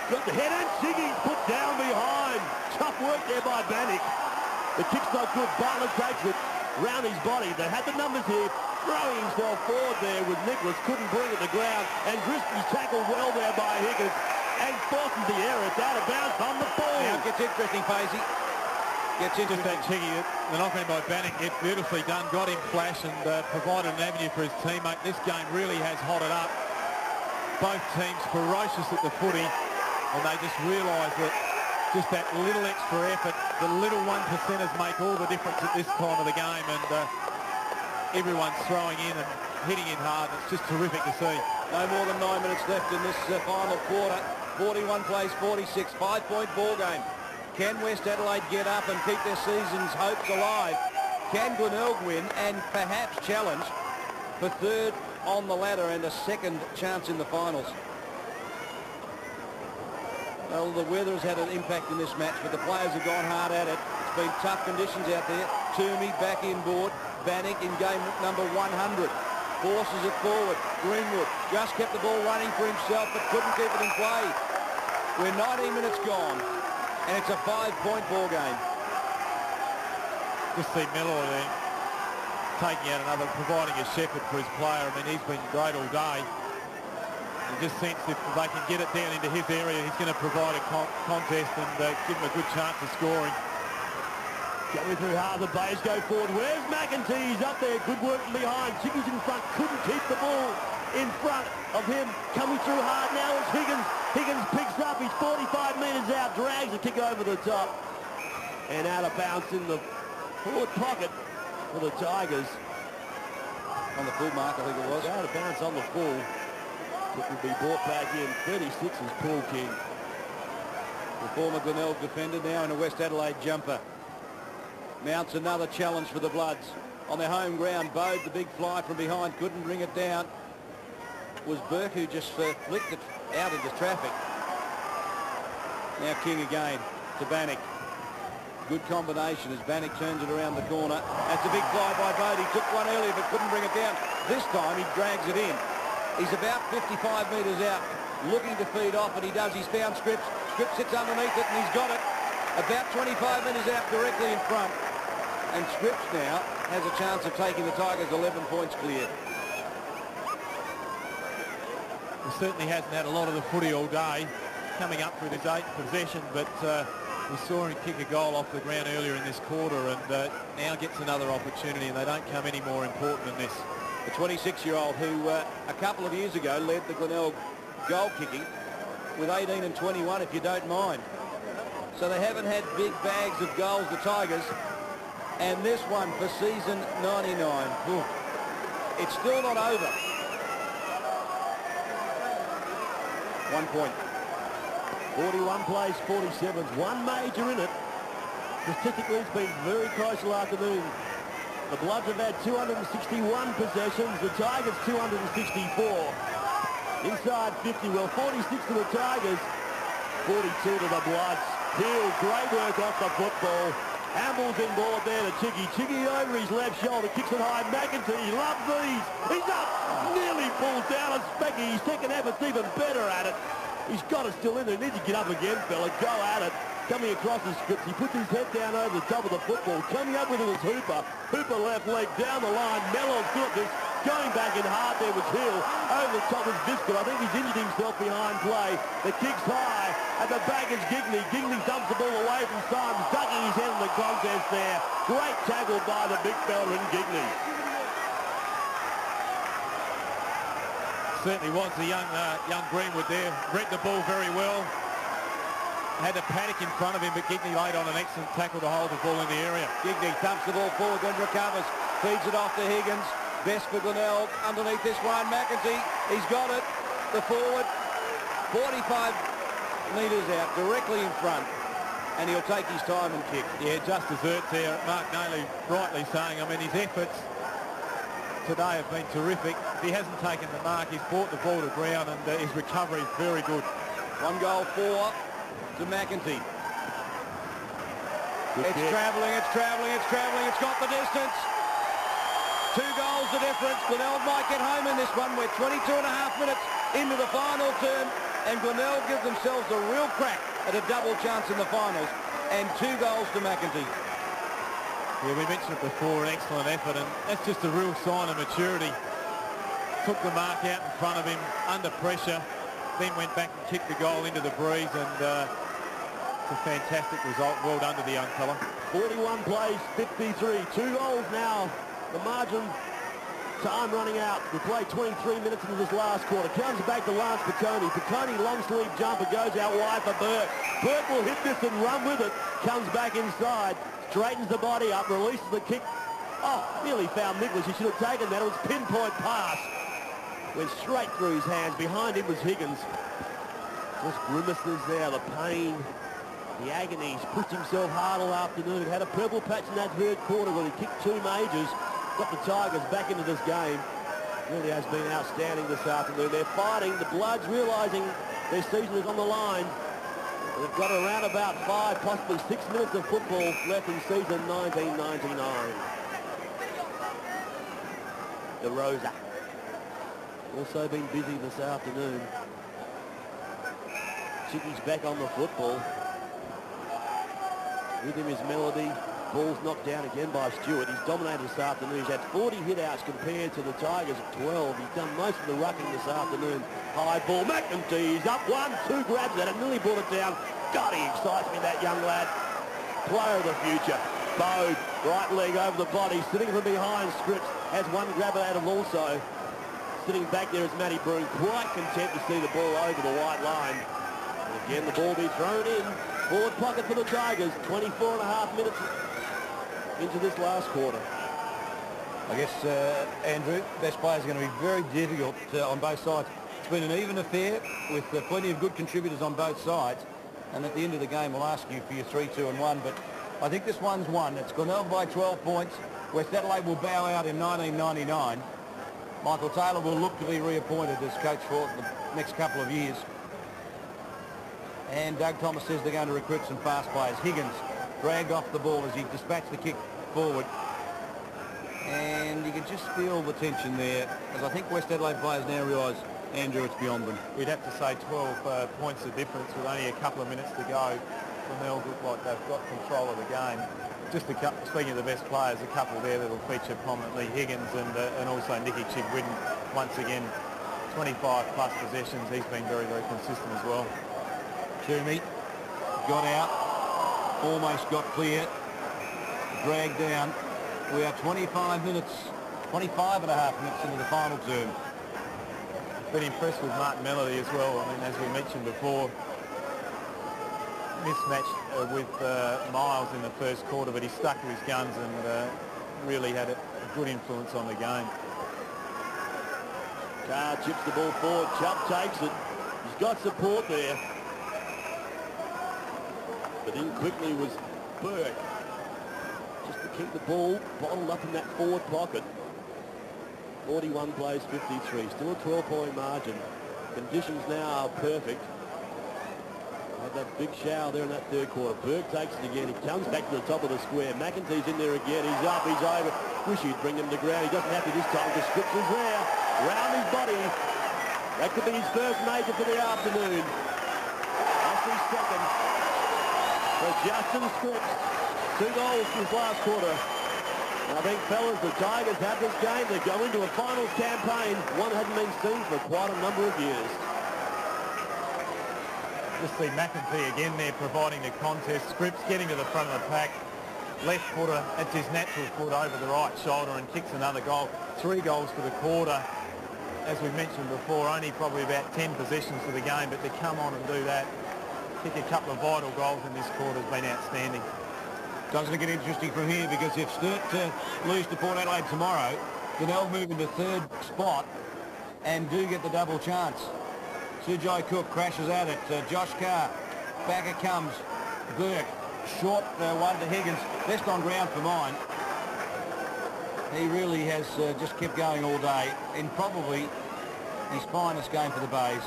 Got the head and Siggy's put down behind. Tough work there by Bannock. The kick's not good. Butler takes it round his body. They had the numbers here. Throwing himself forward there with Nicholas. Couldn't bring it to the ground. And Driscoll's tackled well there by Higgins. And forces the error. It's out of bounds on the ball. Now it gets interesting, Paisley. Gets into Just that cheeky, the knock in by Bannock, it's beautifully done, got him flash and provided an avenue for his teammate. This game really has hotted up. Both teams ferocious at the footy, and they just realise that just that little extra effort, the little 1%ers make all the difference at this time of the game, and everyone's throwing in and hitting in hard. It's just terrific to see. No more than 9 minutes left in this final quarter. 41 plays 46, 5-point ball game. Can West Adelaide get up and keep their season's hopes alive? Can Glenelg win and perhaps challenge for third on the ladder and a second chance in the finals? Well, the weather has had an impact in this match, but the players have gone hard at it. It's been tough conditions out there. Toomey back inboard. Bannock in game number 100. Forces it forward. Greenwood just kept the ball running for himself, but couldn't keep it in play. We're 19 minutes gone. And it's a 5-point ball game. Just see Mellor there taking out another, providing a shepherd for his player. I mean, he's been great all day. You just sense if they can get it down into his area, he's going to provide a contest and give him a good chance of scoring. Going through hard, the Bays go forward. Where's McEntee? He's up there. Good work from behind. Chickies in front. Couldn't keep the ball in front of him. Coming through hard now is Higgins. Higgins picks up. He's 45 metres out. Drags a kick over the top. And out of bounds in the forward pocket for the Tigers. On the full mark, I think it was. Out of bounds on the full. Kick will be brought back in. 36 is Paul King. The former Glenelg defender now in a West Adelaide jumper. Mounts another challenge for the Bloods. On their home ground, Bode, the big fly from behind, couldn't bring it down. It was Burke who just flicked it out into traffic. Now King again to Bannock. Good combination as Bannock turns it around the corner. That's a big fly by Bode. He took one earlier but couldn't bring it down. This time he drags it in. He's about 55 metres out, looking to feed off, and he does. He's found Scripps. Scripps sits underneath it and he's got it. About 25 metres out directly in front. And Scripps now has a chance of taking the Tigers 11 points clear. He certainly hasn't had a lot of the footy all day, coming up with his 8th possession, but we saw him kick a goal off the ground earlier in this quarter, and now gets another opportunity, and they don't come any more important than this. The 26-year-old who a couple of years ago led the Glenelg goal kicking with 18 and 21, if you don't mind. So they haven't had big bags of goals, the Tigers. And this one for season 99. Ooh. It's still not over. 1 point. 41 plays, 47. One major in it. Statistically, it's been very close all afternoon. The Bloods have had 261 possessions. The Tigers 264. Inside 50. Well, 46 to the Tigers. 42 to the Bloods. Peel, great work off the football. Hamble's in board there to Chiggy. Chiggy over his left shoulder, kicks it high. McEntee loves these. He's up. Nearly pulls down a Specky. His second effort's even better at it. He's got it still in there. He needs to get up again, fella. Go at it. Coming across the script. He puts his head down over the top of the football. Coming up with it was Hooper. Hooper left leg down the line. Mellor's good at this. Going back in hard there was Hill. Over the top was Visca. I think he's injured himself behind play. The kick's high. At the back is Gigney. Gigney dumps the ball away from Symes, ducking his head in the contest there. Great tackle by the big fella in Gigney. Certainly was the young Greenwood there. Read the ball very well. Had a panic in front of him, but Gigney laid on an excellent tackle to hold the ball in the area. Gigney thumps the ball forward and recovers. Feeds it off to Higgins. Best for Glenelg. Underneath this one, McEntee. He's got it. The forward. 45 metres out, directly in front. And he'll take his time and kick. Yeah, just deserts there. Mark Naylor rightly saying, I mean, his efforts today have been terrific. He hasn't taken the mark. He's brought the ball to ground, and his recovery is very good. 1 goal for to McEntee. It's travelling, it's travelling, it's travelling. It's got the distance. 2 goals the difference. Glenelg might get home in this one. We're 22.5 minutes into the final term, and Glenelg give themselves a real crack at a double chance in the finals, and 2 goals to McEntee. Yeah, we mentioned it before, an excellent effort, and that's just a real sign of maturity. Took the mark out in front of him under pressure, then went back and kicked the goal into the breeze, and it's a fantastic result. Well done to the young fella. 41 plays, 53. 2 goals now. The margin, time running out. We play 23 minutes into this last quarter. Comes back to Lance Piccone. Piccone, long sleeve jumper, goes out wide for Burke. Burke will hit this and run with it. Comes back inside, straightens the body up, releases the kick. Oh, nearly found Nicholas. He should have taken that. It was pinpoint pass. Went straight through his hands. Behind him was Higgins. Just grimaces there, the pain, the agony. He's pushed himself hard all afternoon. Had a purple patch in that third quarter when he kicked 2 majors. Got the Tigers back into this game. Really has been outstanding this afternoon. They're fighting. The Bloods realising their season is on the line. They've got around about 5, possibly 6 minutes of football left in season 1999. DeRosa. Also been busy this afternoon. Chicky's back on the football. With him is Melody. Ball's knocked down again by Stewart. He's dominated this afternoon. He's had 40 hit-outs compared to the Tigers at 12. He's done most of the rucking this afternoon. High ball. McEntee. He's up 1, 2 grabs at it. Nearly brought it down. God, he excites me, that young lad. Player of the future. Bode. Right leg over the body. Sitting from behind Scripps. Has 1 grab at him also. Sitting back there is Matty Broom. Quite content to see the ball over the white line. And again, the ball be thrown in. Forward pocket for the Tigers. 24.5 minutes into this last quarter. I guess, Andrew, best players are going to be very difficult on both sides. It's been an even affair with plenty of good contributors on both sides. And at the end of the game, we'll ask you for your 3, 2 and 1. But I think this one's won. It's Glenelg by 12 points. West Adelaide will bow out in 1999. Michael Taylor will look to be reappointed as coach for the next couple of years. And Doug Thomas says they're going to recruit some fast players. Higgins dragged off the ball as he dispatched the kick forward. And you can just feel the tension there, as I think West Adelaide players now realise, Andrew, it's beyond them. We'd have to say 12 points of difference with only a couple of minutes to go. Glenelg look like they've got control of the game. Just speaking of the best players, a couple there that will feature prominently, Higgins and also Nicky Chigwidden. Once again, 25 plus possessions. He's been very, very consistent as well. Toomey got out, almost got clear, dragged down. We are 25 minutes, 25 and a half minutes into the final term. Been impressed with Martin Melody as well. I mean, as we mentioned before, mismatched with Miles in the first quarter, but he stuck to his guns and really had a good influence on the game. Carr chips the ball forward. Chubb takes it. He's got support there. But in quickly was Burke. Just to keep the ball bottled up in that forward pocket. 41 plays, 53. Still a 12-point margin. Conditions now are perfect. Had that big shower there in that third quarter. Burke takes it again. He comes back to the top of the square. McEntee's in there again. He's up. He's over. Wish he'd bring him to ground. He doesn't have to this time because Scripps is there. Round his body. That could be his first major for the afternoon. That's his second. For Justin Scripps. 2 goals this last quarter. I think, fellas, the Tigers have this game. They go into a finals campaign. One hadn't been seen for quite a number of years. Just see McEntee again there providing the contest. Scripps getting to the front of the pack. Left footer, that's his natural foot over the right shoulder and kicks another goal. 3 goals for the quarter. As we mentioned before, only probably about 10 possessions for the game, but to come on and do that, kick a couple of vital goals in this quarter has been outstanding. Doesn't it get interesting from here, because if Sturt lose to Port Adelaide tomorrow, Glenelg move into 3rd spot and do get the double chance. Sujai Cook crashes at it. Josh Carr, back it comes. Burke, short one to Higgins. Best on ground for mine. He really has just kept going all day in probably his finest game for the Bays.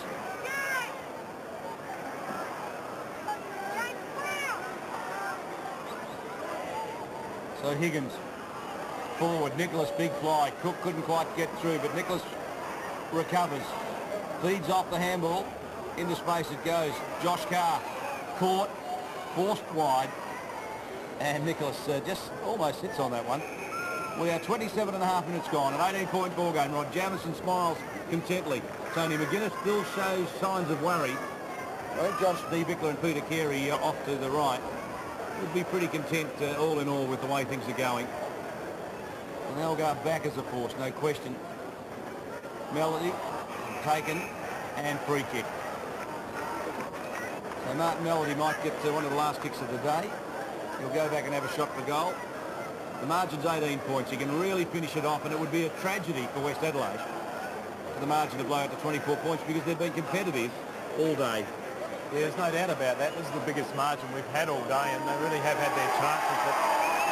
So Higgins forward, Nicholas big fly. Cook couldn't quite get through, but Nicholas recovers. Feeds off the handball. Into space it goes. Josh Carr caught, forced wide, and Nicholas just almost hits on that one. We are 27.5 minutes gone. An 18-point ball game. Rod Jamison smiles contently. Tony McGuinness still shows signs of worry. I think John Stiebickler and Peter Carey off to the right would be pretty content all in all with the way things are going. And they'll go back as a force, no question. Melody taken and free kick. So Martin Melody might get one of the last kicks of the day. He'll go back and have a shot for goal. The margin's 18 points. He can really finish it off, and it would be a tragedy for West Adelaide for the margin to blow out to 24 points, because they've been competitive all day. Yeah, there's no doubt about that. This is the biggest margin we've had all day, and they really have had their chances. But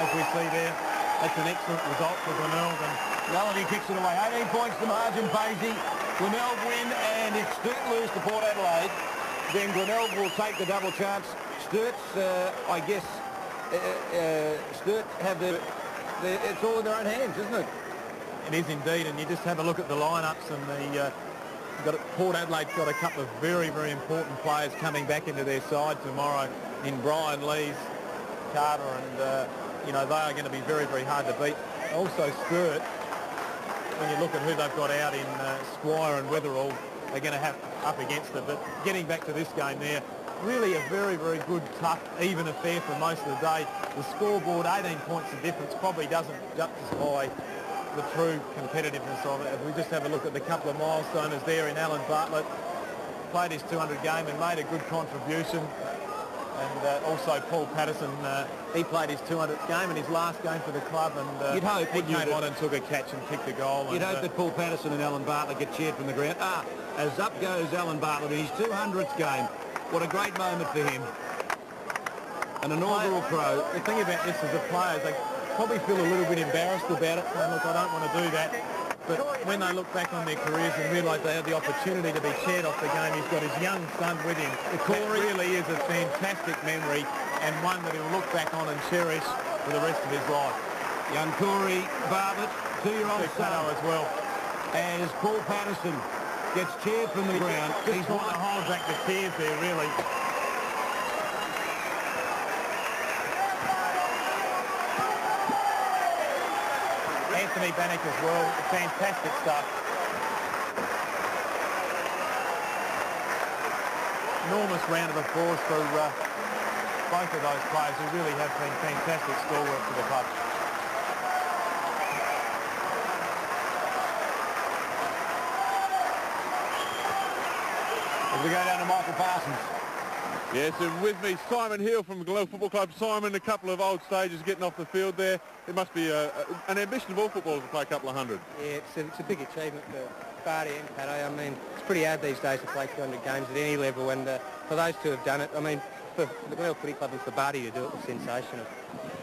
as we see there, that's an excellent result for Glenelg. And Melody kicks it away. 18 points the margin, Basie. Glenelg win, and if Sturt lose to Port Adelaide, then Glenelg will take the double chance. Sturt's, I guess, Sturt have it's all in their own hands, isn't it? it is indeed, and you just have a look at the lineups, and Port Adelaide's got a couple of very, very important players coming back into their side tomorrow in Brian Lees, Carter, and they are going to be very, very hard to beat. Also Sturt, when you look at who they've got out in Squire and Weatherall, they're going to have up against it. But getting back to this game there, really a very, very good, tough, even affair for most of the day. The scoreboard, 18 points of difference, probably doesn't justify the true competitiveness of it. If we just have a look at the couple of milestoners there in Alan Bartlett, played his 200 game and made a good contribution. And also Paul Patterson, he played his 200th game and his last game for the club, and you'd hope, he came on and took a catch and kicked a goal. You'd hope that Paul Patterson and Alan Bartlett get cheered from the ground. As up goes Alan Bartlett in his 200th game. What a great moment for him. An inaugural pro. The thing about this is the players, they probably feel a little bit embarrassed about it, saying, look, I don't want to do that. But when they look back on their careers and realise they have the opportunity to be chaired off the game, he's got his young son with him. That really is a fantastic memory, and one that he'll look back on and cherish for the rest of his life. Young Corey Bartlett, 2-year-old son as well. As Paul Patterson gets cheered from the ground. He's trying to hold back the tears there, really. Anthony Bannock as well, fantastic stuff. Enormous round of applause for both of those players who really have been fantastic stalwart for the club. As we go down to Michael Parsons. Yes, and with me, Simon Hill from Glenelg Football Club. Simon, a couple of old stagers getting off the field there. It must be an ambition of all footballers to play a couple of hundred. Yeah, it's a big achievement for Barty and Paddo. I mean, it's pretty hard these days to play 200 games at any level, and for those two have done it, I mean, for the Glenelg Footy Club and for Barty to do it was sensational.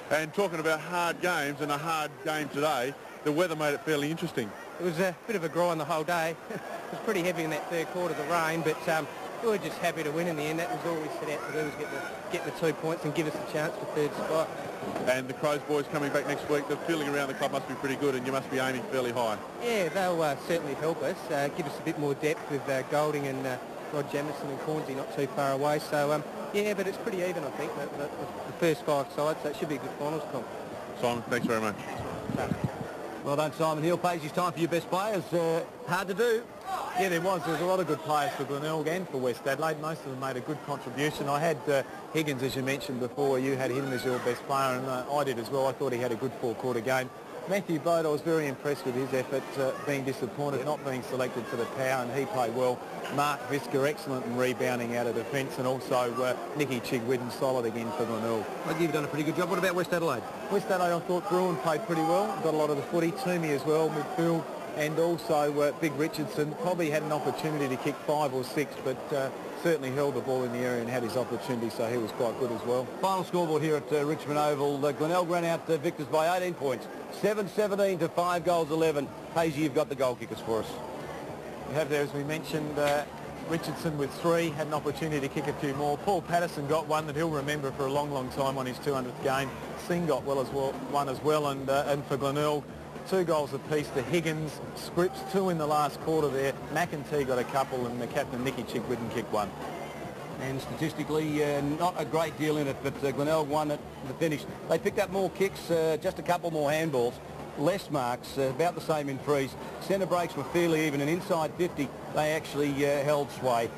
And talking about hard games and a hard game today, the weather made it fairly interesting. It was a bit of a grind the whole day. It was pretty heavy in that third quarter, the rain, but we were just happy to win in the end. That was all we set out to do, was get the 2 points and give us a chance for third spot. And the Crows boys coming back next week, the feeling around the club must be pretty good, and you must be aiming fairly high. Yeah, they'll certainly help us, give us a bit more depth with Golding and Rod Jamison and Cornsey not too far away. So, yeah, but it's pretty even, I think, the first 5 sides, so it should be a good finals comp. Simon, thanks very much. Well done, Simon Hill. Paisley's time for your best players. Hard to do. Yeah, there was a lot of good players for Glenelg and for West Adelaide. Most of them made a good contribution. I had Higgins, as you mentioned before. You had him as your best player, and I did as well. I thought he had a good four-quarter game. Matthew Bode, I was very impressed with his effort, being disappointed not being selected for the power, and he played well. Mark Visker, excellent in rebounding out of defence, and also Nicky Chigwidden, solid again for Glenelg. I think you've done a pretty good job. What about West Adelaide? West Adelaide, I thought Bruin played pretty well. Got a lot of the footy. Toomey as well, midfield. And also Big Richardson probably had an opportunity to kick 5 or 6, but certainly held the ball in the area and had his opportunity, so he was quite good as well. Final scoreboard here at Richmond Oval. Glenelg ran out victors by 18 points. 7-17 to 5 goals 11. Paisley, you've got the goal kickers for us. We have there, as we mentioned, Richardson with 3, had an opportunity to kick a few more. Paul Patterson got one that he'll remember for a long, long time on his 200th game. Singh got one as well, and for Glenelg, 2 goals apiece to Higgins, Scripps 2 in the last quarter there. McEntee got a couple, and the captain Nicky Chigwidden kicked 1. And statistically, not a great deal in it, but Glenelg won at the finish. They picked up more kicks, just a couple more handballs, less marks, about the same in frees. Centre breaks were fairly even, and inside 50, they actually held sway.